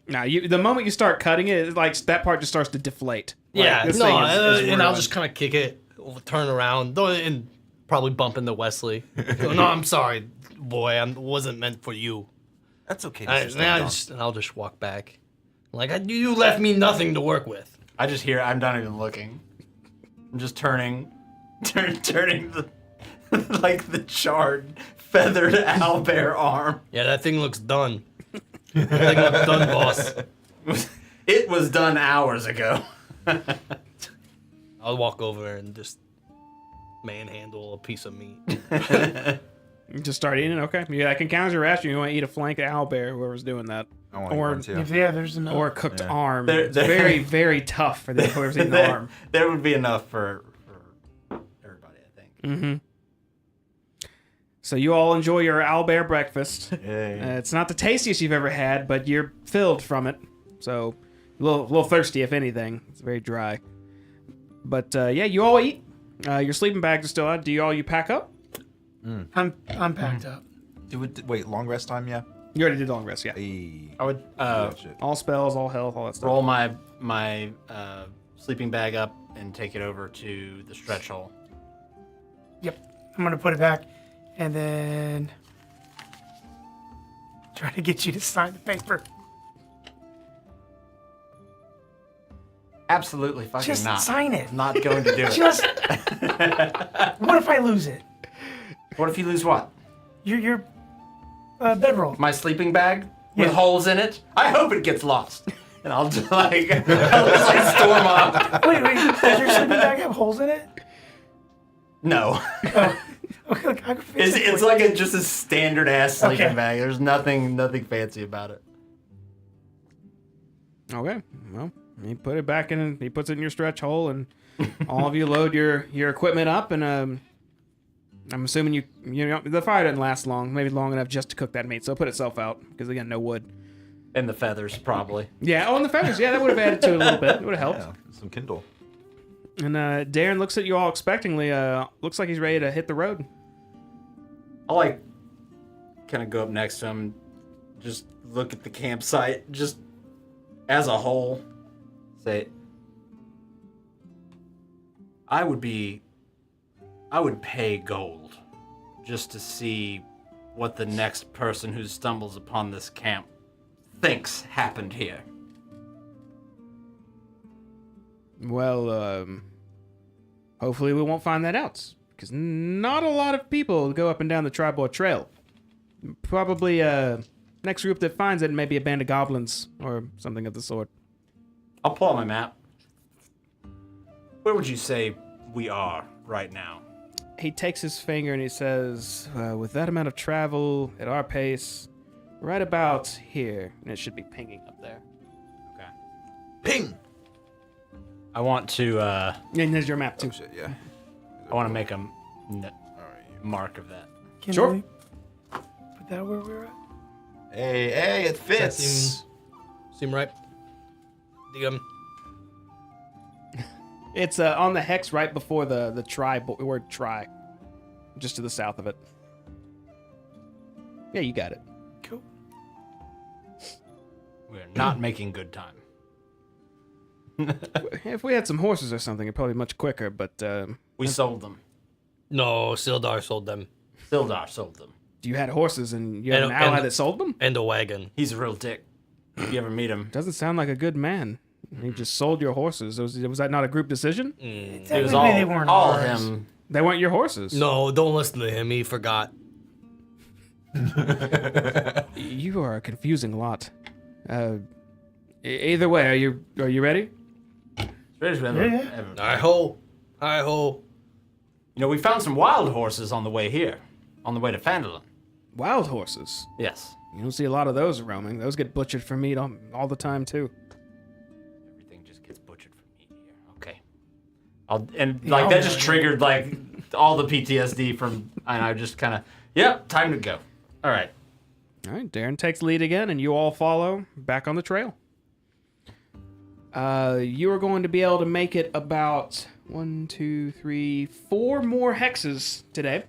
Now, the moment you start cutting it, it's like that part just starts to deflate. Like, Yeah, this no, thing is and I'll ruined. just kind of kick it, turn around, and probably bump into Wesley. No, I'm sorry, boy. I wasn't meant for you. That's okay. I'll just walk back. Like, you left me nothing to work with. I just hear. I'm not even looking. I'm just turning the like the charred, feathered owlbear arm. Yeah, that thing looks done. That thing looks done, boss. It was done hours ago. I'll walk over and just manhandle a piece of meat. You just start eating. Okay, yeah, I can count as your ration. You want to eat a flank of owlbear, whoever's doing that, I want or one too. Yeah, there's enough. or a cooked arm. There- It's very, very tough for whoever's eating the arm. There would be enough for everybody, I think. Mm-hmm. So you all enjoy your owlbear breakfast. Yay. It's not the tastiest you've ever had, but you're filled from it. So a little thirsty, if anything. It's very dry. But yeah, you all eat. Your sleeping bags are still out. You pack up? I'm packed up. Wait, long rest time, yeah? You already did long rest, yeah. Hey. I would Shit. All spells, all health, all that stuff. roll my sleeping bag up and take it over to the stretch hole. Yep. I'm gonna put it back, and then try to get you to sign the paper. Absolutely fucking Just not. sign it. I'm not going to do it. Just. What if I lose it? What if you lose what? Your bedroll. My sleeping bag with Yeah. holes in it? I hope it gets lost. And I'll just like storm off. Wait. Does your sleeping bag have holes in it? No. Okay, look, I can fix it. It's like just a standard ass sleeping Okay. bag. There's nothing fancy about it. Okay. Well, he put it back in. He puts it in your stretch hole, and all of you load your equipment up. And I'm assuming you know the fire didn't last long, maybe long enough just to cook that meat. So it put itself out because again, no wood. And the feathers, probably. Yeah. Oh, and the feathers. Yeah, that would have added to it a little bit. It would have helped. Yeah, some Kindle. And Darren looks at you all expectingly. Looks like he's ready to hit the road. I'll like kind of go up next to him, just look at the campsite, just as a whole. Say, I would pay gold just to see what the next person who stumbles upon this camp thinks happened here. Well, hopefully we won't find that out, because not a lot of people go up and down the Tribal Trail. Probably, next group that finds it may be a band of goblins or something of the sort. I'll pull out my map. Where would you say we are right now? He takes his finger and he says, with that amount of travel at our pace, right about here. And it should be pinging up there. Okay. Ping! I want to, And there's your map, too. Oh, shit, yeah. I want to make a Alright. mark of that. Can Sure. we put that where we're at? Hey, it fits. Seem right? DM. It's on the hex right before the word try. Just to the south of it. Yeah, you got it. Cool. We're not making good time. If we had some horses or something, it'd probably be much quicker, but We sold them. No, Sildar sold them. Sildar sold them. you had horses and you had an And- ally and- that sold them? And a wagon. He's a real dick. If you ever meet him. Doesn't sound like a good man. He just sold your horses. Was that not a group decision? It was Technically, they weren't all ours. him. They weren't your horses. No, don't listen to him. He forgot. You are a confusing lot. Either way, are you ready? Yeah. Hi-ho. Hi-ho. You know, we found some wild horses on the way here. On the way to Phandalin. Wild horses. Yes. You don't see a lot of those roaming. Those get butchered for meat all the time too. Everything just gets butchered for meat here. Okay. That just triggered like all the PTSD from, and I just kind of, yep, time to go. All right. All right, Darren takes lead again, and you all follow back on the trail. You are going to be able to make it about 4 more hexes today.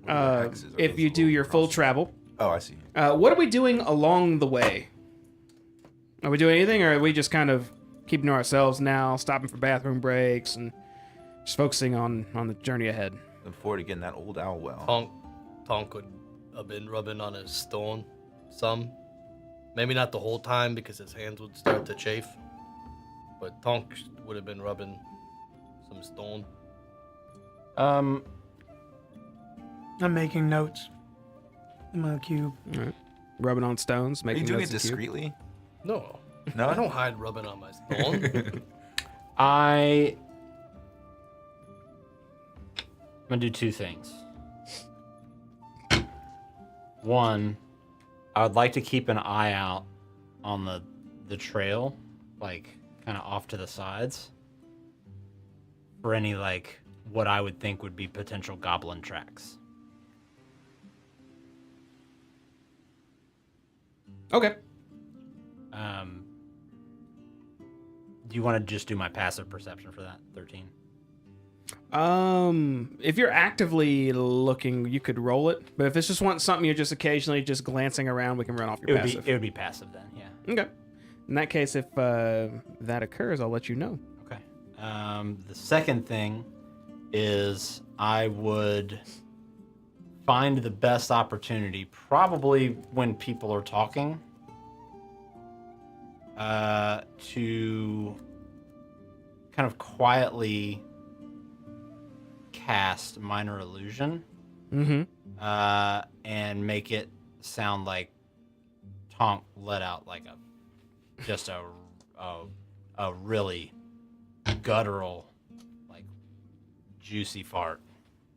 hexes are If those you do little your full crosses? travel. Oh, I see. What are we doing along the way? Are we doing anything, or are we just kind of keeping to ourselves now, stopping for bathroom breaks, and just focusing on the journey ahead? Looking forward to getting that old owl well. Tonk would have been rubbing on his stone some. Maybe not the whole time because his hands would start to chafe. But Tonk would have been rubbing some stone. I'm making notes in my cube. All right. Rubbing on stones, Are making you doing notes it in cube. discreetly? No. No? I don't hide rubbing on my stone. I'm gonna do two things. One, I would like to keep an eye out on the trail, like kind of off to the sides, for any like what I would think would be potential goblin tracks. Okay. Do you want to just do my passive perception for that? 13. If you're actively looking, you could roll it. But if it's just something you're just occasionally just glancing around, we can run off your passive. It would be passive then, yeah. Okay. In that case, if that occurs, I'll let you know. Okay. The second thing is I would find the best opportunity, probably when people are talking, to kind of quietly cast minor illusion, Mm-hmm. and make it sound like Tonk let out like a really guttural, like juicy fart.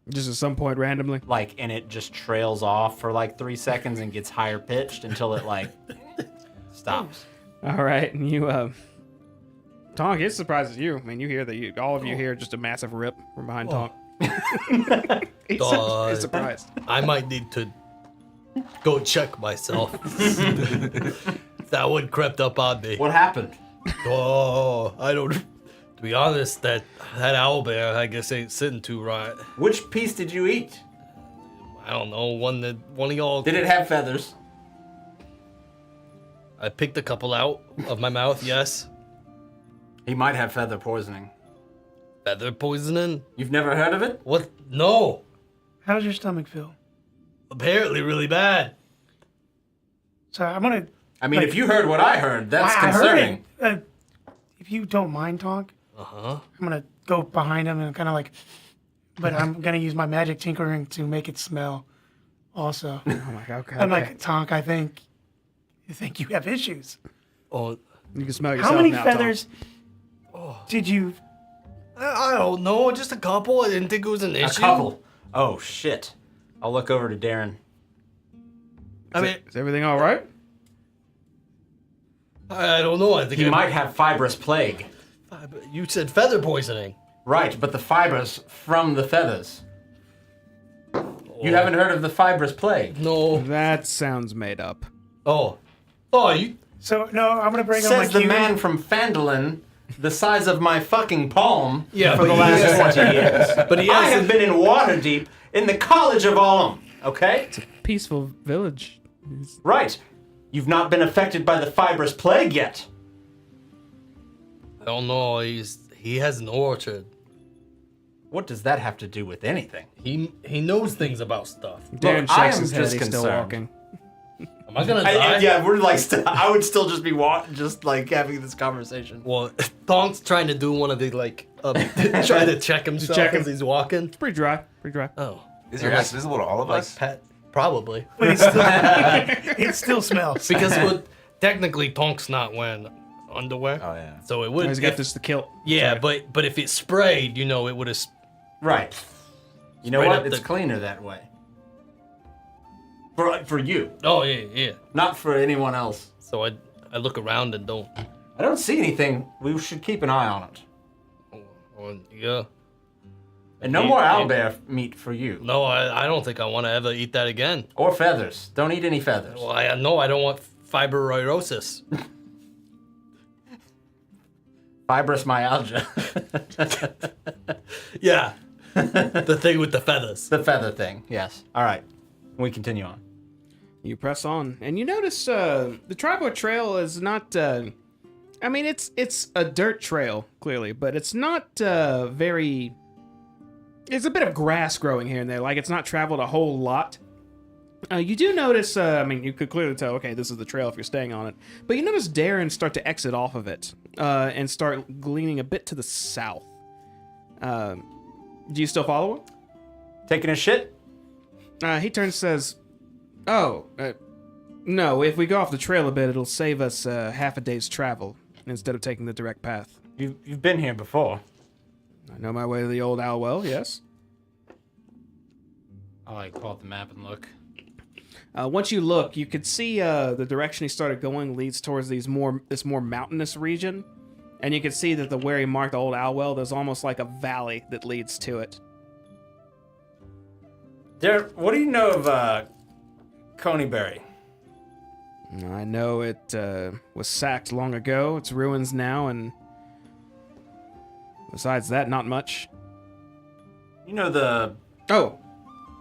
Just at some point randomly. Like, and it just trails off for like 3 seconds and gets higher pitched until it like stops. All right, and you, Tonk, it surprises you. I mean, you hear all of you hear just a massive rip from behind Tonk. He's surprised. I might need to go check myself. That one crept up on me. What happened? Oh, I don't. To be honest, that owlbear, I guess, ain't sitting too right. Which piece did you eat? I don't know. One of y'all. Did it have feathers? I picked a couple out of my mouth. Yes. He might have feather poisoning. Feather poisoning? You've never heard of it? What? No. How's your stomach feel? Apparently, really bad. So I'm gonna. I mean, if you heard what I heard, that's I concerning. heard it. If you don't mind, Tonk, I'm gonna go behind him and kind of like, but I'm gonna use my magic tinkering to make it smell. Also, Oh my god. Okay. I'm like, Tonk, I think you have issues. Oh, You can smell yourself How many now, Tom. feathers did you? I don't know. Just a couple. I didn't think it was an A issue. couple. Oh, shit. I'll look over to Darren. Is everything all right? I don't know. I think He might have fibrous plague. You said feather poisoning. Right, but the fibers from the feathers. You haven't heard of the fibrous plague? No. That sounds made up. Oh, you. So no, I'm gonna bring up my Says the cue. man from Phandalin, the size of my fucking palm, Yeah, for the but last 20 years. But he I has. have been in Waterdeep in the College of Ollam, okay? Peaceful village. Right. You've not been affected by the fibrous plague yet. I don't know. He has an orchard. What does that have to do with anything? He knows things about stuff. Darren I shakes am his head. just He's still concerned. walking. Am I gonna die? Yeah, we're like, I would still just be just like having this conversation. Well, Thonk's trying to do one of the like, trying to check himself check him. as he's walking. Pretty dry. Pretty dry. Oh, Is your ass visible to all of like us? pet, probably. But it still smells. Because technically Tonk's not wearing underwear. Oh, yeah. So it would. He's got if- just the kilt. Yeah, but if it sprayed, it would have. Right. You know Straight what? up It's the- cleaner that way. For you, Oh yeah. not for anyone else. So I look around and don't. I don't see anything. We should keep an eye on it. Yeah. And no more owlbear meat for you. No, I don't think I want to ever eat that again. Or feathers. Don't eat any feathers. Well, I don't want fibromyalgia. Fibrous myalgia. Yeah. The thing with the feathers. The feather thing, yes. All right. We continue on. You press on, and you notice the tribal trail is not. I mean, it's a dirt trail clearly, but it's not very. There's a bit of grass growing here and there. Like it's not traveled a whole lot. You do notice. I mean, you could clearly tell. Okay, this is the trail if you're staying on it. But you notice Darren start to exit off of it and start leaning a bit to the south. Do you still follow him? Taking a shit? He turns and says, "Oh, no, if we go off the trail a bit, it'll save us half a day's travel instead of taking the direct path. You've been here before. I know my way to the old Alwell, yes." I'll like pull up the map and look. Once you look, you could see the direction he started going leads towards this more mountainous region. And you can see that where he marked the old Alwell, there's almost like a valley that leads to it. Darren, what do you know of Coneyberry? I know it was sacked long ago. It's ruins now, and besides that, not much. You know the... Oh,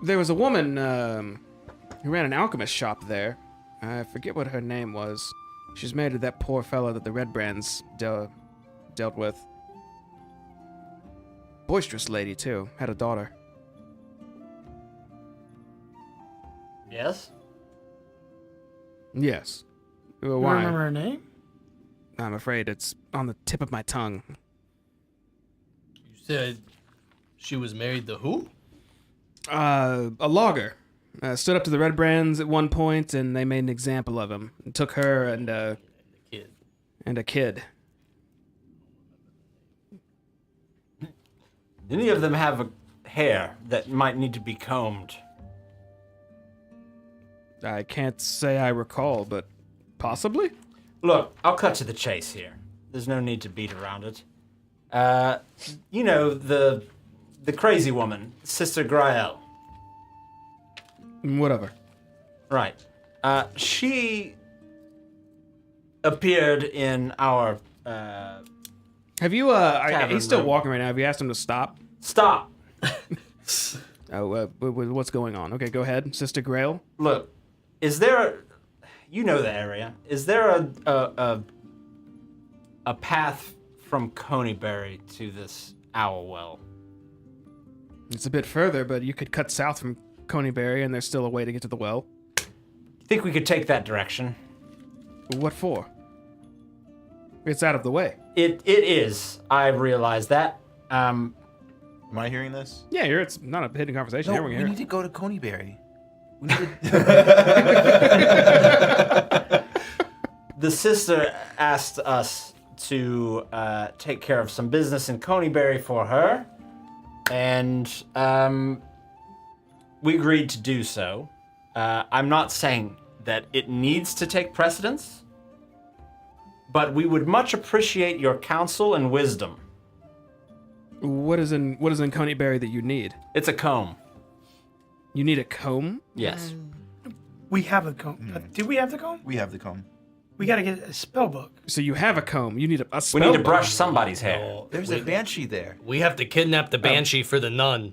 there was a woman who ran an alchemist shop there. I forget what her name was. She's married to that poor fellow that the Red Brands dealt with. Boisterous lady, too. Had a daughter. Yes? Yes. You Why? remember her name? I'm afraid it's on the tip of my tongue. You said she was married to who? A logger. Stood up to the Red Brands at one point, and they made an example of him. And took her and Kid. and a kid. Any of them have a hair that might need to be combed? I can't say I recall, but possibly? Look, I'll cut to the chase here. There's no need to beat around it. You know, the crazy woman, Sister Grael. Whatever. Right. She appeared in our... Have you, he's still room. walking right now. Have you asked him to stop? Stop! What's going on? Okay, go ahead, Sister Grail. Look, is there? You know the area. Is there a path from Coneybury to this owl well? It's a bit further, but you could cut south from Coneybury, and there's still a way to get to the well. Think we could take that direction? What for? It's out of the way. It is. I realize that. Am I hearing this? Yeah, it's not a hidden conversation. No, Everyone we can hear need to it. go to Coneybury. We need to... The sister asked us to take care of some business in Coneybury for her, and we agreed to do so. I'm not saying that it needs to take precedence, but we would much appreciate your counsel and wisdom. What is in Coneybury that you need? It's a comb. You need a comb? Yes. We have a comb. Do we have the comb? We have the comb. We gotta get a spell book. So you have a comb. You need a We spell need to book. brush somebody's hair. No, There's a banshee there. we have to kidnap the banshee for the nun.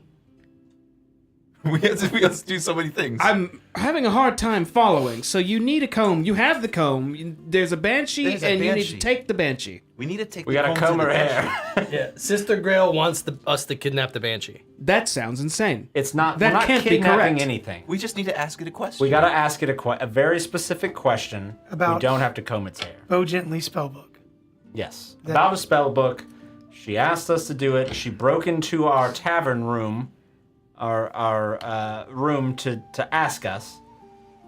We have to do so many things. I'm having a hard time following. So you need a comb. You have the comb. There's a banshee, There's a and you need banshee. to take the banshee. We need to take. We the gotta comb comb to her the hair. banshee. Yeah, Sister Grail wants us to kidnap the banshee. That sounds insane. It's not. That we're not can't be kidnapping correct. anything. We just need to ask it a question. We gotta ask it a very specific question. We About- don't have to comb its hair. Bow Gently spell book. Yes. About a spell book. She asked us to do it. She broke into our tavern room, our room to ask us,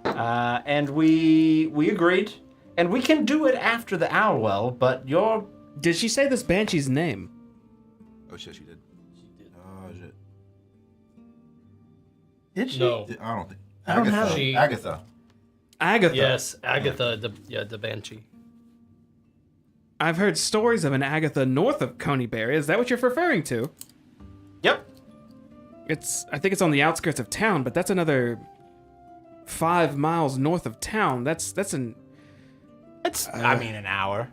and we agreed. And we can do it after the owl well, but you're. Did she say this banshee's name? Oh shit, she did. Oh shit. Did she? No. I don't think. I don't have it. Agatha. Agatha. Yes, Agatha, the banshee. I've heard stories of an Agatha north of Coneybury. Is that what you're referring to? Yep. I think it's on the outskirts of town, but that's another 5 miles north of town. That's an. It's. I mean, an hour.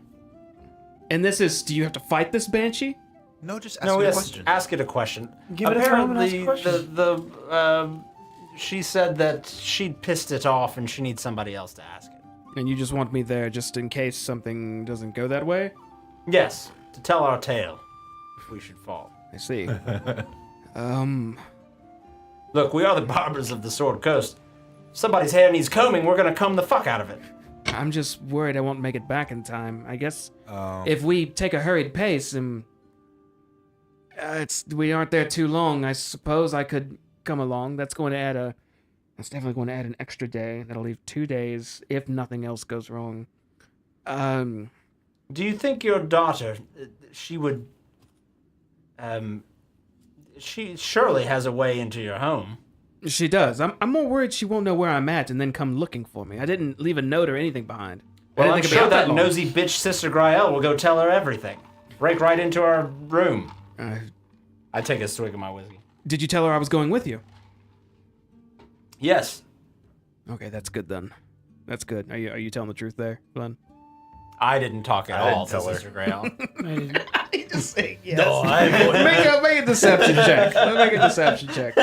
And this is. Do you have to fight this banshee? No, just ask No, me a yes. question. Ask it a question. Give it a comb and ask a question. She said that she'd pissed it off and she needs somebody else to ask it. And you just want me there just in case something doesn't go that way? Yes, to tell our tale, if we should fall. I see. Look, we are the barbers of the Sword Coast. If somebody's hair needs combing, we're gonna comb the fuck out of it. I'm just worried I won't make it back in time. I guess if we take a hurried pace and we aren't there too long, I suppose I could come along. That's definitely going to add an extra day. That'll leave 2 days if nothing else goes wrong. Do you think your daughter, she would, she surely has a way into your home? She does. I'm more worried she won't know where I'm at and then come looking for me. I didn't leave a note or anything behind. Well, I'm I didn't think sure about that long. nosy bitch Sister Grael will go tell her everything. Break right into our room. I take a swig of my whiskey. Did you tell her I was going with you? Yes. Okay, that's good then. That's good. Are you telling the truth there, Glenn? I didn't talk at I didn't all to tell her. Sister Grael. I didn't. No, Make a deception check. Make a deception check.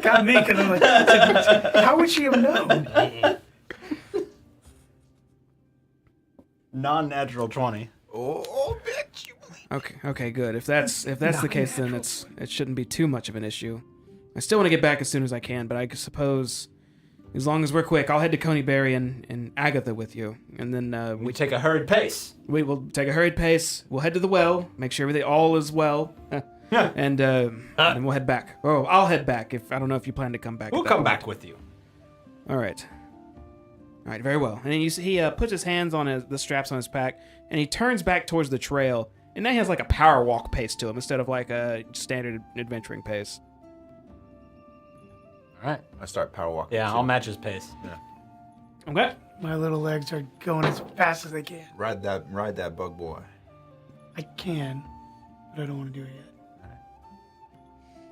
God, make it like, how would she have known? Non-natural 20. Oh, bitch! You believe? Okay, good. If that's the case, then it shouldn't be too much of an issue. I still want to get back as soon as I can, but I suppose as long as we're quick, I'll head to Coneybury and Agatha with you, and then We take a hurried pace. we will take a hurried pace. We'll head to the well, make sure everything all is well, and we'll head back. Oh, I'll head back. If I don't know if you plan to come back. We'll at that come point. back with you. All right, very well. And then he puts his hands on the straps on his pack, and he turns back towards the trail. And now he has like a power walk pace to him instead of like a standard adventuring pace. All right. I start power walking. Yeah, too. I'll match his pace. Okay. My little legs are going as fast as they can. Ride that bug boy. I can, but I don't want to do it yet.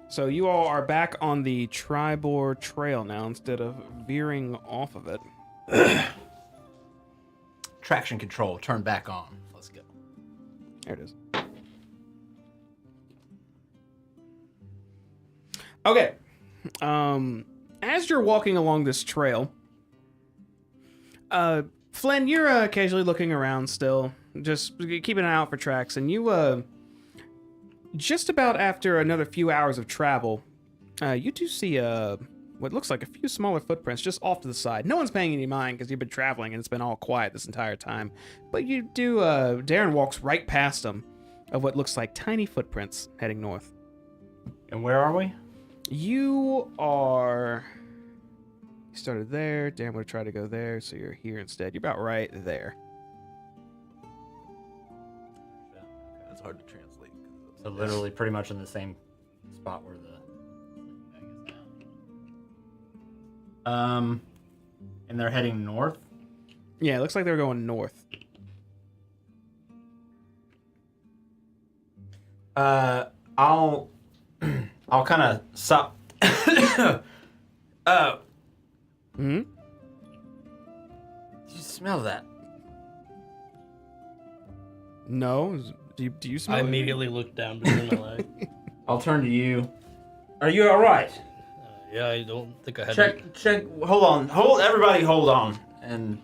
So you all are back on the Tribor Trail now instead of veering off of it. Traction control, turn back on. Let's go. There it is. Okay. As you're walking along this trail, Flynn, you're occasionally looking around still, just keeping an eye out for tracks, and you, just about after another few hours of travel, you do see what looks like a few smaller footprints just off to the side. No one's paying any mind because you've been traveling and it's been all quiet this entire time. But you do, Darren walks right past them of what looks like tiny footprints heading north. And where are we? You started there. Darren would try to go there, so you're here instead. You're about right there. It's hard to translate. So literally pretty much in the same spot where the and they're heading north. Yeah, it looks like they're going north. I'll kind of stop. Hmm? Did you smell that? No. Do you smell I it? immediately looked down between my legs. I'll turn to you. Are you all right? Yeah, I don't think I had. Check. Hold on. Everybody, hold on. And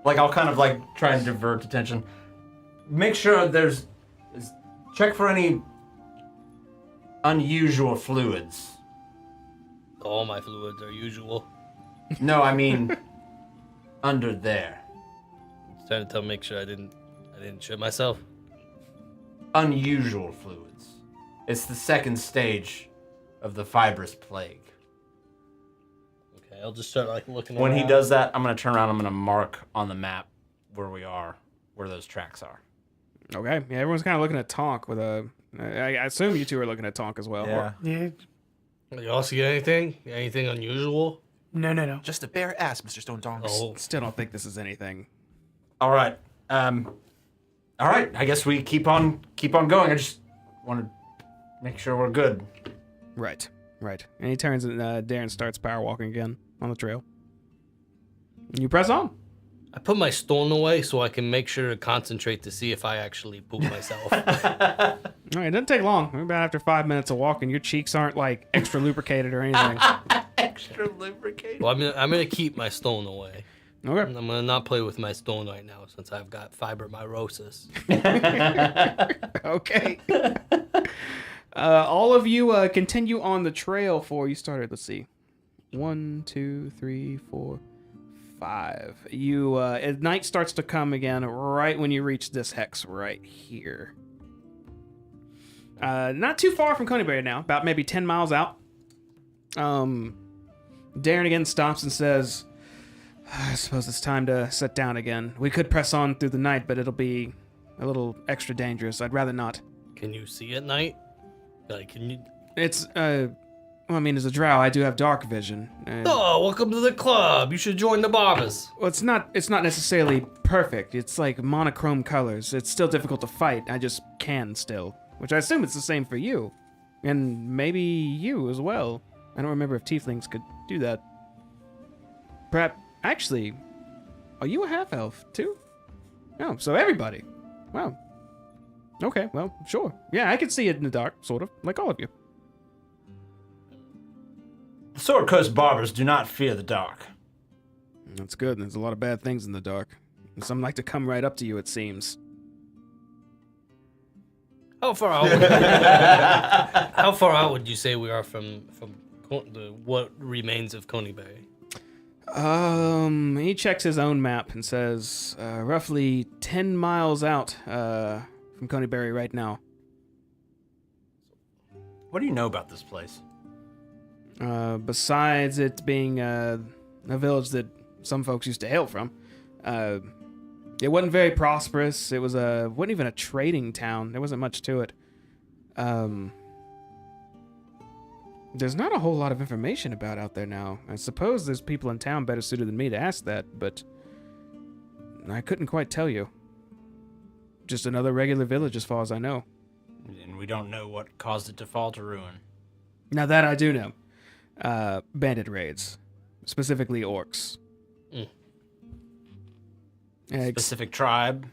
like, I'll kind of like try and divert attention. Make sure check for any unusual fluids. All my fluids are usual. No, I mean under there. Trying to make sure I didn't shit myself. Unusual fluids. It's the second stage of the fibrous plague. Okay, I'll just start like looking. When he around. does that, I'm gonna turn around. I'm gonna mark on the map where we are, where those tracks are. Okay. Yeah, everyone's kind of looking at Tonk with a... I assume you two are looking at Tonk as well. Yeah. Yeah. Y'all see anything? Anything unusual? No. Just a bare ass, Mr. Stone Dongs. Oh, Still don't think this is anything. All right. All right. I guess we keep on going. I just want to make sure we're good. Right. And he turns and Darren starts power walking again on the trail. And you press on. I put my stone away so I can make sure to concentrate to see if I actually poop myself. All right, it doesn't take long. About after 5 minutes of walking, your cheeks aren't like extra lubricated or anything. Extra lubricated. Well, I'm gonna keep my stone away. Okay. I'm gonna not play with my stone right now since I've got fibromyalgia. Okay. All of you continue on the trail for you started. Let's see, 1, 2, 3, 4, 5. You as night starts to come again, right when you reach this hex right here. Not too far from Coneyberry now, about maybe 10 miles out. Darren again stops and says, I suppose it's time to sit down again. We could press on through the night, but it'll be a little extra dangerous. I'd rather not. Can you see at night? Like, can you? It's, well, I mean, as a drow, I do have dark vision. Oh, welcome to the club. You should join the barbers. Well, it's not necessarily perfect. It's like monochrome colors. It's still difficult to fight. I just can still. Which I assume it's the same for you. And maybe you as well. I don't remember if tieflings could do that. Perhaps, actually, are you a half-elf too? Oh, so everybody. Wow. Okay, well, sure. Yeah, I can see it in the dark, sort of, like all of you. Sword Coast barbers do not fear the dark. That's good. There's a lot of bad things in the dark. And some like to come right up to you, it seems. How far out? How far out would you say we are from what remains of Coneyberry? He checks his own map and says, roughly 10 miles out, from Coneyberry right now. What do you know about this place? Besides it being, a village that some folks used to hail from, it wasn't very prosperous. It wasn't even a trading town. There wasn't much to it. There's not a whole lot of information about out there now. I suppose there's people in town better suited than me to ask that, but I couldn't quite tell you. Just another regular village as far as I know. And we don't know what caused it to fall to ruin. Now that I do know. Bandit raids. Specifically orcs. Specific tribe?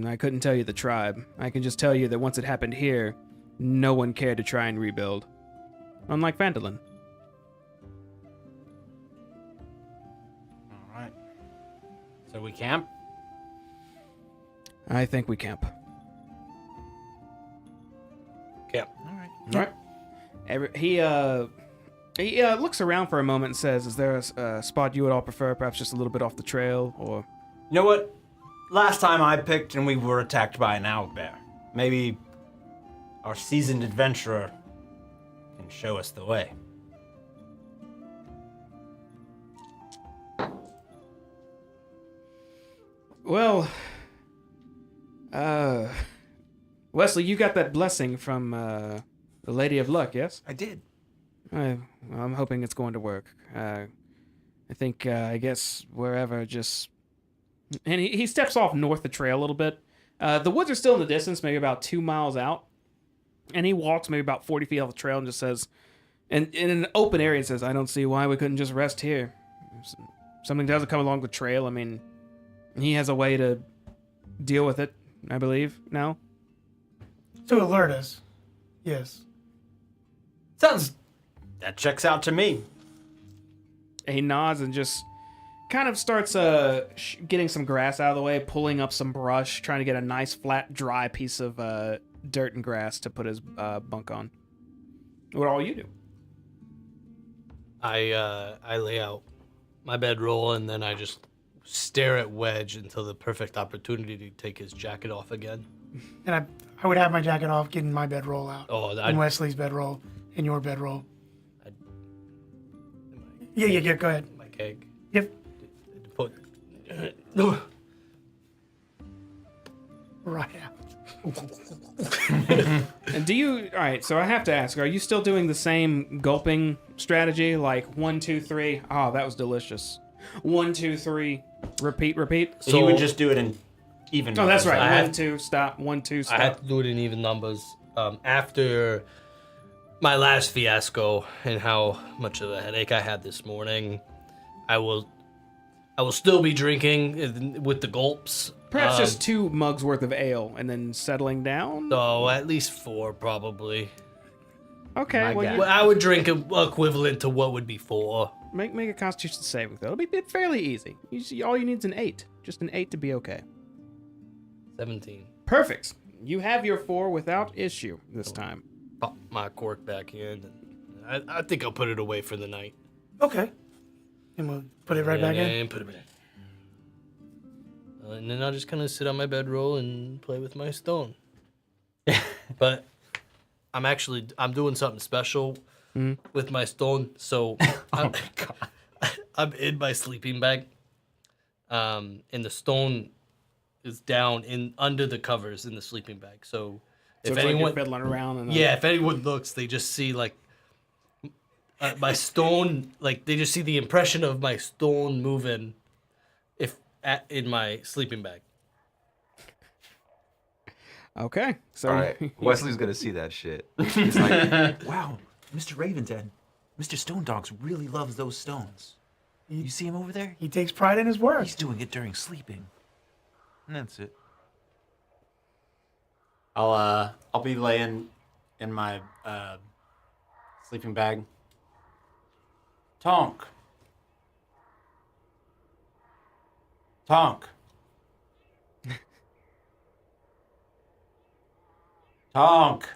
I couldn't tell you the tribe. I can just tell you that once it happened here, no one cared to try and rebuild. unlike Phandalin. All right. So we camp? I think we camp. Camp. All right. He looks around for a moment and says, "Is there a spot you would all prefer? Perhaps just a little bit off the trail, or?" You know what? Last time I picked and we were attacked by an owlbear. Maybe our seasoned adventurer can show us the way. Well, Wesley, you got that blessing from the Lady of Luck, yes? I did. I'm hoping it's going to work. I think, I guess, wherever just... And he steps off north the trail a little bit. The woods are still in the distance, maybe about 2 miles out. And he walks maybe about 40 feet off the trail and just says... And in an open area, says, "I don't see why we couldn't just rest here. If something doesn't come along the trail, I mean... He has a way to deal with it, I believe, now. To alert us. Yes. That checks out to me. He nods and just kind of starts getting some grass out of the way, pulling up some brush, trying to get a nice, flat, dry piece of dirt and grass to put his bunk on. What all you do? I lay out my bedroll and then I just stare at Wedge until the perfect opportunity to take his jacket off again. And I would have my jacket off, getting my bedroll out. Oh, and Wesley's bedroll, and your bedroll. Yeah, go ahead. My keg. Yep. Put. Right out. And do you... All right, so I have to ask, are you still doing the same gulping strategy? Like, 1, 2, 3. Oh, that was delicious. 1, 2, 3. Repeat. So you would just do it in even Oh, that's numbers. right. 1, 2, stop. 1, 2, stop. I had to do it in even numbers. After my last fiasco and how much of a headache I had this morning, I will still be drinking with the gulps. Perhaps just 2 mugs worth of ale and then settling down? So at least 4 probably. Okay, well, Well, I would drink equivalent to what would be 4. make a Constitution saving throw. It'll be fairly easy. All you need is an 8. Just an 8 to be okay. 17. Perfect. You have your 4 without issue this time. Pop my cork back in. I think I'll put it away for the night. Okay. And we'll put it right back in. And put it back in. And then I'll just kind of sit on my bedroll and play with my stone. But I'm doing something special with my stone. So I'm in my sleeping bag. And the stone is down under the covers in the sleeping bag. So if it's anyone like you're fiddling around and if anyone looks, they just see like my stone, like they just see the impression of my stone moving in my sleeping bag. Okay. So All right, Wesley's gonna see that shit. He's like, "Wow, Mr. Raven's Mr. Stone Dogs really loves those stones. You see him over there? He takes pride in his work. He's doing it during sleeping." And that's it. I'll be laying in my sleeping bag. Tonk. Tonk. Tonk.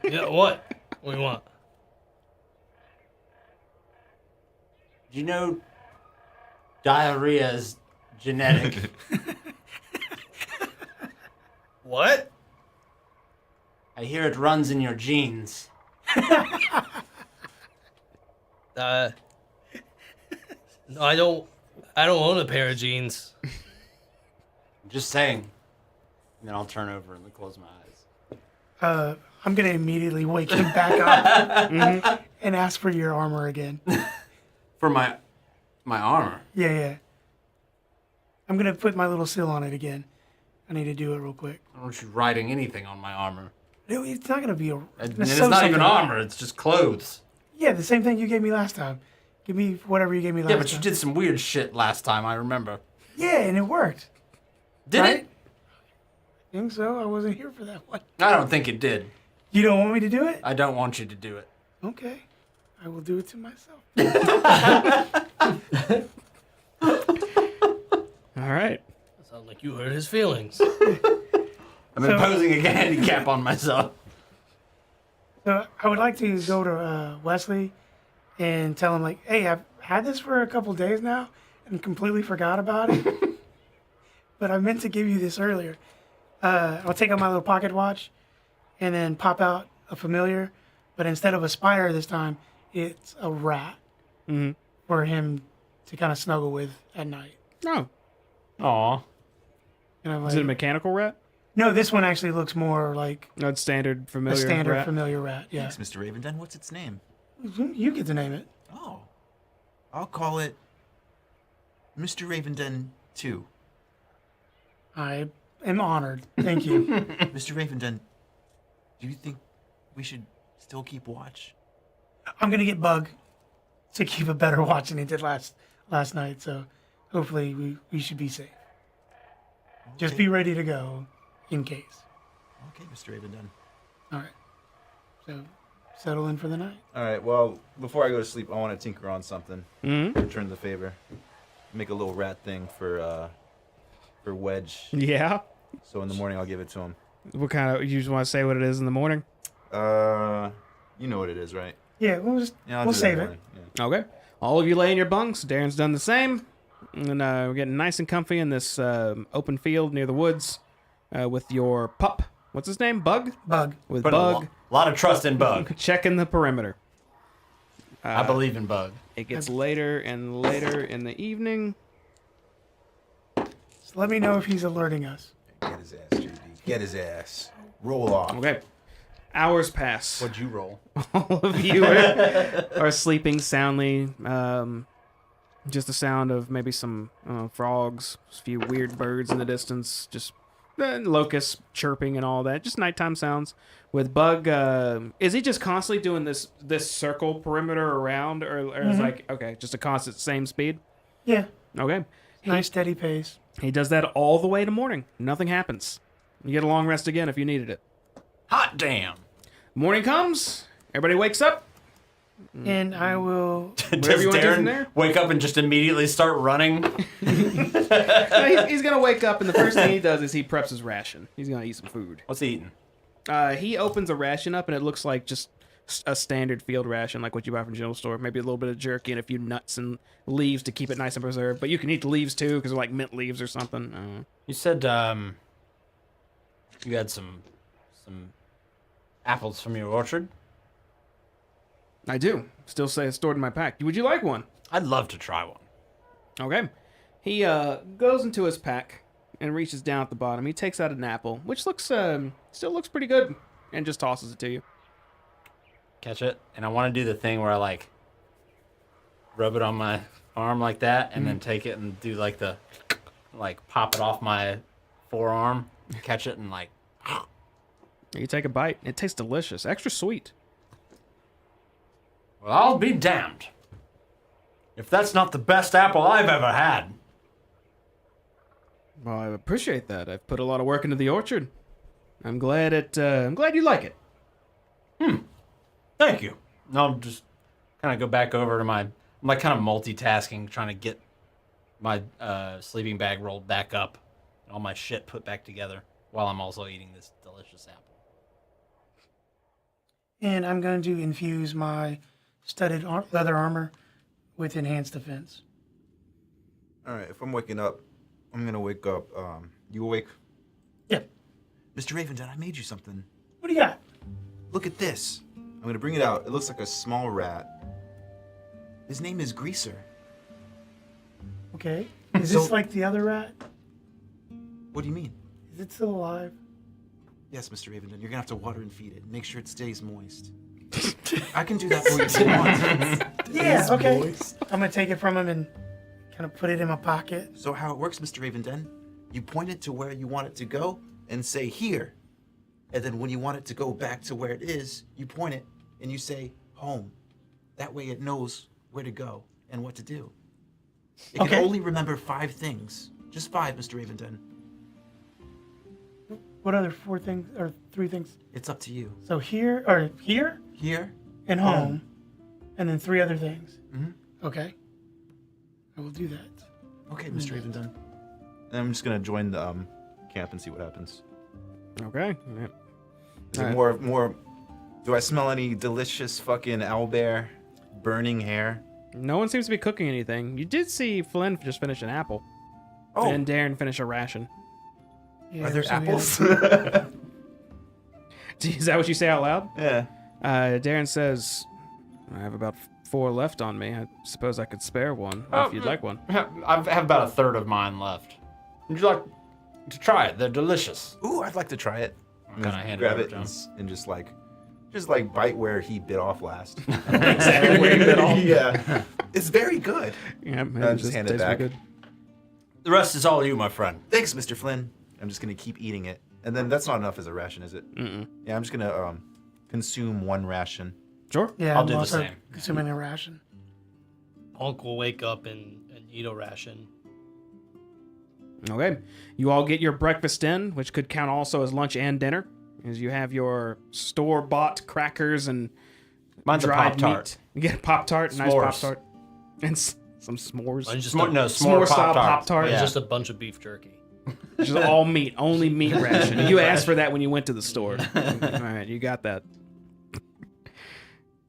Yeah, what? What do you want? Do you know diarrhea is genetic? What? I hear it runs in your genes. No, I don't own a pair of jeans. I'm just saying. And then I'll turn over and close my eyes. I'm gonna immediately wake him back up and ask for your armor again. For my armor. Yeah. I'm gonna put my little seal on it again. I need to do it real quick. I don't want you writing anything on my armor. No, it's not gonna be a. And it's not even armor, it's just clothes. Yeah, the same thing you gave me last time. Give me whatever you gave me last Yeah, time. but you did some weird shit last time, I remember. Yeah, and it worked. Did Right? it? I think so. I wasn't here for that one. I don't think it did. You don't want me to do it? I don't want you to do it. Okay. I will do it to myself. All right. Sounds like you hurt his feelings. I'm imposing a handicap on myself. So I would like to go to Wesley and tell him, like, hey, I've had this for a couple days now and completely forgot about it. But I meant to give you this earlier. I'll take out my little pocket watch and then pop out a familiar. But instead of a spider this time, it's a rat for him to kind of snuggle with at night. Oh, Aw. And I'm is it a like, mechanical rat? no, this one actually looks more like No, it's standard a familiar standard rat. familiar rat. Yeah. Thanks, Mr. Ravenden. What's its name? You get to name it. Oh, I'll call it Mr. Ravenden 2. I am honored. Thank you. Mr. Ravenden, do you think we should still keep watch? I'm going to get Bug to keep a better watch than he did last night. So hopefully we should be safe. Just Okay. be ready to go in case. Okay, Mr. Ravenden. All right. So settle in for the night. All right. Well, before I go to sleep, I want to tinker on something. Return the favor. Make a little rat thing for Wedge. Yeah. So in the morning, I'll give it to him. What kind of? You just want to say what it is in the morning? You know what it is, right? Yeah, I'll we'll do that save in the it. morning, yeah. Okay. All of you lay in your bunks. Darren's done the same. And we're getting nice and comfy in this open field near the woods with your pup. What's his name? Bug? Bug. With Put Bug a lot of trust in Bug. checking the perimeter. I believe in Bug. It gets later and later in the evening. So let me know if he's alerting us. Get his ass, JD. Get his ass. Roll off. Okay. Hours pass. What'd you roll? All of you are sleeping soundly. Just the sound of maybe some frogs, a few weird birds in the distance, just locusts chirping and all that. Just nighttime sounds. With Bug, is he just constantly doing this circle perimeter around, or is like okay, just a constant same speed? Yeah. Okay. Nice steady pace. He does that all the way to morning. Nothing happens. You get a long rest again if you needed it. Hot damn. Morning comes. Everybody wakes up. And I will. Whatever you want to do from Darren there. wake up and just immediately start running? No, he's gonna wake up, and the first thing he does is he preps his ration. He's gonna eat some food. What's he eating? He opens a ration up, and it looks like just a standard field ration, like what you buy from the general store. Maybe a little bit of jerky and a few nuts and leaves to keep it nice and preserved. But you can eat the leaves too, because they're like mint leaves or something. You said you had some apples from your orchard? I do. Still say it's stored in my pack. Would you like one? I'd love to try one. Okay. He goes into his pack and reaches down at the bottom. He takes out an apple, which looks still looks pretty good, and just tosses it to you. Catch it, and I want to do the thing where I like rub it on my arm like that, and then take it and do like the pop it off my forearm, catch it, and like. You take a bite. It tastes delicious. Extra sweet. Well, I'll be damned if that's not the best apple I've ever had. Well, I appreciate that. I've put a lot of work into the orchard. I'm glad you like it. Thank you. No, I'll just kind of go back over to my. I'm like kind of multitasking, trying to get my sleeping bag rolled back up and all my shit put back together while I'm also eating this delicious apple. And I'm going to infuse my studded leather armor with enhanced defense. All right. If I'm waking up, I'm gonna wake up. You awake? Yeah. Mr. Ravenden, I made you something. What do you got? Look at this. I'm gonna bring it out. It looks like a small rat. His name is Greaser. Okay. Is this So- like the other rat? What do you mean? Is it still alive? Yes, Mr. Ravenden, you're gonna have to water and feed it. Make sure it stays moist. I can do that for you if you want. Yeah, okay. I'm going to take it from him and kind of put it in my pocket. So how it works, Mr. Ravenden, you point it to where you want it to go and say, here. And then when you want it to go back to where it is, you point it and you say, home. That way it knows where to go and what to do. It can Okay. only remember 5 things. Just 5, Mr. Ravenden. What other 4 things or 3 things? It's up to you. So here or here? Here, and home, and then 3 other things. Mhm. Okay. I will do that. Okay, Mr. Ravendon. And I'm just gonna join the camp and see what happens. Okay. Yeah. Is it more? Do I smell any delicious fucking owlbear burning hair? No one seems to be cooking anything. You did see Flynn just finish an apple. Oh, And Darren finish a ration. Yeah, are there so we apples? have- Is that what you say out loud? Yeah. Darren says, I have about 4 left on me. I suppose I could spare one if you'd like one. I have about a third of mine left. Would you like to try it? They're delicious. Ooh, I'd like to try it. I'm gonna hand it grab over it to him. and just like bite where he bit off last. Exactly where you bit off. Yeah. It's very good. Yeah, just hand it tastes pretty back. The rest is all you, my friend. Thanks, Mr. Flynn. I'm just gonna keep eating it, and then that's not enough as a ration, is it? Mm-mm. Yeah, I'm just gonna consume 1 ration. Sure. Yeah, I'll I'm do the also same. consuming a ration. Honk will wake up and eat a ration. Okay. You all get your breakfast in, which could count also as lunch and dinner, as you have your store-bought crackers and Mine's a dried Pop-Tart. meat. You get a Pop-Tart, nice S'mores. Pop-Tart. And some s'mores. Mine's just No, S'more s'more style Pop-Tart. Pop-Tart. It's Yeah. just a bunch of beef jerky. Just all meat, only meat ration. You asked for that when you went to the store. All right, you got that.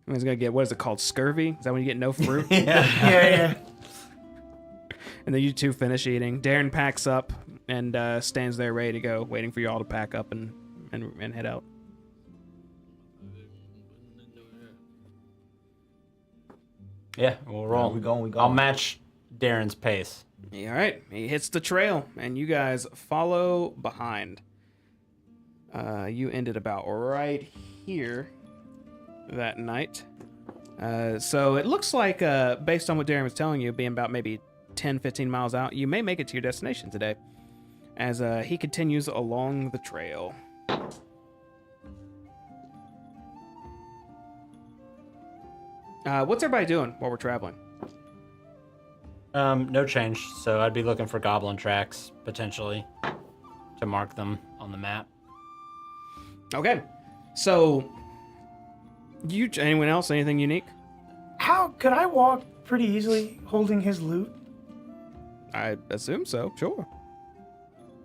I was gonna get, what is it called? Scurvy? Is that when you get no fruit? Yeah. And then you two finish eating. Darren packs up and stands there ready to go, waiting for you all to pack up and head out. Yeah, we'll roll. We going. I'll match Darren's pace. All right, he hits the trail, and you guys follow behind. You ended about right here that night. So it looks like, based on what Darren was telling you, being about maybe 10, 15 miles out, you may make it to your destination today, as he continues along the trail. What's everybody doing while we're traveling? No change, so I'd be looking for goblin tracks, potentially, to mark them on the map. Okay, so anyone else, anything unique? How could I walk pretty easily holding his loot? I assume so, sure.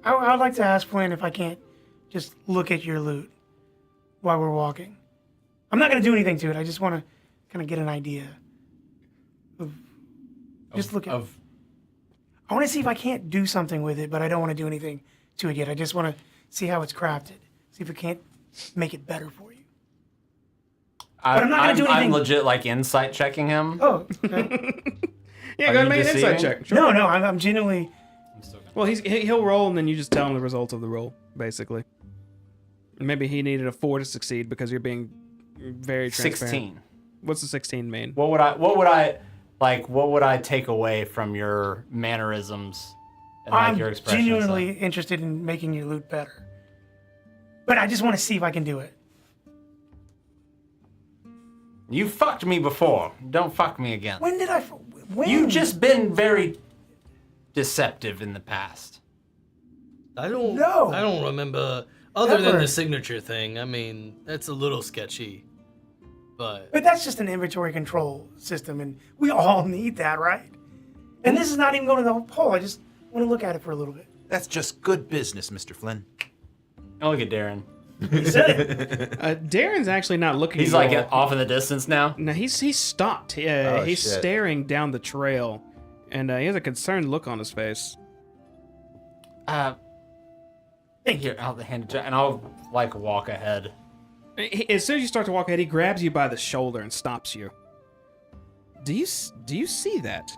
I'd like to ask Flynn if I can't just look at your loot while we're walking. I'm not going to do anything to it. I just want to kind of get an idea. Just look at it. I want to see if I can't do something with it, but I don't want to do anything to it yet. I just want to see how it's crafted. See if it can't make it better for you. But I'm not gonna do anything- I'm legit like insight checking him. Oh, okay. Yeah, Are go ahead you and make an insight deceiving? check. Sure. no, I'm genuinely. Well, he'll roll, and then you just tell him the result of the roll, basically. Maybe he needed a 4 to succeed because you're being very transparent. 16. What's the 16 mean? What would I take away from your mannerisms and like I'm your expressions? genuinely interested in making your loot better. But I just want to see if I can do it. You fucked me before. Don't fuck me again. When did I? When? You've just been very deceptive in the past. I don't remember other than Never. the signature thing. I mean, that's a little sketchy. But But that's just an inventory control system, and we all need that, right? And this is not even going to the hole. I just want to look at it for a little bit. That's just good business, Mr. Flynn. Oh, look at Darren. He said it. Darren's actually not looking. He's at you like all. off in the distance now. No, he's stopped. He's shit. staring down the trail, and he has a concerned look on his face. Here, I'll hand it to, and I'll like walk ahead. As soon as you start to walk ahead, he grabs you by the shoulder and stops you. Do you see that?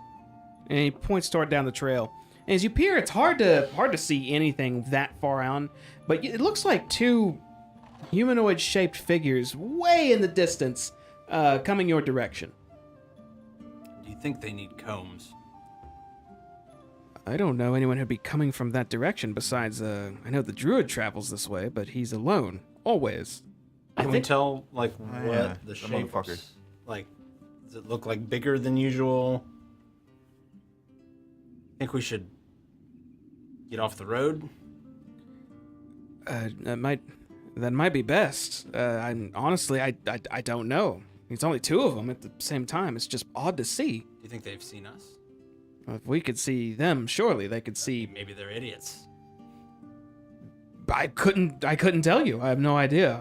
And he points toward down the trail. And as you peer, it's hard to see anything that far on, but it looks like 2 humanoid-shaped figures way in the distance, coming your direction. Do you think they need combs? I don't know anyone who'd be coming from that direction besides, I know the druid travels this way, but he's alone, always. Can we tell like Oh, what yeah, the the shape? motherfucker. Like, does it look like bigger than usual? Think we should get off the road? That might be best. I'm honestly, I don't know. It's only two of them at the same time. It's just odd to see. Do you think they've seen us? If we could see them, surely they could see. Maybe they're idiots. I couldn't tell you. I have no idea.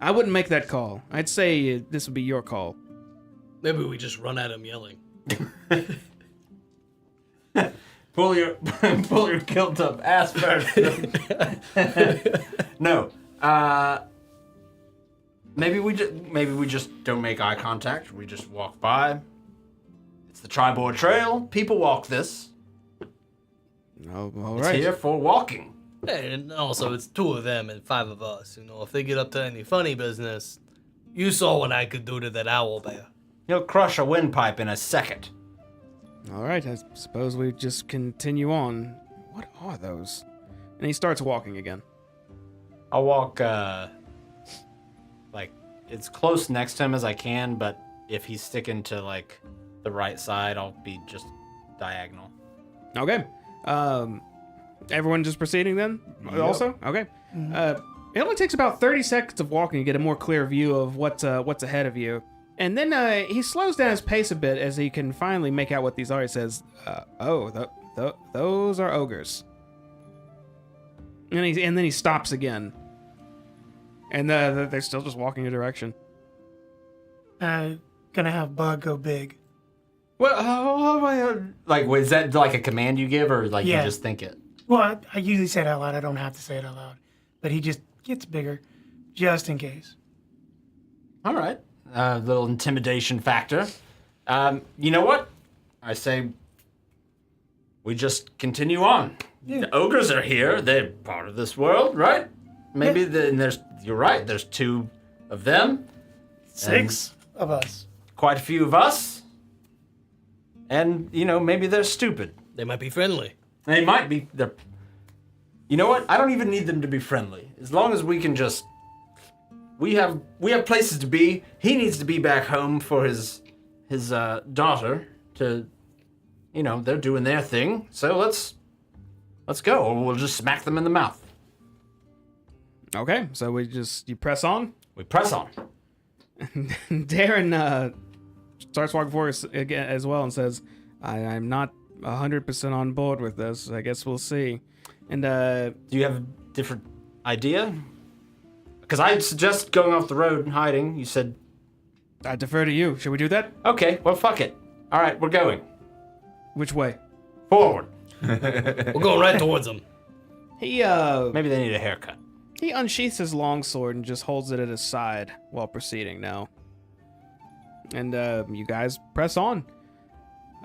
I wouldn't make that call. I'd say this would be your call. Maybe we just run at him yelling. Pull your kilt up ass first. No. Maybe we just don't make eye contact. We just walk by. It's the Tribord Trail. People walk this. Oh, all It's right. here for walking. And also, it's 2 of them and 5 of us. You know, if they get up to any funny business, you saw what I could do to that owl bear. He'll crush a windpipe in a second. All right. I suppose we just continue on. What are those? And he starts walking again. I'll walk, like, as close next to him as I can, but if he's sticking to, like, the right side, I'll be just diagonal. Okay. Everyone just proceeding then? Also? Okay. It only takes about 30 seconds of walking to get a more clear view of what's ahead of you. And then he slows down his pace a bit as he can finally make out what these are. He says, those are ogres. And then he stops again. And they're still just walking a direction. Gonna have Bug go big. Well, like, is that like a command you give, or like Yeah. you just think it? Well, I usually say it out loud. I don't have to say it out loud. But he just gets bigger, just in case. All right. Little intimidation factor. You know what? I say we just continue on. Yeah. The ogres are here. They're part of this world, right? Maybe you're right. There's 2 of them. 6 of us. Quite a few of us. And, maybe they're stupid. They might be friendly. They might be. You know what? I don't even need them to be friendly. As long as we can just... We have places to be. He needs to be back home for his daughter to... they're doing their thing. So let's go, or we'll just smack them in the mouth. Okay, so you press on. We press on. Darren starts walking forward again as well and says, I'm not 100% on board with this. I guess we'll see. And Do you have a different idea? Because I'd suggest going off the road and hiding. You said... I defer to you. Should we do that? Okay, well, fuck it. All right, we're going. Which way? Forward. We're going right towards them. He Maybe they need a haircut. He unsheaths his longsword and just holds it at his side while proceeding now. And you guys press on.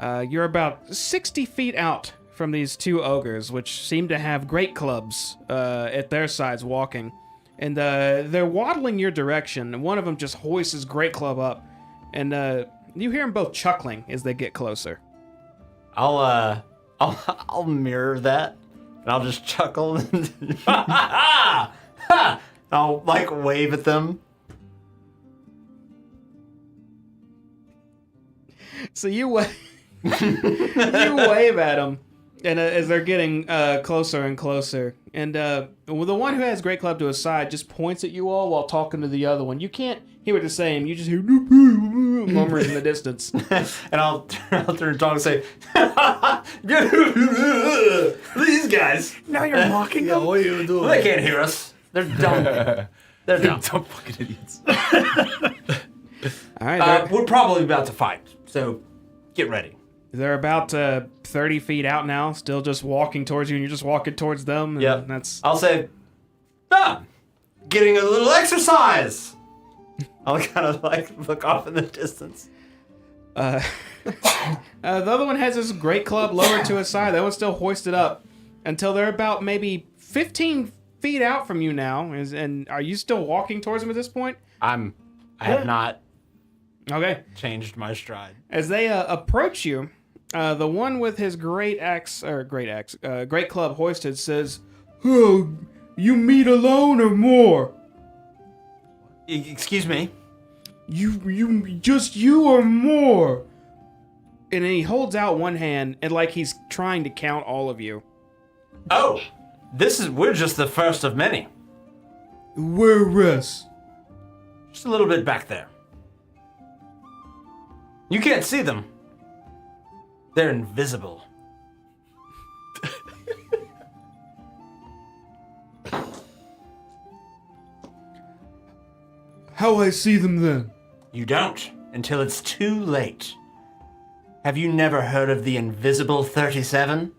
You're about 60 feet out from these 2 ogres, which seem to have great clubs at their sides walking. And they're waddling your direction, and one of them just hoists his great club up. And you hear them both chuckling as they get closer. I'll mirror that, and I'll just chuckle. I'll like wave at them. So you wave at them, and as they're getting closer and closer, and the one who has great club to his side just points at you all while talking to the other one. You can't hear what they're saying. You just hear murmurs in the distance. And I'll turn and talk and say, "These guys, Now you're mocking them? What are you doing? they can't hear us. They're dumb. They're dumb. Dumb fucking idiots. All right, We're probably about to fight, so get ready." they're about 30 feet out now, still just walking towards you, and you're just walking towards them. And Yep. that's I'll say, getting a little exercise. I'll kind of like look off in the distance. the other one has his great club lowered to his side. That one's still hoisted up until they're about maybe 15 feet out from you now. And are you still walking towards them at this point? I have not Okay. changed my stride. As they approach you, the one with his great club hoisted says, "Oh, you meet alone or more? Excuse me? You or more?" And then he holds out one hand and like he's trying to count all of you. Oh, we're just the first of many. Where rest? Just a little bit back there. You can't see them. They're invisible. How I see them then? You don't until it's too late. Have you never heard of the Invisible 37?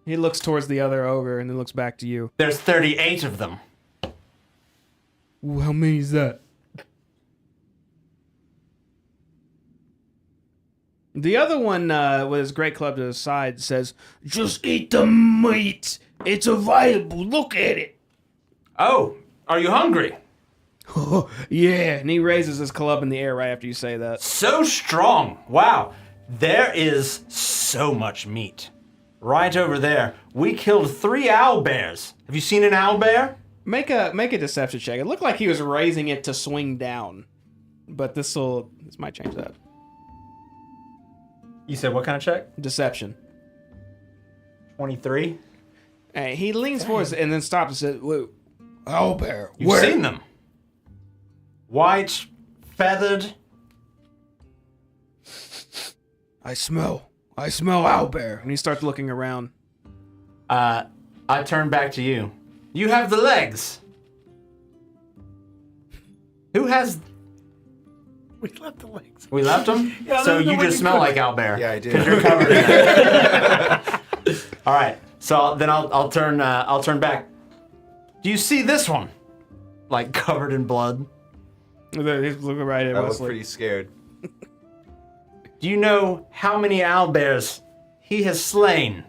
He looks towards the other ogre and then looks back to you. There's 38 of them. Ooh, how many is that? The other one with his great club to his side says, "Just eat the meat. It's available. Look at it." Oh, are you hungry? Yeah, and he raises his club in the air right after you say that. So strong. Wow. There is so much meat. Right over there. We killed 3 owlbears. Have you seen an owlbear? Make a deception check. It looked like he was raising it to swing down, but this might change that. You said what kind of check? Deception. 23. He leans forward and then stops and says, "Wait, owlbear, You've where?" seen them. White, feathered. I smell owlbear. And he starts looking around. I turn back to you. You have the legs. Who has... We left the legs. We left them? Yeah, so there's no you way just you smell could. like owlbear. Yeah, I did. Because you're covered in it. All right. So then I'll turn back. Do you see this one? Like covered in blood. He's looking right at I was Wesley. pretty scared. Do you know how many owlbears he has slain?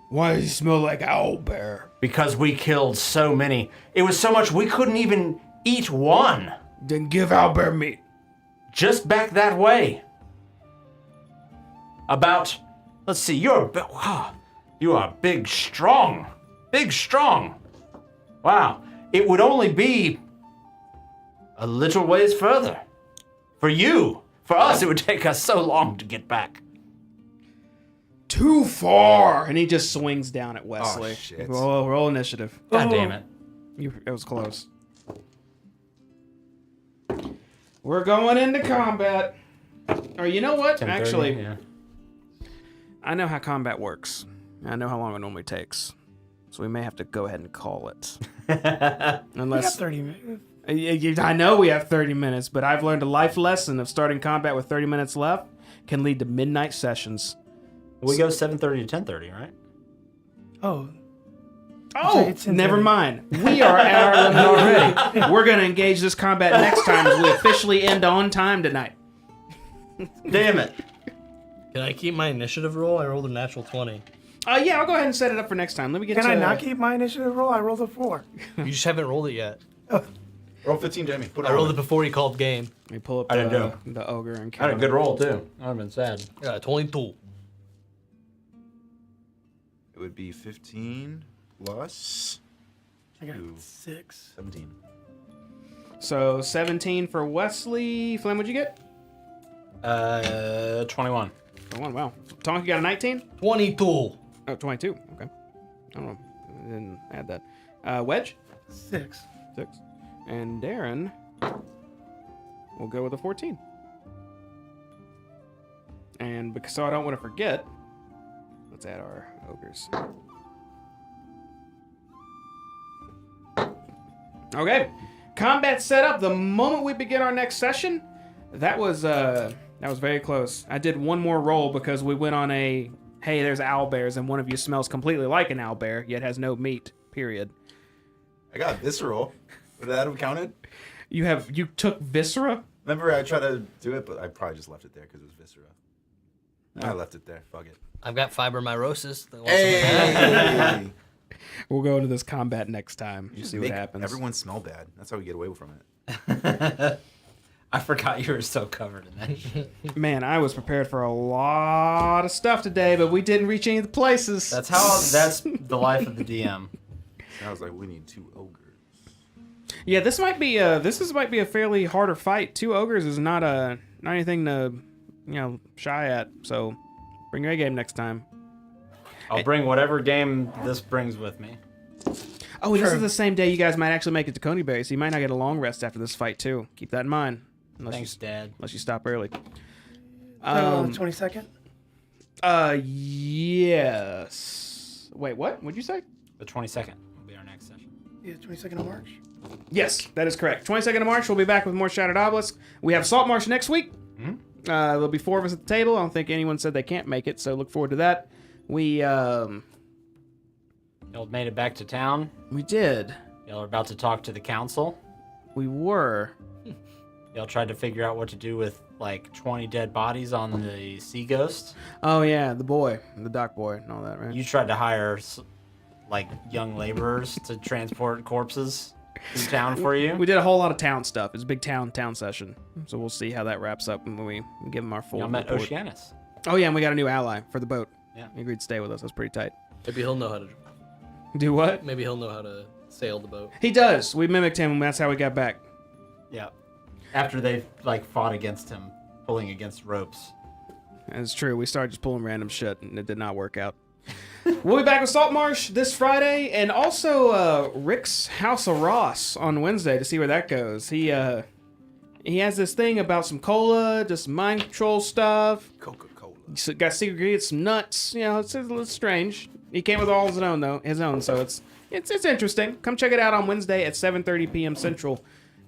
Why does he smell like owlbear? Because we killed so many. It was so much we couldn't even eat one. Then give owlbear meat. Just back that way. About, let's see, you are big, strong. Big, strong. Wow. It would only be a little ways further. For you. For us, it would take us so long to get back. Too far. And he just swings down at Wesley. Oh, shit. Roll initiative. God damn it. It was close. We're going into combat. Or you know what? 10:30, Actually, yeah. I know how combat works. I know how long it normally takes. So we may have to go ahead and call it. We got Unless 30 minutes. I know we have 30 minutes, but I've learned a life lesson of starting combat with 30 minutes left can lead to midnight sessions. We go 7:30 to 10:30, right? Oh, Oh, It's in never 30. mind. We are at our limit already. We're going to engage this combat next time as we officially end on time tonight. Damn it. Can I keep my initiative roll? I rolled a natural 20. Yeah, I'll go ahead and set it up for next time. Let me get can to... I not keep my initiative roll? I rolled a 4. You just haven't rolled it yet. Roll 15, Jamie. Put it I on. rolled it before he called game. Let me pull up I didn't the ogre and I had a count. good roll, too. I would have been sad. Yeah, 22. It would be 15 plus I got Ooh. 6. 17. So 17 for Wesley. Flynn, what'd you get? 21. Oh, wow. Tonka got a 19? 22. Oh, 22. Okay. I don't know. I didn't add that. Wedge? 6. 6. And Darren will go with a 14. And because so I don't want to forget, let's add our ogres. Okay. Combat set up. The moment we begin our next session, that was very close. I did one more roll because we went on a hey, there's owlbears, and one of you smells completely like an owlbear, yet has no meat. Period. I got visceral. Would that have counted? You took viscera? Remember, I tried to do it, but I probably just left it there because it was viscera. I left it there. Fuck it. I've got fibromyrosis. Hey! We'll go into this combat next time. You Just see what make happens. Everyone smell bad. That's how we get away from it. I forgot you were so covered in that shit. Man, I was prepared for a lot of stuff today, but we didn't reach any of the places. That's the life of the DM. I was like, we need 2 ogres. Yeah, this might be a fairly harder fight. 2 ogres is not anything to shy at. So bring your A game next time. I'll bring whatever game this brings with me. Oh, this is the same day you guys might actually make it to Coneyberry, so you might not get a long rest after this fight too. Keep that in mind. Thanks, Dad. Unless you stop early. On the 22nd. Yes. Wait, what? What'd you say? The 22nd will be our next session. Yeah, 22nd of March. Yes, that is correct. 22nd of March, we'll be back with more Shattered Obelisk. We have Salt Marsh next week. There'll be 4 of us at the table. I don't think anyone said they can't make it, so look forward to that. Y'all made it back to town. We did. Y'all are about to talk to the council. We were. Y'all tried to figure out what to do with like 20 dead bodies on the Sea Ghost. Oh yeah, the boy, the dock boy, and all that, right? You tried to hire like young laborers to transport corpses through town for you. We did a whole lot of town stuff. It's a big town session, so we'll see how that wraps up when we give them our full. Y'all met report. Oceanus. Oh yeah, and we got a new ally for the boat. Yeah, he agreed to stay with us. That's pretty tight. Maybe he'll know how to do what? Maybe he'll know how to sail the boat. He does. We mimicked him, and that's how we got back. Yeah. After they like fought against him, pulling against ropes. That's true. We started just pulling random shit, and it did not work out. We'll be back with Saltmarsh this Friday, and also Rick's House of Ross on Wednesday to see where that goes. He has this thing about some cola, just mind control stuff. Coca-Cola. Got secret ingredients, some nuts. You know, it's a little strange. He came with all his own though, so it's interesting. Come check it out on Wednesday at 7:30 p.m. Central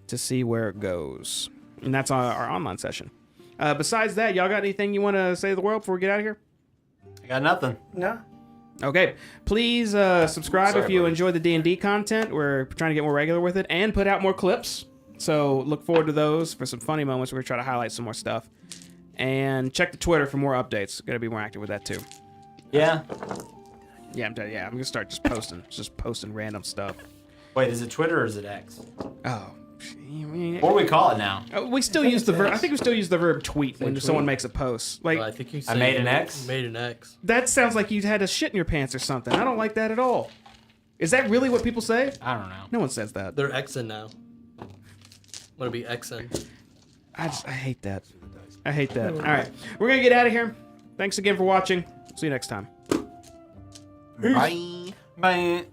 to see where it goes. And that's our online session. Besides that, y'all got anything you want to say to the world before we get out of here? I got nothing. No. Okay. Please subscribe if you enjoy the D&D content. We're trying to get more regular with it and put out more clips. So look forward to those for some funny moments. We're going to try to highlight some more stuff. And check the Twitter for more updates. Got to be more active with that too. Yeah. I'm going to start just posting random stuff. Wait, is it Twitter or is it X? Oh. What do we call it now? We still use the verb. I think we still use the verb tweet when someone makes a post. Like, I think you I made an X. Made an X. That sounds like you had a shit in your pants or something. I don't like that at all. Is that really what people say? I don't know. No one says that. They're Xing now. Want to be Xing? I hate that. I hate that. All right, we're gonna get out of here. Thanks again for watching. See you next time. Bye. Bye.